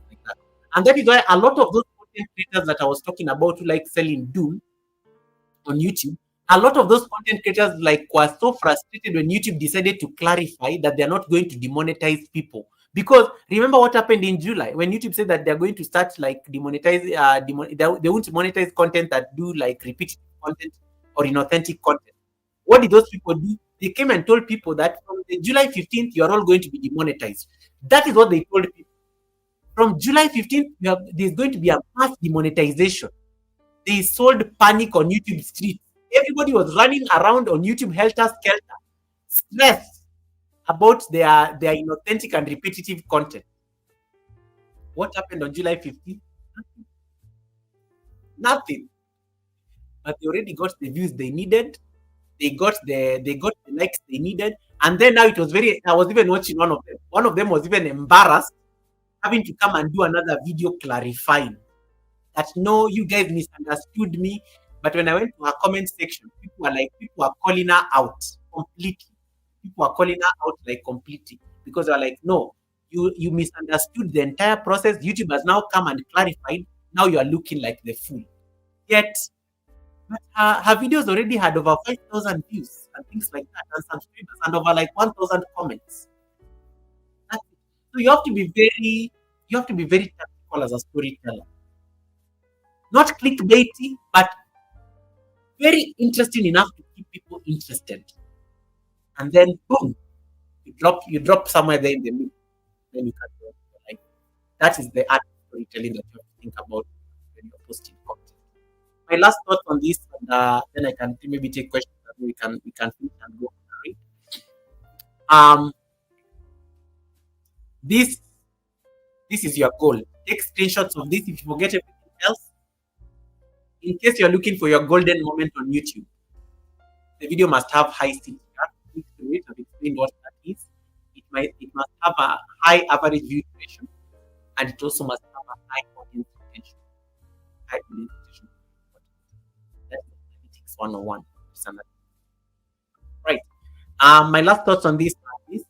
Like that. And that is why a lot of those content creators that I was talking about, who like selling doom on YouTube, a lot of those content creators were so frustrated when YouTube decided to clarify that they're not going to demonetize people. Because remember what happened in July when YouTube said that they're going to start demonetize, they won't monetize content that do repetitive content or inauthentic content. What did those people do? They came and told people that from the July 15th, you are all going to be demonetized. That is what they told people. From July 15th, there's going to be a mass demonetization. They sold panic on YouTube streets. Everybody was running around on YouTube helter skelter. Stress. about their inauthentic and repetitive content. What happened on July 15th? Nothing. But they already got the views they needed. They got the likes they needed. And then now it was very I was even watching one of them. One of them was even embarrassed having to come and do another video clarifying that no, you guys misunderstood me. But when I went to her comment section, people are calling her out completely. People are calling her out like completely because they're like, no, you misunderstood the entire process. YouTube has now come and clarified. Now you are looking like the fool. Yet, but her videos already had over 5,000 views and things like that, and subscribers, and over like 1,000 comments. That's it. So you have to be very tactical as a storyteller. Not clickbaity, but very interesting enough to keep people interested. And then boom, you drop somewhere there in the middle. Then you can go. Like that is the art of storytelling that you have to think about when you're posting content. My last thought on this, and then I can maybe take questions and we can finish and go. Right? Um, this this is your goal. Take screenshots of this. If you forget everything else, in case you're looking for your golden moment on YouTube, the video must have high CTR. I've explained what that is. It must have a high average view duration, and it also must have a high audience retention. High audience retention. That's analytics 101. Right. My last thoughts on this is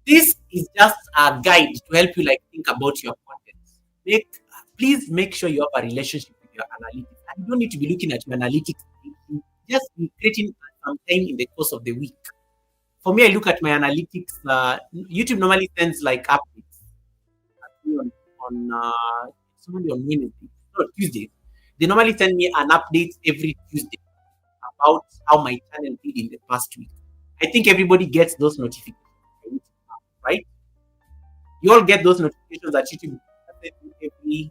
this is just a guide to help you like think about your content. Please make sure you have a relationship with your analytics. And you don't need to be looking at your analytics. Just be creating some time in the course of the week. For me, I look at my analytics. YouTube normally sends like updates it's only on Wednesday, no Tuesday. They normally send me an update every Tuesday about how my channel did in the past week. I think everybody gets those notifications, right? You all get those notifications that YouTube every week.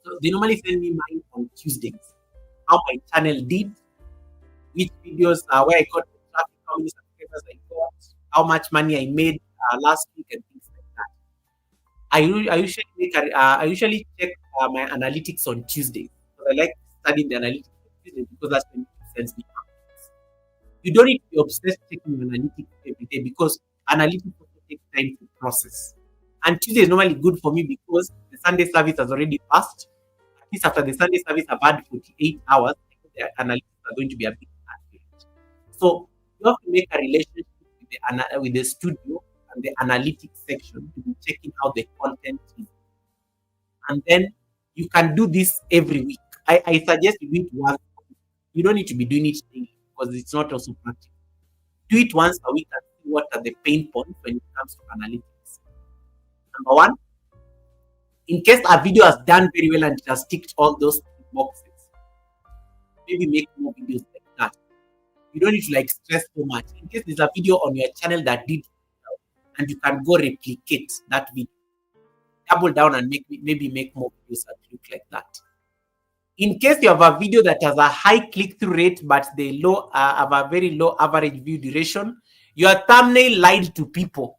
So they normally send me mine on Tuesdays. How my channel did, which videos where I got the traffic, how many subscribers I got, how much money I made last week, and things like that. I usually check my analytics on Tuesday. So I like studying the analytics on Tuesday because that's when it sends me updates. You don't need to be obsessed checking analytics every day because analytics also takes time to process. And Tuesday is normally good for me because the Sunday service has already passed. At least after the Sunday service, I've had 48 hours. The analytics are going to be a bit accurate. So you have to make a relationship with the studio and the analytics section to be checking how the content is. And then you can do this every week. I suggest you do it once a week. You don't need to be doing it daily because it's not also practical. Do it once a week and see what are the pain points when it comes to analytics. Number one, in case a video has done very well and it has ticked all those boxes, maybe make more videos like that. You don't need to like stress so much. In case there's a video on your channel that did well, and you can go replicate that video, double down and maybe make more videos that look like that. In case you have a video that has a high click-through rate but they have a very low average view duration, your thumbnail lied to people.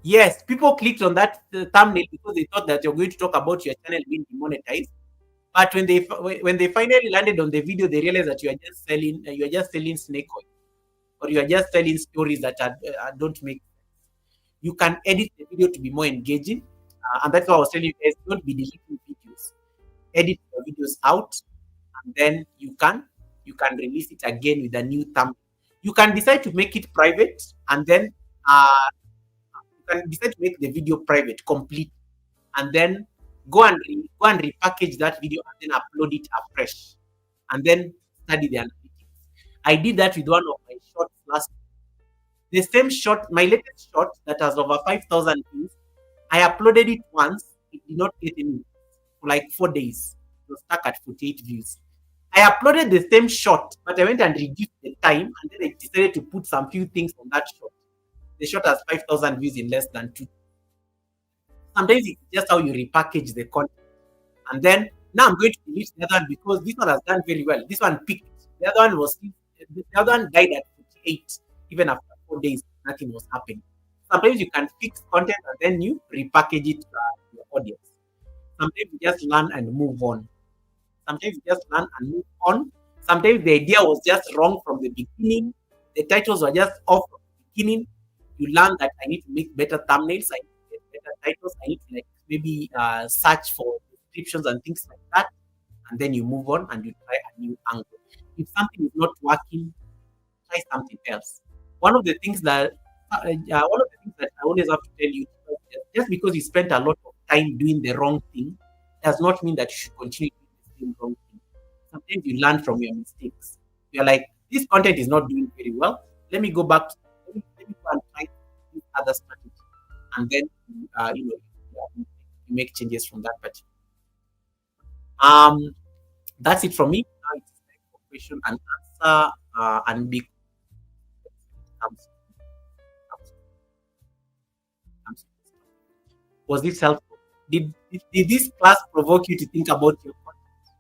Yes, people clicked on that thumbnail because they thought that you're going to talk about your channel being demonetized. But when they finally landed on the video, they realized that you are just selling snake oil, or you are just selling stories that don't make sense. You can edit the video to be more engaging, and that's why I was telling you guys, don't be deleting videos. Edit your videos out, and then you can release it again with a new thumbnail. You can decide to make it private, and then you can decide to make the video private complete, and then go and repackage that video and then upload it afresh, and then study the analytics. I did that with one of my shorts last week. The same short, my latest short that has over 5,000 views, I uploaded it once. It did not get any for like 4 days. It was stuck at 48 views. I uploaded the same short, but I went and reduced the time, and then I decided to put some few things on that short. The short has 5,000 views in less than 2. Sometimes it's just how you repackage the content. And then now I'm going to delete the other one because this one has done very well. This one picked. The other one was still the other one died at 48. Even after 4 days, nothing was happening. Sometimes you can fix content and then you repackage it to your audience. Sometimes you just learn and move on. Sometimes you just learn and move on. Sometimes the idea was just wrong from the beginning. The titles were just off from the beginning. You learn that I need to make better thumbnails, I need to get better titles, I need to like maybe search for descriptions and things like that. And then you move on and you try a new angle. If something is not working, try something else. One of the things that I always have to tell you, just because you spent a lot of time doing the wrong thing, does not mean that you should continue doing the same wrong thing. Sometimes you learn from your mistakes. You're like, this content is not doing very well. Let me go back. Let me go and try this other strategy, and then you make changes from that particular. That's it from me. Now it's like for question and answer, and big comes, comes, comes. Was this helpful? Did this class provoke you to think about your content?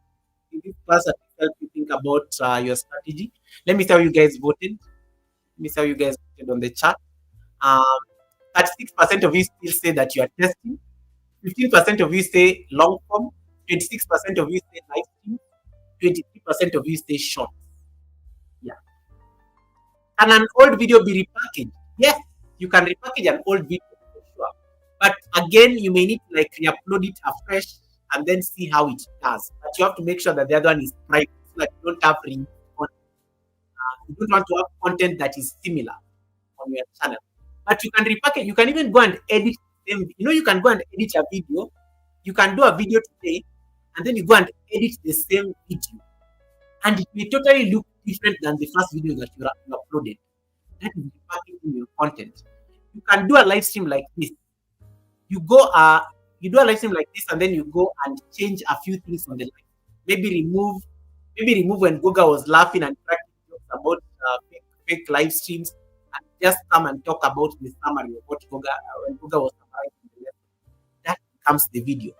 Did this class help you think about your strategy? Let me see how you guys voted. Let me see how you guys voted on the chat. Um, 36% of you still say that you are testing. 15% of you say long form. 26% of you say live stream. 23% of you say short. Yeah. Can an old video be repackaged? Yes, you can repackage an old video for sure. But again, you may need to like re-upload it afresh and then see how it does. But you have to make sure that the other one is private, so that you don't have content. You don't want to have content that is similar on your channel. But you can repackage. You can even go and edit them. You can go and edit a video. You can do a video today, and then you go and edit the same video, and it may totally look different than the first video that you uploaded. That is repackaging your content. You can do a live stream like this. You do a live stream like this, and then you go and change a few things on the live. Maybe remove when Goga was laughing and cracking jokes about fake live streams, and just come and talk about the summary of what Goga when Goga was summarizing the lesson. That becomes the video.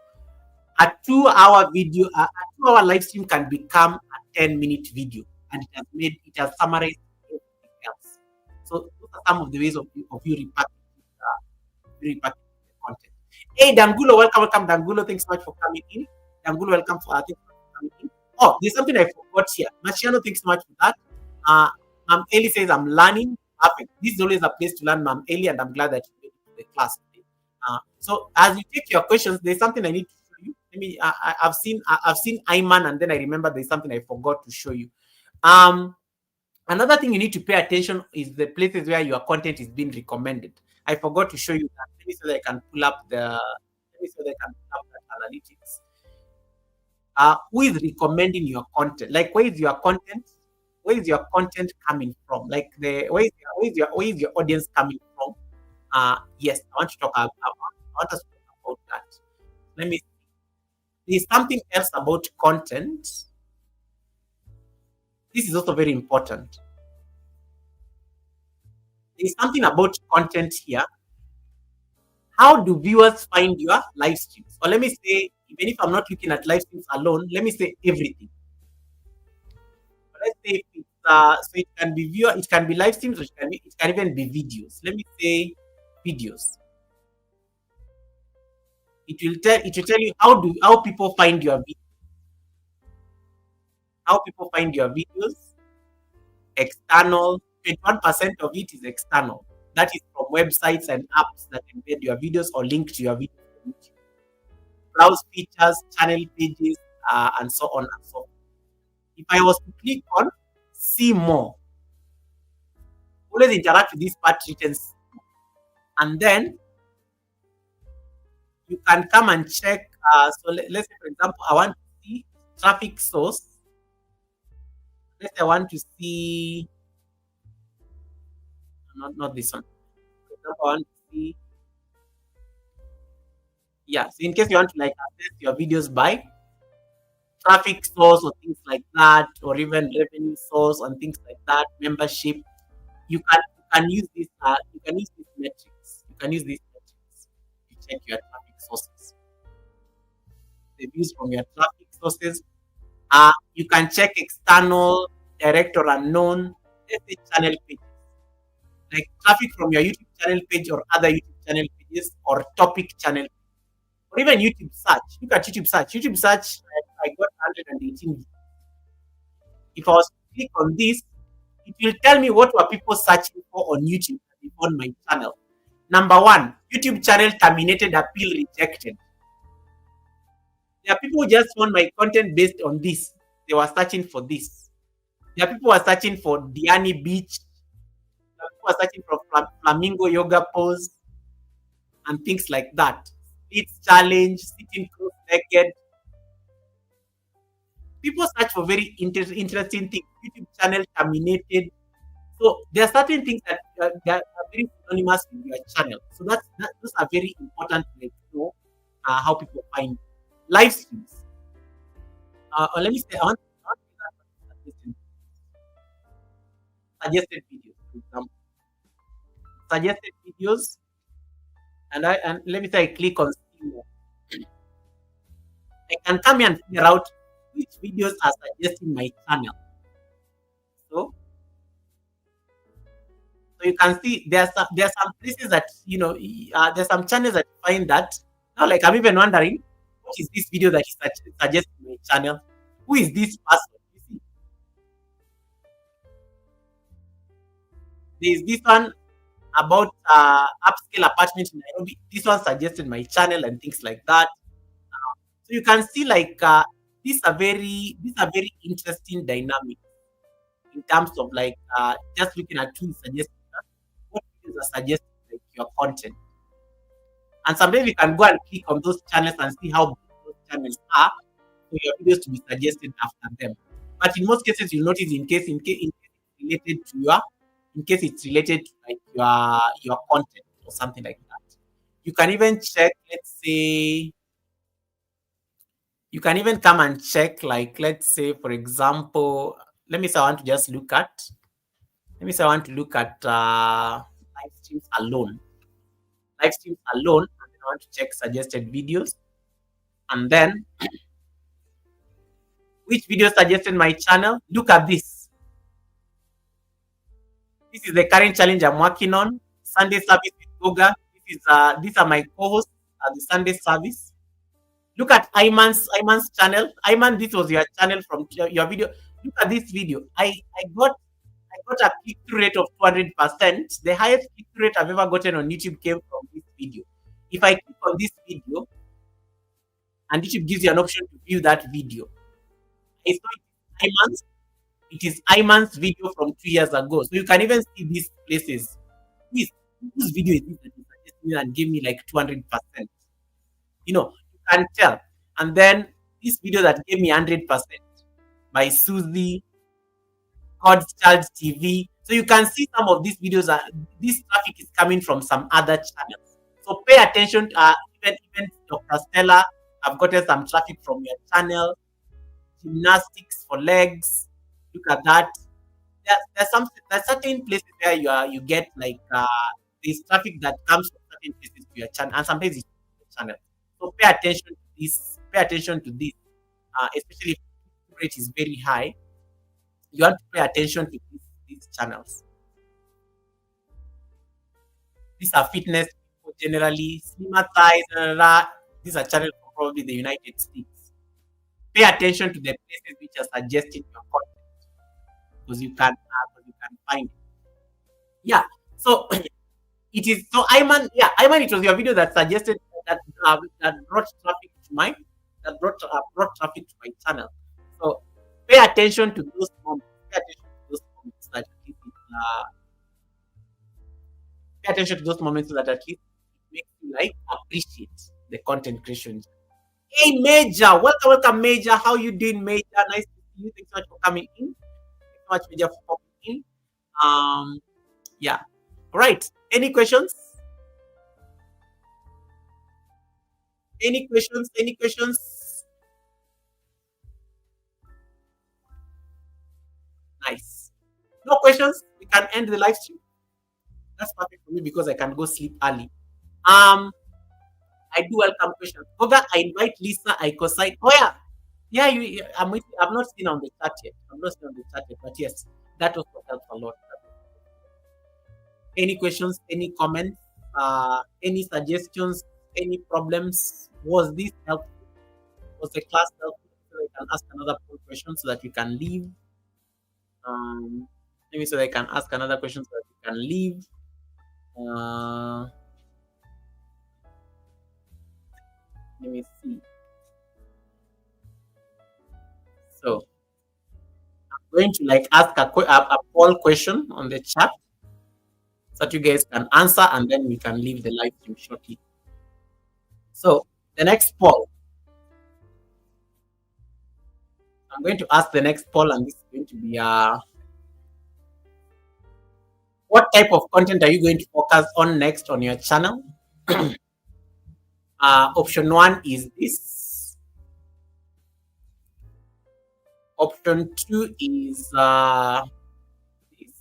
A 2-hour video, a 2-hour live stream can become a 10-minute video, and it has summarized everything else. So those are some of the ways of you repackaging the content. Hey, Dangulo, welcome, Dangulo. Thanks so much for coming in. Dangulo, welcome for coming in. Oh, there's something I forgot here. Machiano, thanks so much for that. Eli says, I'm learning. Perfect. This is always a place to learn, Ma'am Eli, and I'm glad that you made it to the class today. So as you take your questions, there's something I need to show you. I've seen Ayman, and then I remember there's something I forgot to show you. Another thing you need to pay attention is the places where your content is being recommended. I forgot to show you that. Let me see that I can pull up that analytics. Who is recommending your content? Like, where is your content? Where is your content coming from? Like, where is your audience coming from? Yes, I want us to talk about that. Let me see. There's something else about content. This is also very important. There's something about content here. How do viewers find your live streams? Or let me say, even if I'm not looking at live streams alone, let me say everything. Let's say so it can be it can be live streams, or it can even be videos. Let me say videos. It will tell you how people find your videos. How people find your videos. External. 21% of it is external. That is from websites and apps that embed your videos or link to your videos. Browse features, channel pages, and so on and so on. If I was to click on see more, always interact with this part written, and then you can come and check. So let's say, for example, I want to see traffic source. Let's say I want to see not this one. For example, I want to see, so in case you want to like access your videos by traffic source or things like that, or even revenue source and things like that, membership, you can use this. You can use these metrics. You can use these metrics to check your traffic sources. The views from your traffic sources. You can check external direct or unknown, let's say channel page, like traffic from your YouTube channel page or other YouTube channel pages or topic channel or even YouTube search. Look at YouTube search. YouTube search, I got 118. If I was to click on this, it will tell me what were people searching for on YouTube on my channel. Number one, YouTube channel terminated, appeal rejected. There are people who just found my content based on this. They were searching for this. There are people who are searching for Diani Beach. There are people who are searching for flamingo yoga pose and things like that. Splits challenge, sitting cross-legged. People search for very interesting things. YouTube channel terminated. So there are certain things that are very synonymous with your channel. So those are very important to know how people find live streams. Or let me say, I want to suggested videos, for example. Suggested videos, and let me say I click on see more. I can come here and figure out which videos are suggesting my channel. So you can see there are some places that there's some channels that find that. Now, like I'm even wondering, what is this video that is suggesting my channel? Who is this person? You see, there is this one about upscale apartment in Nairobi. This one suggested my channel and things like that. So you can see like these are very interesting dynamics in terms of like just looking at who is suggesting what videos are suggesting like your content. And sometimes you can go and click on those channels and see how big those channels are for your videos to be suggested after them. But in most cases, you'll notice in case it's related to like your content or something like that. You can even check, let's say, you can even come and check, like, let's say, for example, let me say I want to just look at, let me say I want to look at live streams alone. Live streams alone, and then I want to check suggested videos. And then, which video suggested my channel? Look at this. This is the current challenge I'm working on. Sunday service with Goga. These are my co-hosts at the Sunday service. Look at Iman's channel. Iman, this was your channel from your video. Look at this video. I got a click-through rate of 200%. The highest click-through rate I've ever gotten on YouTube came from this video. If I click on this video, and YouTube gives you an option to view that video. It is Iman's video from 2 years ago. So you can even see these places. Whose video is this that is suggesting me and gave me like 200%? You can tell. And then this video that gave me 100% by Susie, God's Child TV. So you can see some of these videos this traffic is coming from some other channels. So pay attention to even Dr. Stella. I've gotten some traffic from your channel. Gymnastics for legs. Look at that. There's certain places where you get like this traffic that comes from certain places to your channel, and sometimes it's your channel. So pay attention to this. Pay attention to this, especially if the rate is very high. You have to pay attention to these channels. These are fitness people generally, slimmer thighs. These are channels from probably the United States. Pay attention to the places which are suggesting your content because you can find it. Yeah. So it is. So Iman, it was your video that suggested that brought traffic to my traffic to my channel. So pay attention to those moments. Pay attention to those moments that pay attention to those moments so that at least it makes you like appreciate the content creation. Hey Major, welcome Major. How you doing, Major? Nice to see you. Thanks so much for coming in. Thanks so much, Major, for coming in. Yeah. All right. Any questions? Any questions? Any questions? Nice. No questions? We can end the live stream. That's perfect for me because I can go sleep early. I do welcome questions. Goga, I invite Lisa, I co-sign. Oh yeah. Yeah, I'm not seen on the chat yet. I'm not seen on the chat yet, but yes, that also helps a lot. Any questions? Any comments? Any suggestions? Any problems? Was this helpful? Was the class helpful? So I can ask another poll question so that we can leave. Maybe so I can ask another question so that we can leave. Uh, Let me see. So I'm going to like ask a poll question on the chat so that you guys can answer, and then we can leave the live stream shortly. So the next poll, I'm going to ask the next poll, and this is going to be what type of content are you going to focus on next on your channel? Option one is this. Option two is this.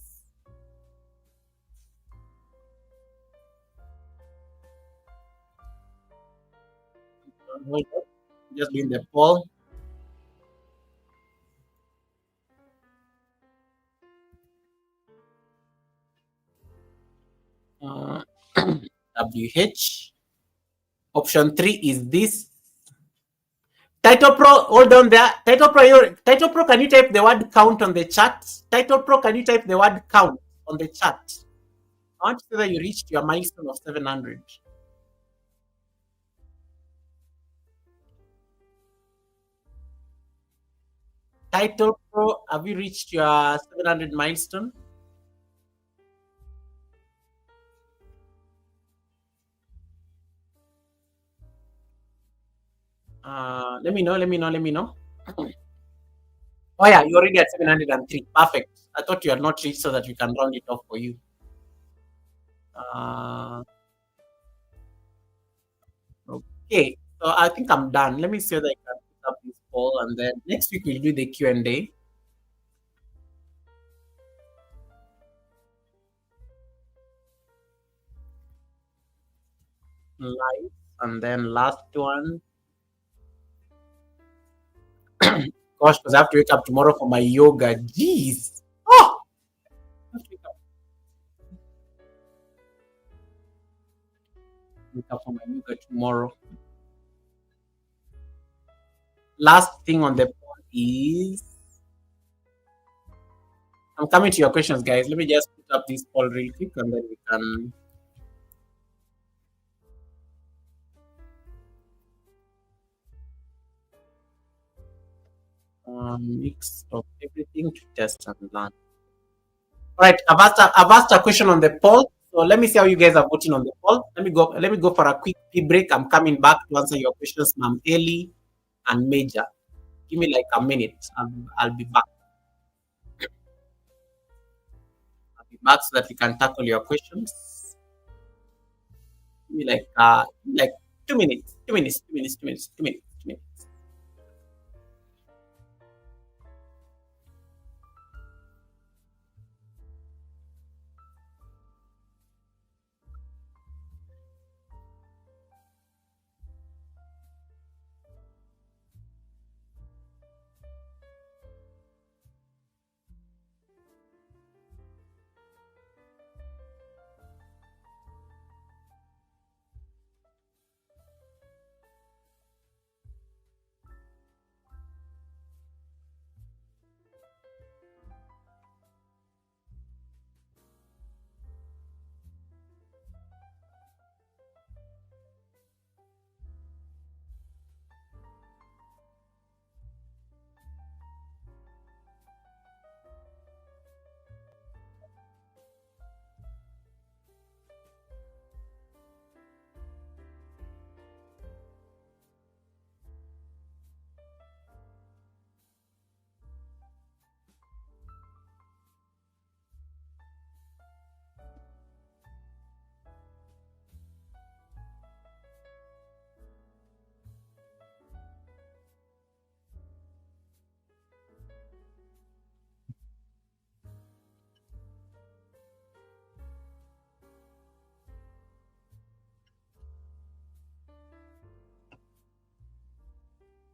Hold on. Just doing the poll. Uh, WH. Option three is this. Title Pro, hold on there. Title Pro, can you type the word count on the chat? Title Pro, can you type the word count on the chat? I want to say that you reached your milestone of 700. Title Pro, have you reached your 700 milestone? Let me know, let me know, let me know. Oh yeah, you're already at 703. Perfect. I thought you had not reached so that we can round it off for you. Uh, okay, so I think I'm done. Let me see whether I can put up this poll, and then next week we'll do the Q&A. Live, and then last one. Gosh, because I have to wake up tomorrow for my yoga. Jeez. Oh, I have to wake up for my yoga tomorrow. Last thing on the poll is I'm coming to your questions, guys. Let me just put up this poll real quick, and then we can mix of everything to test and learn. All right, I've asked a question on the poll. So let me see how you guys are voting on the poll. Let me go for a quick pee break. I'm coming back to answer your questions, Ma'am Ellie and Major. Give me like a minute. I'll be back. I'll be back so that we can tackle your questions. Give me like 2 minutes. 2 minutes. 2 minutes. 2 minutes. 2 minutes. 2 minutes.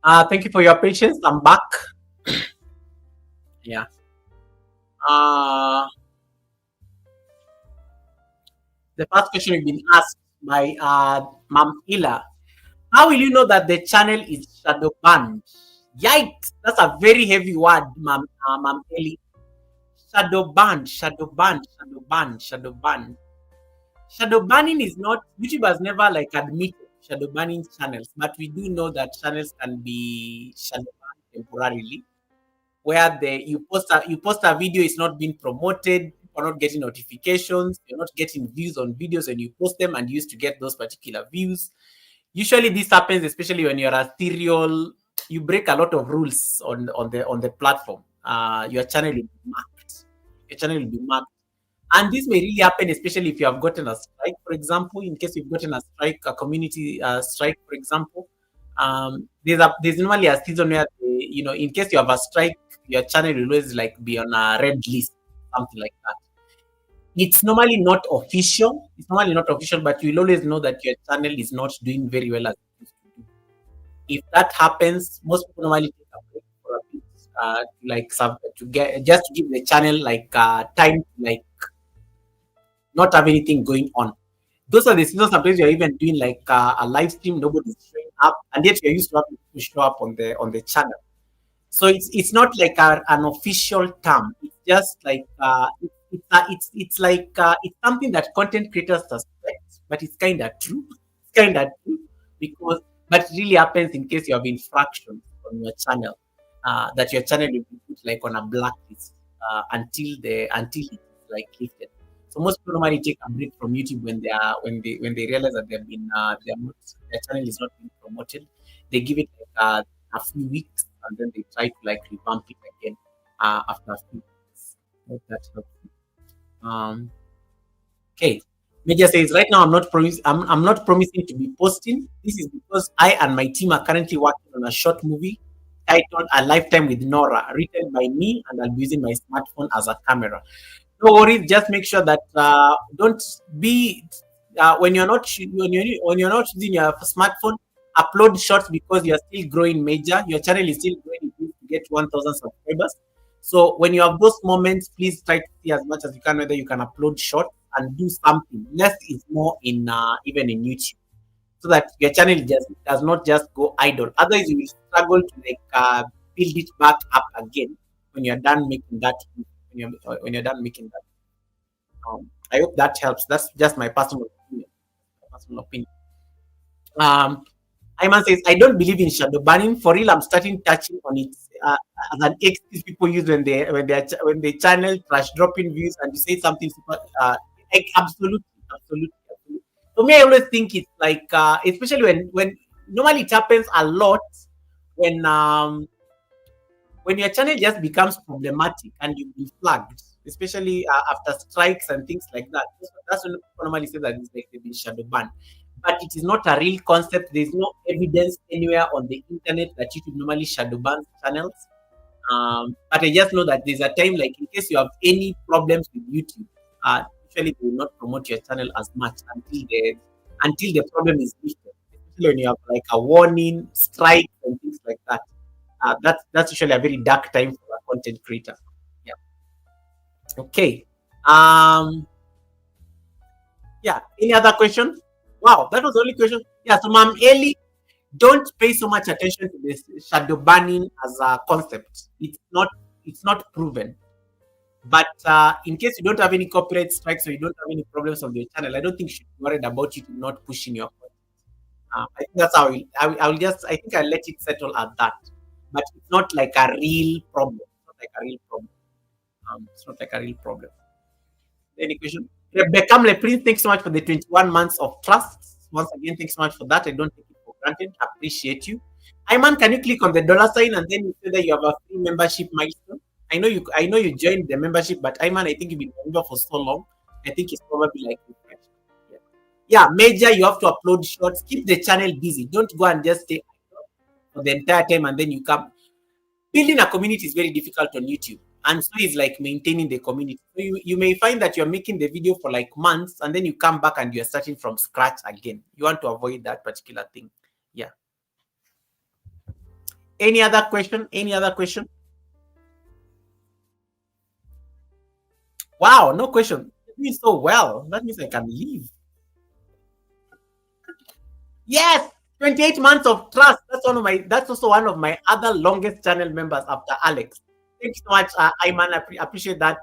Thank you for your patience. I'm back. Yeah. Uh, the first question we've been asked by Mam Ila. How will you know that the channel is shadow banned? Yikes! That's a very heavy word, Mam Eli. Shadow banned, shadow banned, shadow banned, shadow banned. Shadow banning is not, YouTube has never like admitted shadow banning channels, but we do know that channels can be shadow banned temporarily, where you post a video, it's not being promoted, people are not getting notifications, you're not getting views on videos, and you post them and you used to get those particular views. Usually this happens especially when you're a serial, you break a lot of rules on the platform. Your channel will be marked. Your channel will be marked. And this may really happen, especially if you have gotten a strike, for example. In case you've gotten a strike, a community strike, for example, there's normally a season where in case you have a strike, your channel will always like be on a red list, something like that. It's normally not official. It's normally not official, but you'll always know that your channel is not doing very well as it used to do. If that happens, most people normally take a break for a bit, to get just to give the channel like time to like not have anything going on. Those are the seasons sometimes you're even doing like a live stream, nobody's showing up, and yet you're used to having to show up on the channel. So it's not like an official term. It's just like it's like it's something that content creators suspect, but it's kind of true. It's kind of true because but it really happens in case you have infractions on your channel, that your channel will be put like on a blacklist until it's like lifted. So most people normally take a break from YouTube when they realize that their channel is not being promoted. They give it like a few weeks and then they try to like revamp it again after a few weeks. Hope that helps. Um, okay. Media says right now I'm not promising to be posting. This is because I and my team are currently working on a short movie titled A Lifetime with Nora, written by me, and I'll be using my smartphone as a camera. No worries. Just make sure that don't be when you're not using your smartphone. Upload shorts because you're still growing major. Your channel is still growing. You need to get 1,000 subscribers. So when you have those moments, please try to see as much as you can whether you can upload shorts and do something. Less is more in even in YouTube, so that your channel just does not just go idle. Otherwise, you will struggle to like build it back up again when you're done making that. When you're done making that. I hope that helps. That's just my personal opinion. My personal opinion. Um, Iman says, I don't believe in shadow banning. For real, I'm starting touching on it as an excuse people use when they channel trash dropping views and you say something super. Absolutely, absolutely, absolutely. For me, I always think it's like, especially when normally it happens a lot when your channel just becomes problematic and you be flagged, especially after strikes and things like that. That's when people normally say that it's like they've been shadow banned. But it is not a real concept. There's no evidence anywhere on the internet that YouTube normally shadow bans channels. But I just know that there's a time, like in case you have any problems with YouTube, usually they will not promote your channel as much until the problem is lifted. Especially when you have like a warning, strike, and things like that. That's usually a very dark time for a content creator. Yeah. Okay. Yeah. Any other question? Wow, that was the only question. Yeah. So, Ma'am Ellie, don't pay so much attention to this shadow banning as a concept. It's not proven. But in case you don't have any copyright strikes or you don't have any problems on your channel, I don't think you should be worried about you not pushing your content. I think that's how I will just. I think I'll let it settle at that. But it's not like a real problem. It's not like a real problem. It's not like a real problem. Any question? Rebecca Prince, thanks so much for the 21 months of trust. Once again, thanks so much for that. I don't take it for granted. Appreciate you. Iman, can you click on the dollar sign and then you say that you have a free membership milestone? I know you joined the membership, but Iman, I think you've been a member for so long. I think it's probably like yeah. Yeah, major, you have to upload shorts. Keep the channel busy. Don't go and just stay for the entire time and then you come. Building a community is very difficult on YouTube. And so is like maintaining the community. So you may find that you're making the video for like months and then you come back and you're starting from scratch again. You want to avoid that particular thing. Yeah. Any other question? Any other question? Wow, no question. That means so well. That means I can leave. Yes, 28 months of trust. That's one of my. That's also one of my other longest channel members after Alex. Thank you so much, Iman. I appreciate that.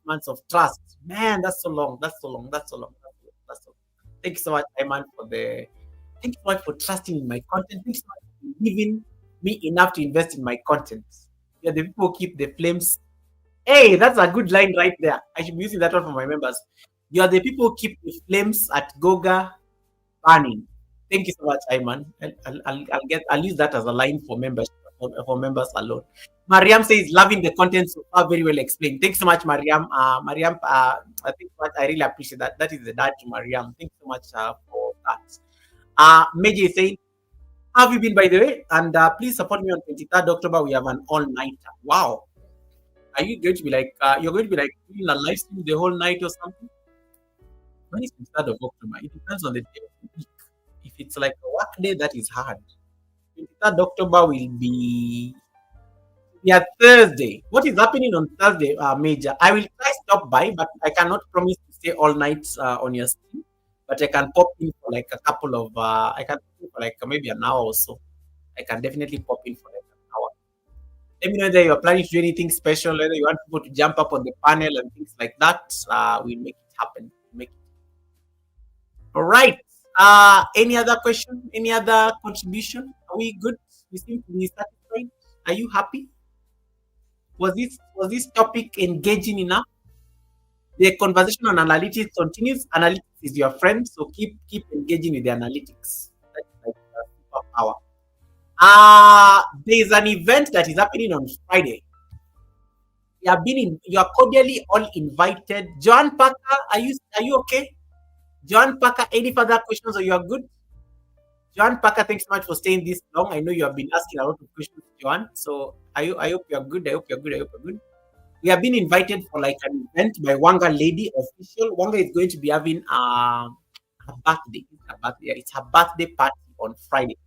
months of trust. Man, that's so long. That's so long. That's so long. That's so long. Thank you so much, Iman, for the. Thank you so much for trusting in my content. Thank you so much for giving me enough to invest in my content. Yeah, the people who keep the flames. Hey, that's a good line right there. I should be using that one for my members. You are the people who keep the flames at Goga burning. Thank you so much, Ayman. I'll use that as a line for members for members alone. Mariam says loving the content so far, very well explained. Thanks so much, Mariam. Mariam, I think what I really appreciate that. That is the dad to Mariam. Thanks so much for that. Meji is saying, how have you been by the way? And please support me on 23rd October. We have an all nighter. Wow. Are you going to be like you're going to be like doing a live stream the whole night or something? When is the start of October? It depends on the day of the week. If it's like a work day, that is hard. 23rd October will be yeah, Thursday. What is happening on Thursday, Major? I will try stop by, but I cannot promise to stay all night on your stream. But I can pop in for like a couple of I can pop in for like maybe an hour or so. I can definitely pop in for like an hour. Let me know whether you're planning to do anything special, whether you want people to jump up on the panel and things like that. We'll make it happen. Make All right. Any other question? Any other contribution? Are we good? We seem to be satisfied. Are you happy? Was this topic engaging enough? The conversation on analytics continues. Analytics is your friend, so keep engaging with the analytics. That's like a superpower. There is an event that is happening on Friday. You are cordially all invited. John Parker, are you okay? John Parker, any further questions or you are good? John Parker, thanks so much for staying this long. I know you have been asking a lot of questions, John. So I hope you're good. I hope you're good. I hope you're good. We have been invited for like an event by Wanga Lady Official. Wanga is going to be having her birthday. It's her birthday party on Friday.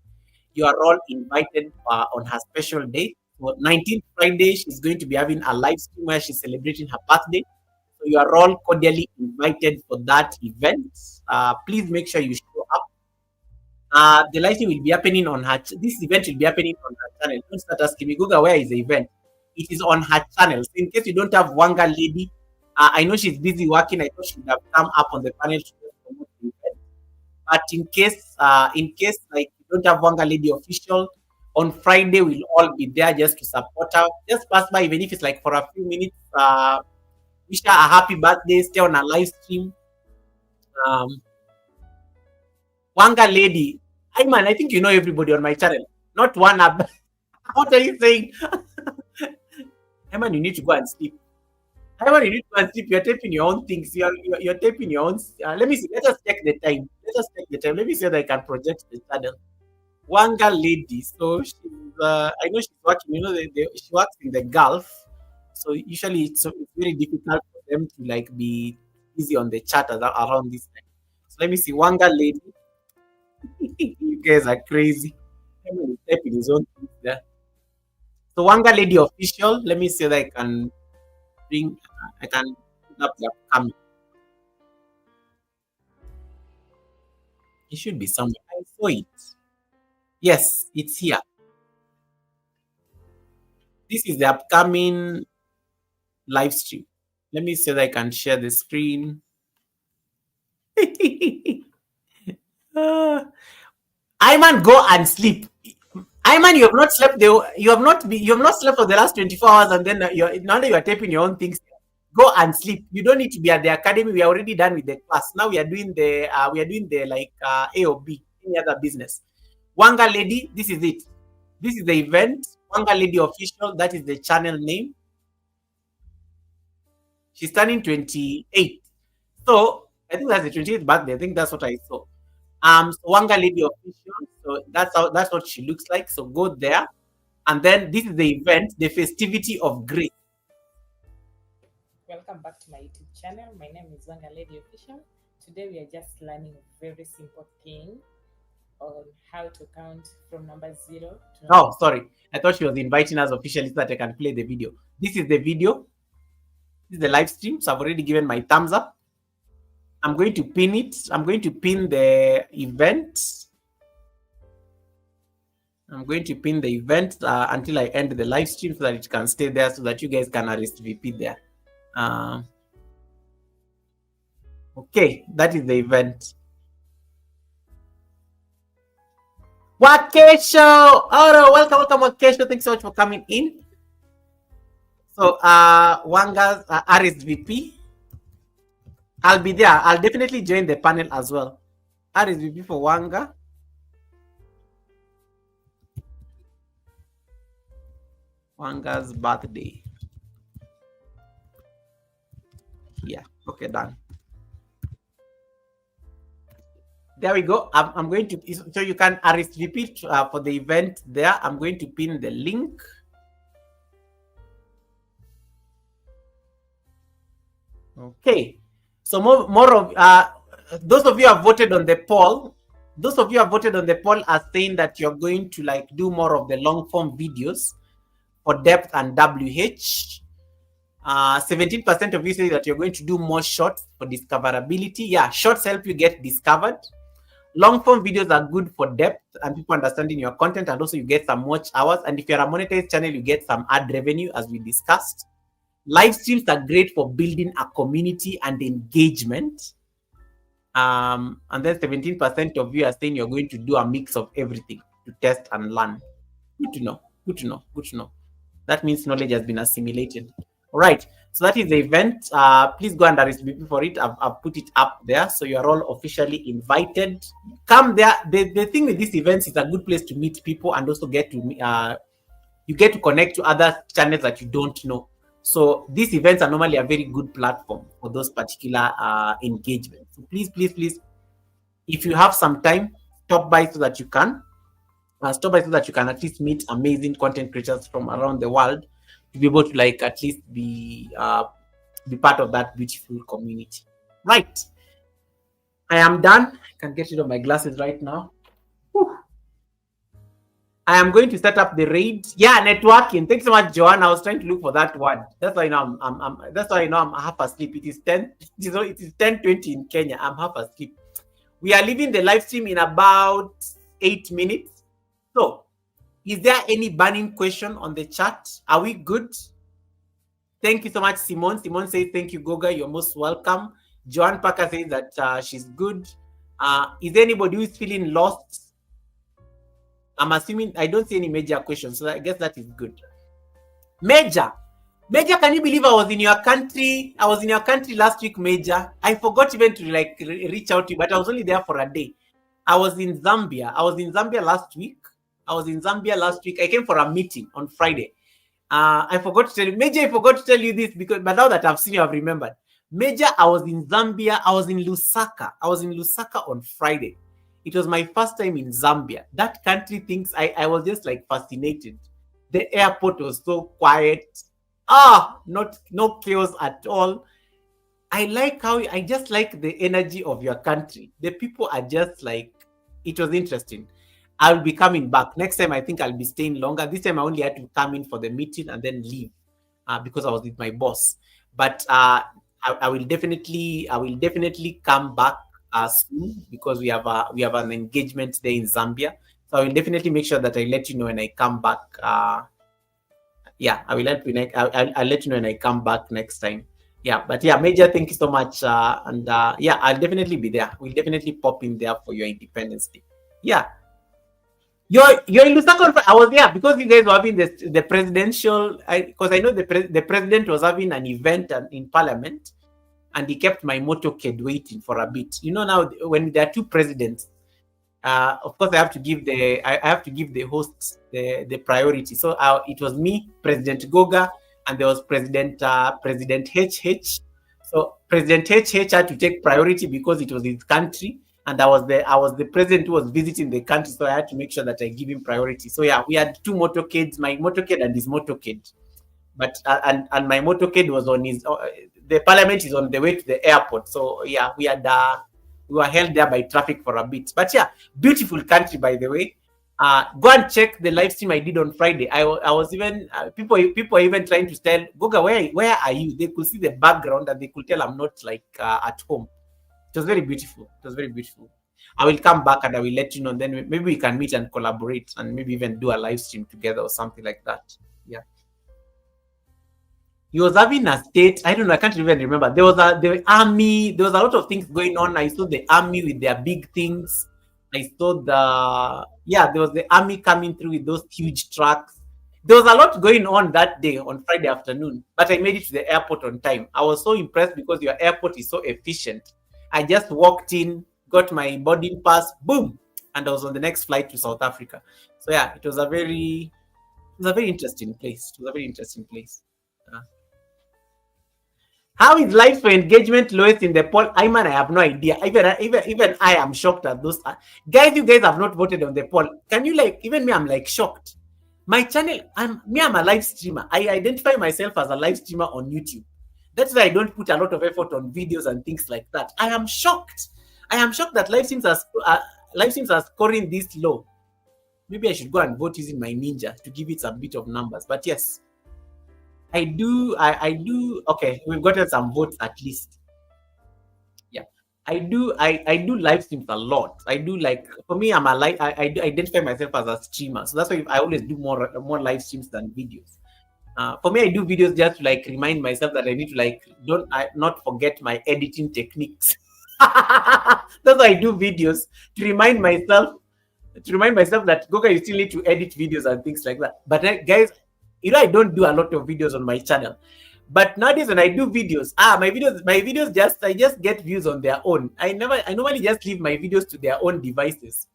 You are all invited on her special day. So 19th Friday, she's going to be having a live stream where she's celebrating her birthday. So you are all cordially invited for that event. Please make sure you show up. The live stream will be happening on her. This event will be happening on her channel. Don't start asking me, Google, where is the event? It is on her channel. So in case you don't have Wanga Lady, I know she's busy working. I thought she would have come up on the panel to promote the event. But in case like you don't have Wanga Lady Official, on Friday we'll all be there just to support her. Just pass by, even if it's like for a few minutes. Wish her a happy birthday. Stay on a live stream. Um, Wanga Lady. Hi man, I think you know everybody on my channel. Not one up. What are you saying? Herman, you need to go and sleep. Herman, you need to go and sleep. You're taping your own things. You're taping your own. Let me see. Let us check the time. Let us check the time. Let me see whether I can project the channel. Wanga Lady. So she's. I know she's working. You know, she works in the Gulf. So usually it's very difficult for them to like be busy on the chat around this time. So let me see. Wanga Lady. You guys are crazy. Herman is taping his own things there. So Wanga Lady Official. Let me see that I can bring. I can put up the upcoming. It should be somewhere. I saw it. Yes, it's here. This is the upcoming live stream. Let me see that I can share the screen. Ayman, go and sleep. Ayman, you have not slept. You have not slept for the last 24 hours, and then now that you are taping your own things, go and sleep. You don't need to be at the academy. We are already done with the class. Now we are doing the like A or B, any other business. Wanga Lady, this is it. This is the event. Wanga Lady Official. That is the channel name. She's turning 28. So I think that's the 28th birthday. I think that's what I saw. So Wanga Lady Official. So that's what she looks like. So go there. And then this is the event, the festivity of grace. Welcome back to my YouTube channel. My name is Wanga Lady Official. Today we are just learning a very simple thing on how to count from number 0 to Oh, number sorry. I thought she was inviting us officially so that I can play the video. This is the video. This is the live stream. So I've already given my thumbs up. I'm going to pin it. I'm going to pin the event. I'm going to pin the event until I end the live stream so that it can stay there so that you guys can RSVP there. Okay, that is the event. Wakesho! Oh no, welcome, Wakesho. Thanks so much for coming in. So, Wanga's RSVP. I'll be there. I'll definitely join the panel as well. RSVP for Wanga. Wanga's birthday. Yeah, okay, done. There we go. I'm going to, so you can RSVP for the event there. I'm going to pin the link. Okay. So more of, those of you who have voted on the poll, those of you who have voted on the poll are saying that you're going to like do more of the long form videos for depth and WH. 17% of you say that you're going to do more shorts for discoverability. Yeah, shorts help you get discovered. Long form videos are good for depth and people understanding your content, and also you get some watch hours. And if you're a monetized channel, you get some ad revenue, as we discussed. Live streams are great for building a community and engagement. And then 17% of you are saying you're going to do a mix of everything to test and learn. Good to know. Good to know. Good to know. That means knowledge has been assimilated. All right. So that is the event. Please go and RSVP for it. I've put it up there. So you are all officially invited. Come there. The thing with these events is a good place to meet people and also get to you get to connect to other channels that you don't know. So these events are normally a very good platform for those particular engagements. So please, if you have some time, stop by so that you can at least meet amazing content creators from around the world to be able to like at least be part of that beautiful community. Right. I am done. I can get rid of my glasses right now. Whew. I am going to set up the raid. Yeah, networking. Thanks so much, Joanne. I was trying to look for that word. That's why now I'm half asleep. It is 10:20 in Kenya. I'm half asleep. We are leaving the live stream in about 8 minutes. So, is there any burning question on the chat? Are we good? Thank you so much, Simone. Simone says, thank you, Goga. You're most welcome. Joanne Parker says that she's good. Is there anybody who is feeling lost? I'm assuming I don't see any major questions, so I guess that is good. Major, can you believe I was in your country? I was in your country last week, Major. I forgot even to like reach out to you, but I was only there for a day. I was in Zambia. Last week. I came for a meeting on Friday. I forgot to tell you, Major. I forgot to tell you this but now that I've seen you, I've remembered. Major, I was in Zambia. I was in Lusaka. On Friday. It was my first time in Zambia. That country thinks I was just like fascinated. The airport was so quiet. No chaos at all. I just like the energy of your country. The people are just like, it was interesting. I'll be coming back. Next time, I think I'll be staying longer. This time, I only had to come in for the meeting and then leave because I was with my boss. But I will definitely come back soon because we have an engagement there in Zambia. So I will definitely make sure that I let you know when I come back. I will I'll let you know when I come back next time. Yeah, but yeah, Major, thank you so much. I'll definitely be there. We'll definitely pop in there for your Independence Day. Yeah. You're in Lusaka. I was there because you guys were having the presidential. Because I know the president was having an event in Parliament, and he kept my motorcade waiting for a bit. You know, now when there are two presidents, of course I have to give the hosts the priority. So it was me, President Goga, and there was President HH. So President HH had to take priority because it was his country. And I was the president who was visiting the country, so I had to make sure that I give him priority. So yeah, we had two motorcades, my motorcade and his motorcade. But and my motorcade was on his. The Parliament is on the way to the airport. So yeah, we had we were held there by traffic for a bit. But yeah, beautiful country, by the way. Go and check the live stream I did on Friday. I was even people are even trying to tell Goga, where are you? They could see the background and they could tell I'm not like at home. It was very beautiful. It was very beautiful. I will come back and I will let you know. Then maybe we can meet and collaborate and maybe even do a live stream together or something like that. Yeah. He was having a state. I don't know. I can't even remember. There was the army. There was a lot of things going on. I saw the army with their big things. I saw there was the army coming through with those huge trucks. There was a lot going on that day on Friday afternoon, but I made it to the airport on time. I was so impressed because your airport is so efficient. I just walked in, got my boarding pass, boom, and I was on the next flight to South Africa. So yeah, it was a very interesting place. It was a very interesting place. How is life for engagement lowest in the poll? I have no idea. Even I am shocked at those guys. You guys have not voted on the poll. Can you even me? I'm like shocked. My channel, I'm a live streamer. I identify myself as a live streamer on YouTube. That's why I don't put a lot of effort on videos and things like that. I am shocked. I am shocked that live streams are scoring this low. Maybe I should go and vote using my Ninja to give it a bit of numbers. But yes. I do. Okay, we've gotten some votes at least. Yeah, I do. I do live streams a lot. I do for me, I'm a I do identify myself as a streamer, so that's why I always do more live streams than videos. For me, I do videos just to remind myself that I need to not forget my editing techniques. That's why I do videos to remind myself that Goga, you still need to edit videos and things like that. But guys. I don't do a lot of videos on my channel, but nowadays when I do videos, my videos I just get views on their own. I normally just leave my videos to their own devices.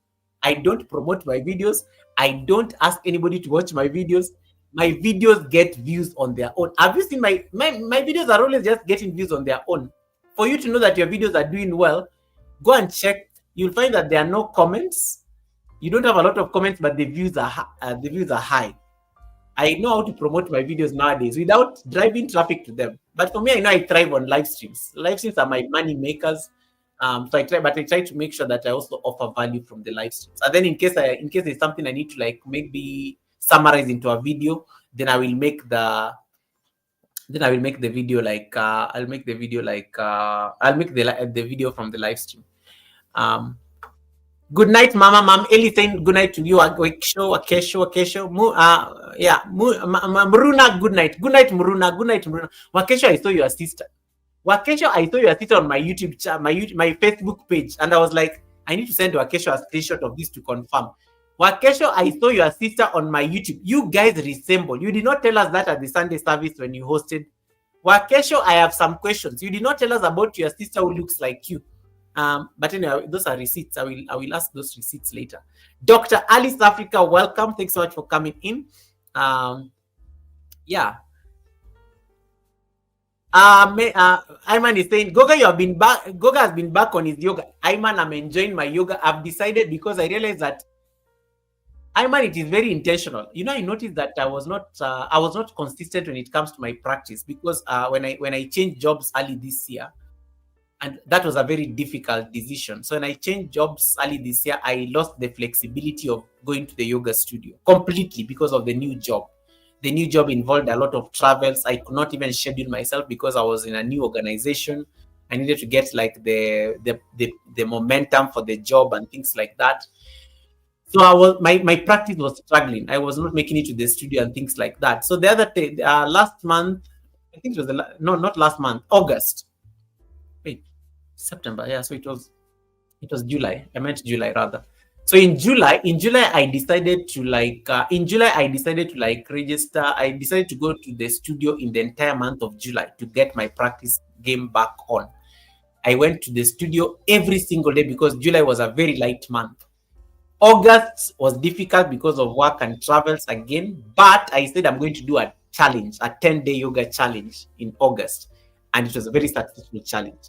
I don't promote my videos. I don't ask anybody to watch my videos. My videos get views on their own. Have you seen my videos are always just getting views on their own. For you to know that your videos are doing well, go and check. You'll find that there are no comments. You don't have a lot of comments, but the views are high. I know how to promote my videos nowadays without driving traffic to them. But for me, I know I thrive on live streams. Live streams are my money makers. So I try to make sure that I also offer value from the live streams. And then in case there's something I need to maybe summarize into a video, then I will make the video I'll make the video from the live stream. Good night, Mama. Mom Eli saying good night to you. Wakesho. Muruna, good night. Good night, Muruna. Good night, Muruna. Wakesho, I saw your sister. On my YouTube chat, my Facebook page, and I was like, I need to send Wakesho a screenshot of this to confirm. Wakesho, I saw your sister on my YouTube. You guys resemble. You did not tell us that at the Sunday service when you hosted. Wakesho, I have some questions. You did not tell us about your sister who looks like you. But anyway, those are receipts. I will ask those receipts later. Dr. Alice Africa, welcome. Thanks so much for coming in. Yeah. Ayman is saying, Goga, Goga has been back on his yoga. Ayman, I'm enjoying my yoga. I've decided because I realized that Ayman, it is very intentional. I noticed that I was not consistent when it comes to my practice because when I changed jobs early this year. And that was a very difficult decision. So when I changed jobs early this year, I lost the flexibility of going to the yoga studio completely because of the new job. The new job involved a lot of travels. I could not even schedule myself because I was in a new organization. I needed to get the momentum for the job and things like that. So my practice was struggling. I was not making it to the studio and things like that. So the other day, last month, I think it was not last month, August. September, yeah. So it was July. I meant July rather. So in July, I decided to register. I decided to go to the studio in the entire month of July to get my practice game back on. I went to the studio every single day because July was a very light month. August was difficult because of work and travels again, but I said I'm going to do a challenge, a 10-day yoga challenge in August, and it was a very successful challenge.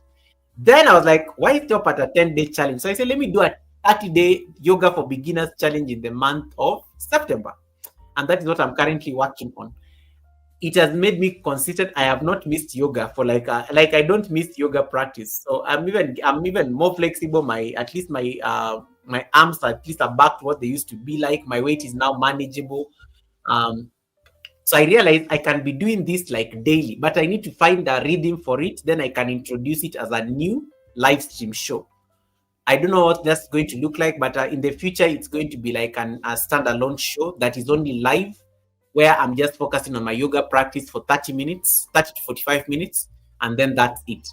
Then I was like, why stop at a 10-day challenge? So I said, let me do a 30-day yoga for beginners challenge in the month of September. And that is what I'm currently working on. it has made me consistent. I have not missed yoga for like I don't miss yoga practice. So I'm even more flexible. My at least my arms at least are back to what they used to be like. My weight is now manageable. Um, so I realized I can be doing this like daily, but I need to find a rhythm for it. Then I can introduce it as a new live stream show. I don't know what that's going to look like, but in the future, it's going to be like a standalone show that is only live, where I'm just focusing on my yoga practice for 30 minutes, 30 to 45 minutes, and then that's it.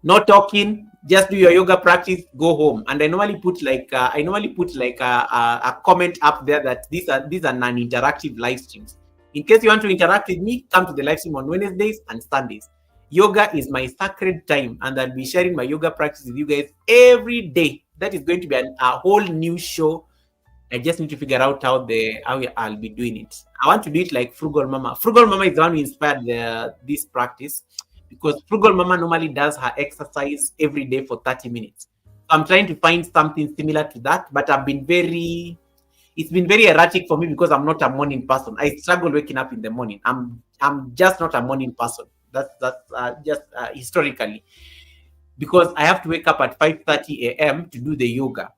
No talking, just do your yoga practice, go home. And I normally put like a comment up there that these are non-interactive live streams. In case you want to interact with me, come to the live stream on Wednesdays and Sundays. Yoga is my sacred time, and I'll be sharing my yoga practice with you guys every day. That is going to be a whole new show. I just need to figure out how I'll be doing it. I want to do it like Frugal Mama. Frugal Mama is the one who inspired this practice, because Frugal Mama normally does her exercise every day for 30 minutes. So I'm trying to find something similar to that, but it's been very erratic for me because I'm not a morning person. I struggle waking up in the morning. I'm just not a morning person. That's just historically, because I have to wake up at 5:30 a.m. to do the yoga.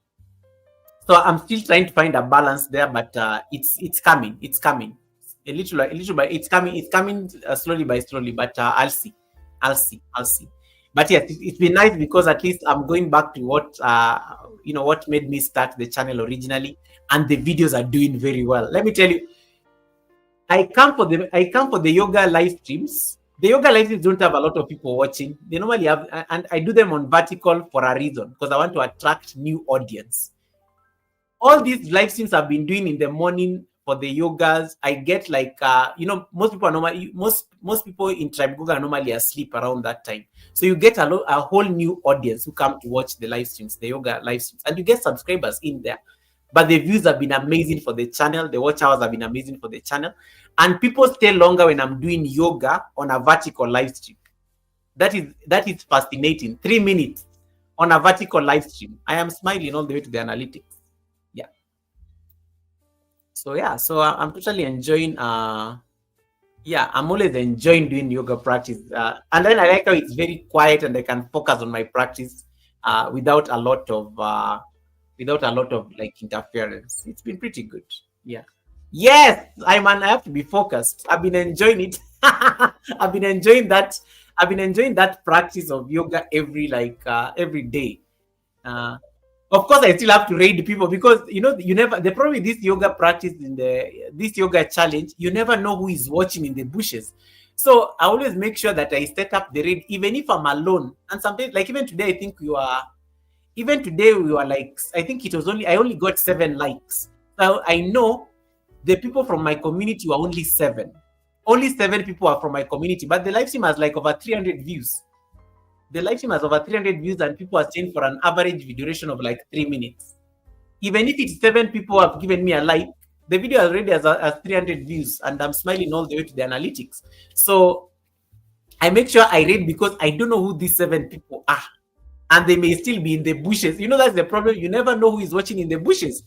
So I'm still trying to find a balance there, but it's coming. It's coming. A little by it's coming. It's coming slowly by slowly, but I'll see. I'll see. But yes, it's been nice because at least I'm going back to what made me start the channel originally, and the videos are doing very well. Let me tell you, I come for the yoga live streams. The yoga live streams don't have a lot of people watching. They normally have, and I do them on vertical for a reason, because I want to attract new audience. All these live streams I've been doing in the morning for the yogas, I get like most people are normally most people in Tribe Yoga are normally asleep around that time. So you get a whole new audience who come to watch the live streams, the yoga live streams, and you get subscribers in there. But the views have been amazing for the channel, the watch hours have been amazing for the channel, and people stay longer when I'm doing yoga on a vertical live stream. That is fascinating. 3 minutes on a vertical live stream. I am smiling all the way to the analytics. Yeah. So yeah, I'm totally enjoying. Yeah, I'm always enjoying doing yoga practice, and then I like how it's very quiet and I can focus on my practice without a lot of like interference. It's been pretty good. Yeah. Yes, I have to be focused. I've been enjoying it. I've been enjoying that. I've been enjoying that practice of yoga every day. Uh, of course, I still have to raid people, because you never. The problem with this yoga practice this yoga challenge, you never know who is watching in the bushes. So I always make sure that I set up the raid, even if I'm alone. And sometimes, like even today, I think even today we were like, I think I only got 7 likes. So I know the people from my community were only 7. Only 7 people are from my community, but the live stream has like over 300 views. The live stream has over 300 views, and people are staying for an average video duration of like 3 minutes. Even if it's 7 people have given me a like, the video already has 300 views, and I'm smiling all the way to the analytics. So I make sure I read, because I don't know who these 7 people are, and they may still be in the bushes. That's the problem. You never know who is watching in the bushes.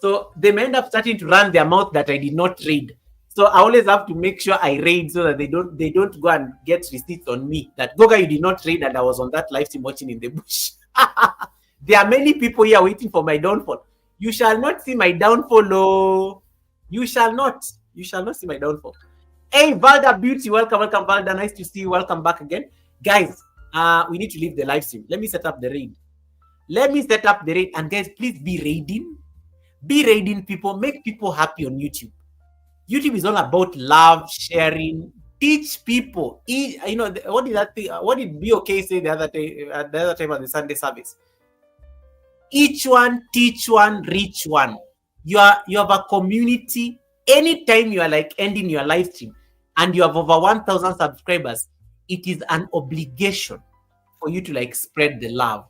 So they may end up starting to run their mouth that I did not read. So I always have to make sure I raid, so that they don't go and get receipts on me that Goga, you did not raid and I was on that live stream watching in the bush. There are many people here waiting for my downfall. You shall not see my downfall. Oh, you shall not see my downfall. Hey, Valda Beauty, welcome, Valda. Nice to see you. Welcome back again, guys. We need to leave the live stream. Let me set up the raid. And guys, please be raiding. Be raiding people. Make people happy on YouTube. YouTube is all about love, sharing, teach people. What did that thing? What did BOK say the other time at the Sunday service? Each one, teach one, reach one. You have a community. Anytime you are like ending your live stream and you have over 1,000 subscribers, it is an obligation for you to like spread the love.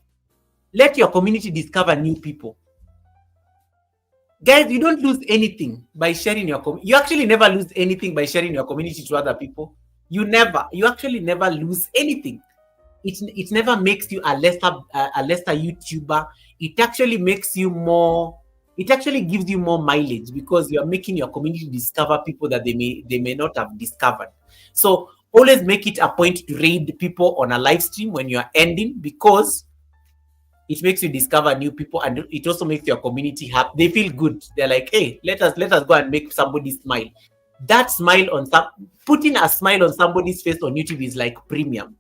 Let your community discover new people. Guys, you don't lose anything by sharing your community. You actually never lose anything by sharing your community to other people. You actually never lose anything. It never makes you a lesser YouTuber. It actually makes you more it actually gives you more mileage because you are making your community discover people that they may not have discovered. So always make it a point to raid people on a live stream when you are ending, because it makes you discover new people, and it also makes your community happy. They feel good. They're like, hey, let us go and make somebody smile. That smile on some Putting a smile on somebody's face on YouTube is like premium.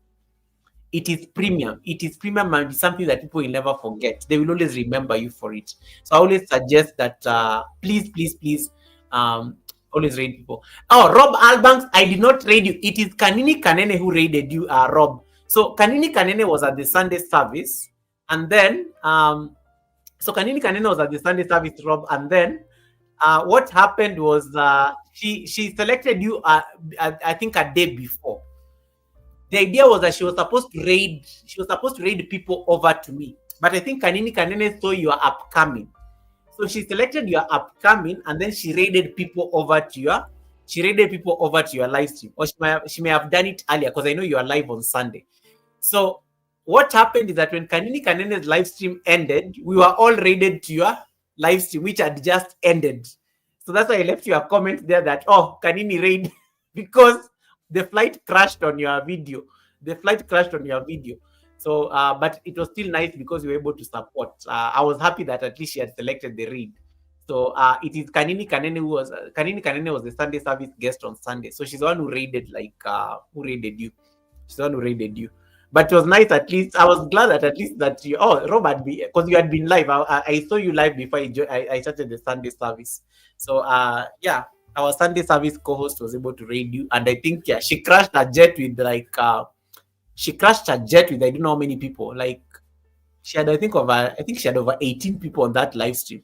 It is premium. It is premium, and it's something that people will never forget. They will always remember you for it. So I always suggest that please, um, always raid people. Oh, Rob Albanks, I did not raid you. It is Kanini Kanene who raided you, Rob. So Kanini Kanene was at the Sunday service, and then so Kanini Kanene was at the Sunday service, Rob, and then what happened was she selected you. I think a day before. The idea was that she was supposed to raid people over to me. But I think Kanini Kanene saw you are upcoming. So she selected your upcoming, and then she raided people over to your live stream. Or she may have done it earlier, because I know you are live on Sunday. So what happened is that when Kanini Kanene's live stream ended, we were all raided to your live stream, which had just ended. So that's why I left you a comment there that, oh, Kanini raid, because the flight crashed on your video. So, but it was still nice because you were able to support. I was happy that at least she had selected the raid. So it is Kanini Kanene was the Sunday service guest on Sunday. So she's the one who raided you. She's the one who raided you. But it was nice, at least. I was glad that at least that you, Robert, because you had been live. I saw you live before I started the Sunday service. So, yeah, our Sunday service co-host was able to raid you. And I think, yeah, she crashed a jet with I don't know how many people. Like, she had, I think she had over 18 people on that live stream.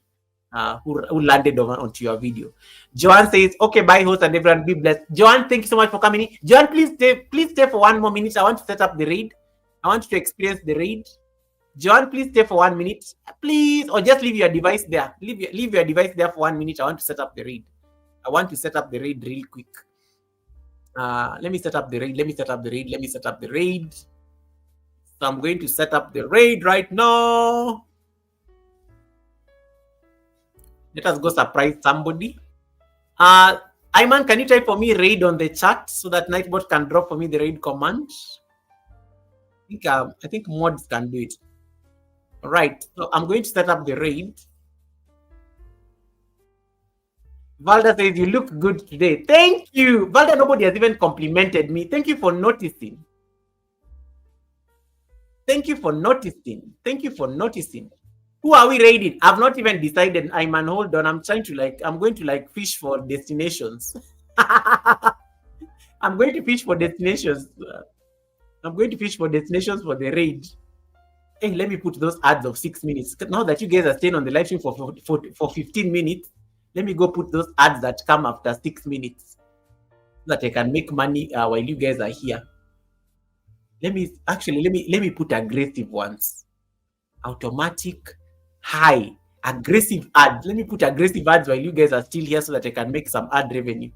Who landed onto your video. Joanne says, okay, bye, host, and everyone be blessed. Joanne, thank you so much for coming in. Joanne, please stay for 1 more minute. I want to set up the raid. I want you to experience the raid. Joanne, please stay for 1 minute. Please, or just leave your device there. Leave your device there for 1 minute. I want to set up the raid. I want to set up the raid real quick. Let me set up the raid. So I'm going to set up the raid right now. Let us go surprise somebody. Ayman, can you type for me raid on the chat so that Nightbot can drop for me the raid command? I think mods can do it. All right, so I'm going to set up the raid. Valda says, you look good today. Thank you. Valda, nobody has even complimented me. Thank you for noticing. Who are we raiding? I've not even decided. Ayman, hold on. I'm going to fish for destinations. I'm going to fish for destinations. I'm going to fish for destinations for the raid. Hey, let me put those ads of 6 minutes. Now that you guys are staying on the live stream for 15 minutes, let me go put those ads that come after 6 minutes so that I can make money while you guys are here. Let me put aggressive ones. Automatic, high, aggressive ads. Let me put aggressive ads while you guys are still here so that I can make some ad revenue.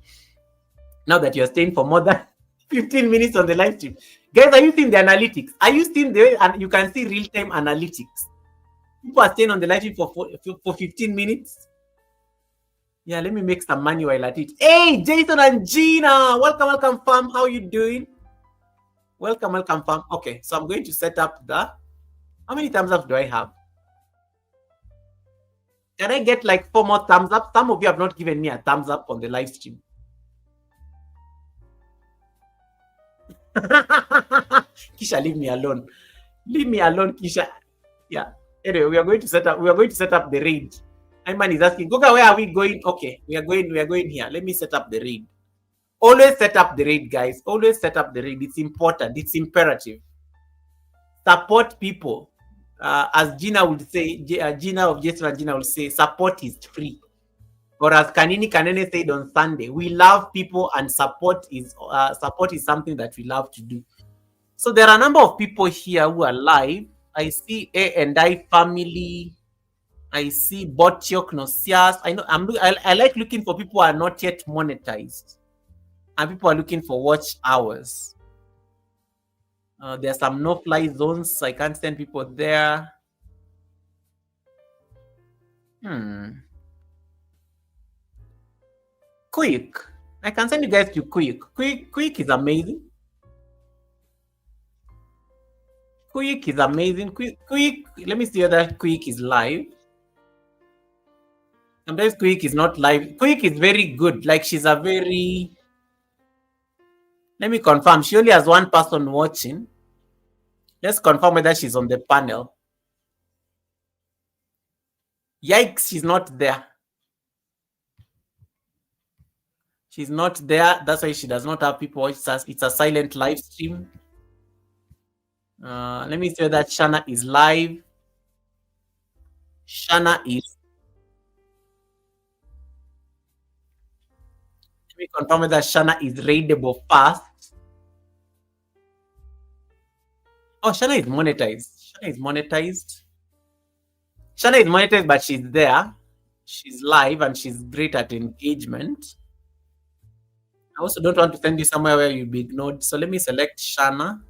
Now that you're staying for more than 15 minutes on the live stream. Guys, are you seeing the analytics? Are you seeing the way you can see real-time analytics? People are staying on the live stream for 15 minutes. Yeah, let me make some money while at it. Hey, Jason and Gina. Welcome, fam. How you doing? Welcome, fam. Okay, so I'm going to set up how many thumbs up do I have? Can I get 4 more thumbs up? Some of you have not given me a thumbs up on the live stream. Kisha, leave me alone. Leave me alone, Kisha. Yeah. Anyway, we are going to set up the raid. Ayman is asking, Goga, where are we going? Okay, we are going here. Let me set up the raid. Always set up the raid, guys. Always set up the raid. It's important. It's imperative. Support people. As Gina would say, Gina of Jason and Gina will say, support is free. Or as Kanini Kanene said on Sunday, we love people and support is something that we love to do. So there are a number of people here who are live. I see A&I family. I see Botiok Nosias. I like looking for people who are not yet monetized. And people are looking for watch hours. There are some no-fly zones. I can't send people there. Hmm. Quick. I can send you guys to Quick. Quick is amazing. Quick is amazing. Quick. Let me see whether Quick is live. Sometimes Quick is not live. Quick is very good. Like she's a very. Let me confirm. She only has one person watching. Let's confirm whether she's on the panel. Yikes, she's not there. She's not there. That's why she does not have people watch. It's a silent live stream. Let me see that Shana is live. Shana is. Let me confirm whether Shana is raidable fast. Oh, Shana is monetized. Shana is monetized. Shana is monetized, but she's there. She's live and she's great at engagement. I also don't want to send you somewhere where you'll be ignored. So let me select Shana.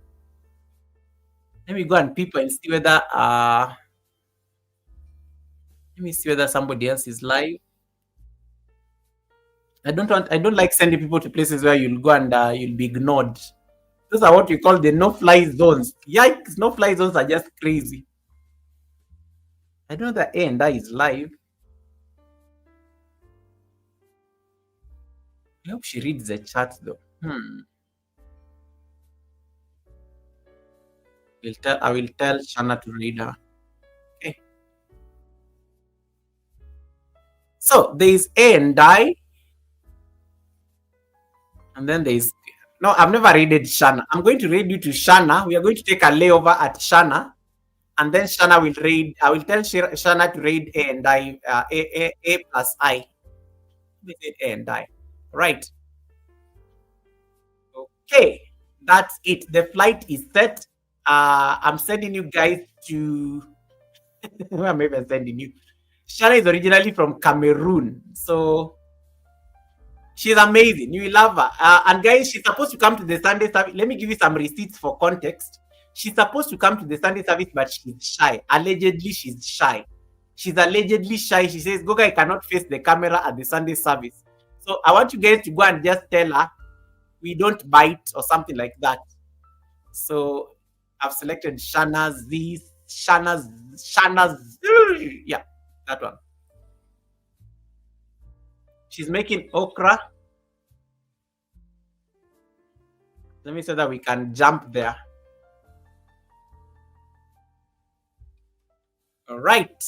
Let me go and people and see whether let me see whether somebody else is live. I don't like sending people to places where you'll go and you'll be ignored. Those are what we call the no-fly zones. Yikes, no-fly zones are just crazy. I don't know that A and I is live. I hope she reads the chat though. I will tell Shana to read her. Okay. So there is A and I. And then there is no, I've never raided Shana. I'm going to raid you to Shana. We are going to take a layover at Shana. And then Shana will raid. I will tell Shana to raid A and I, A plus I. We said A and I. Right. Okay. That's it. The flight is set. I'm sending you guys to. Where am I even sending you? Shana is originally from Cameroon. So she's amazing. You will love her. And guys, she's supposed to come to the Sunday service. Let me give you some receipts for context. She's supposed to come to the Sunday service, but she's shy. Allegedly, she's shy. She's allegedly shy. She says, Goga, I cannot face the camera at the Sunday service. So I want you guys to go and just tell her we don't bite or something like that. So I've selected Shana's, yeah, that one. She's making okra. Let me say that we can jump there. All right.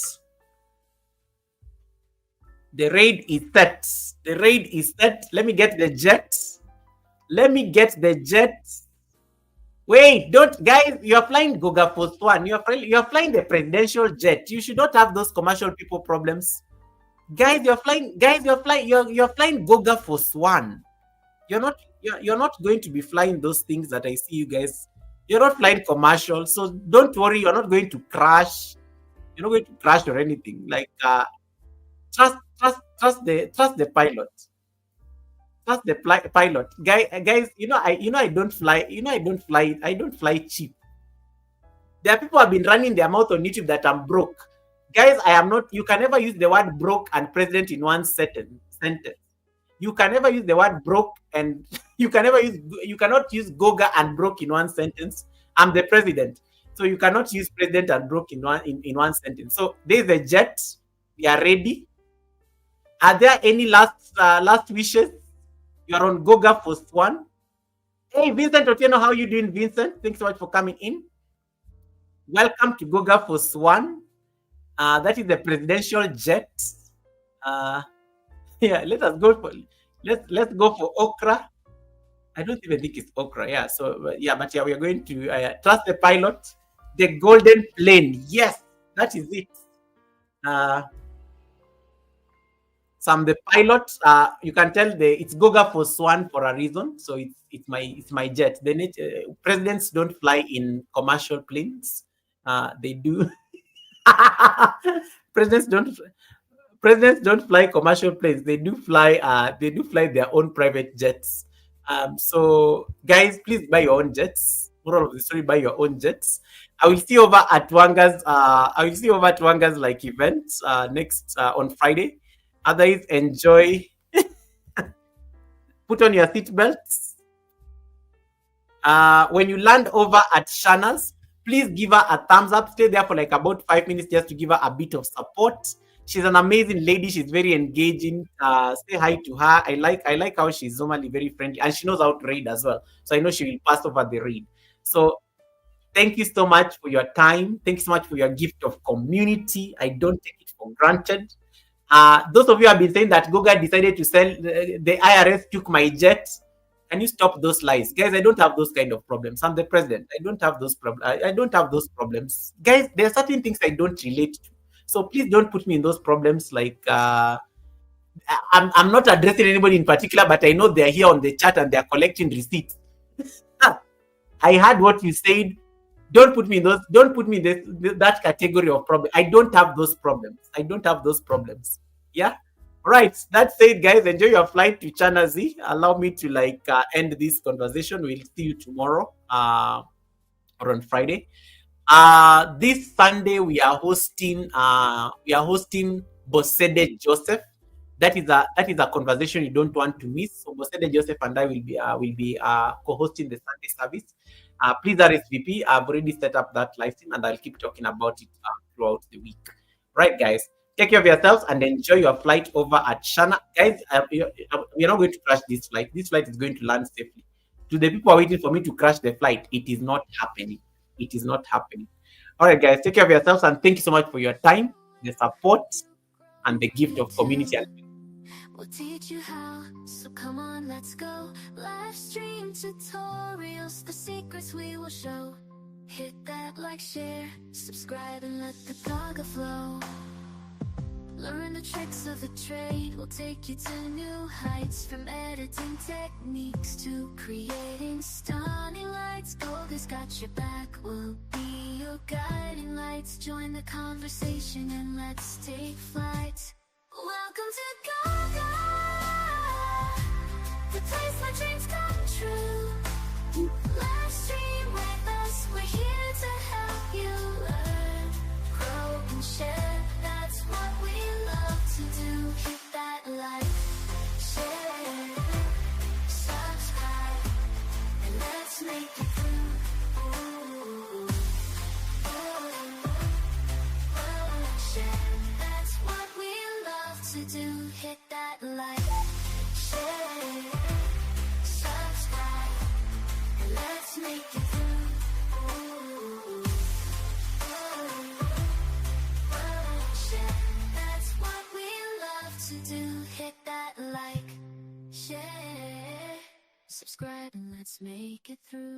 The raid is set. The raid is set. Let me get the jets. Let me get the jets. Wait, don't, guys. You are flying Goga Post One. You are flying the presidential jet. You should not have those commercial people problems. Guys, you're flying. Guys, you're flying Goga Force One. You're not going to be flying those things that I see you guys. You're not flying commercial, so don't worry. You're not going to crash. You're not going to crash or anything. Like trust the pilot. Trust the pilot. Guys, I don't fly. I don't fly cheap. There are people who have been running their mouth on YouTube that I'm broke. Guys, I am not. You can never use the word broke and president in one sentence. You can never use the word broke and you cannot use Goga and broke in one sentence. I'm the president. So you cannot use president and broke in one sentence. So there's a jet. We are ready. Are there any last wishes? You are on Goga Force One. Hey Vincent Otieno, how are you doing, Vincent? Thanks so much for coming in. Welcome to Goga Force One. That is the presidential jet. Yeah, let's go for okra. I don't even think it's okra. Yeah, so yeah, but yeah, we are going to trust the pilot. The golden plane. Yes, that is it. Some the pilot. You can tell it's Goga Force One for a reason. So it's my jet. Presidents don't fly in commercial planes. They do. Presidents don't fly commercial planes. They do fly their own private jets. So guys, please buy your own jets. Moral of the story: buy your own jets. I will see over at Wanga's. I will see over at Wanga's like event next on Friday. Otherwise, enjoy. Put on your seatbelts. When you land over at Shana's, please give her a thumbs up. Stay there for like about 5 minutes just to give her a bit of support. She's an amazing lady. She's very engaging. Say hi to her. I like how she's normally very friendly and she knows how to read as well. So I know she will pass over the read. So thank you so much for your time. Thank you so much for your gift of community. I don't take it for granted. Those of you have been saying that Google decided to sell, the IRS took my jet. Can you stop those lies, guys? I don't have those kind of problems. I'm the president. I don't have those problems. I don't have those problems, guys. There are certain things I don't relate to. So please don't put me in those problems. Like I'm not addressing anybody in particular, but I know they're here on the chat and they're collecting receipts. I heard what you said. Don't put me in those. Don't put me in that category of problem. I don't have those problems. I don't have those problems. Yeah. Right. That's it, guys. Enjoy your flight to China Z. Allow me to end this conversation. We'll see you tomorrow or on Friday. This Sunday we are hosting Bosede Joseph. That is a conversation you don't want to miss. So Bosede Joseph and I will be co-hosting the Sunday service. Please RSVP. I've already set up that live stream and I'll keep talking about it throughout the week. Right, guys. Take care of yourselves and enjoy your flight over at Shana. Guys, we're not going to crash this flight. This flight is going to land safely. To the people who are waiting for me to crash the flight, it is not happening. It is not happening. All right, guys. Take care of yourselves and thank you so much for your time, the support, and the gift of community. We'll teach you how, so come on, let's go. Live stream tutorials, the secrets we will show. Hit that like, share, subscribe, and let the blogger flow. Learn the tricks of the trade, we'll take you to new heights. From editing techniques to creating stunning lights, Gold has got your back, we'll be your guiding lights. Join the conversation and let's take flight. Welcome to Gaga, the place where dreams come true. Live stream with us, we're here to help you learn, grow and share. That's what we love to do. Hit that like, share, subscribe, and let's make it through. Ooh, share. That's what we love to do. Hit that like, share, subscribe, and let's make it through. Ooh, share. That's what we love to do. Hit that like, share, subscribe, and let's make it through.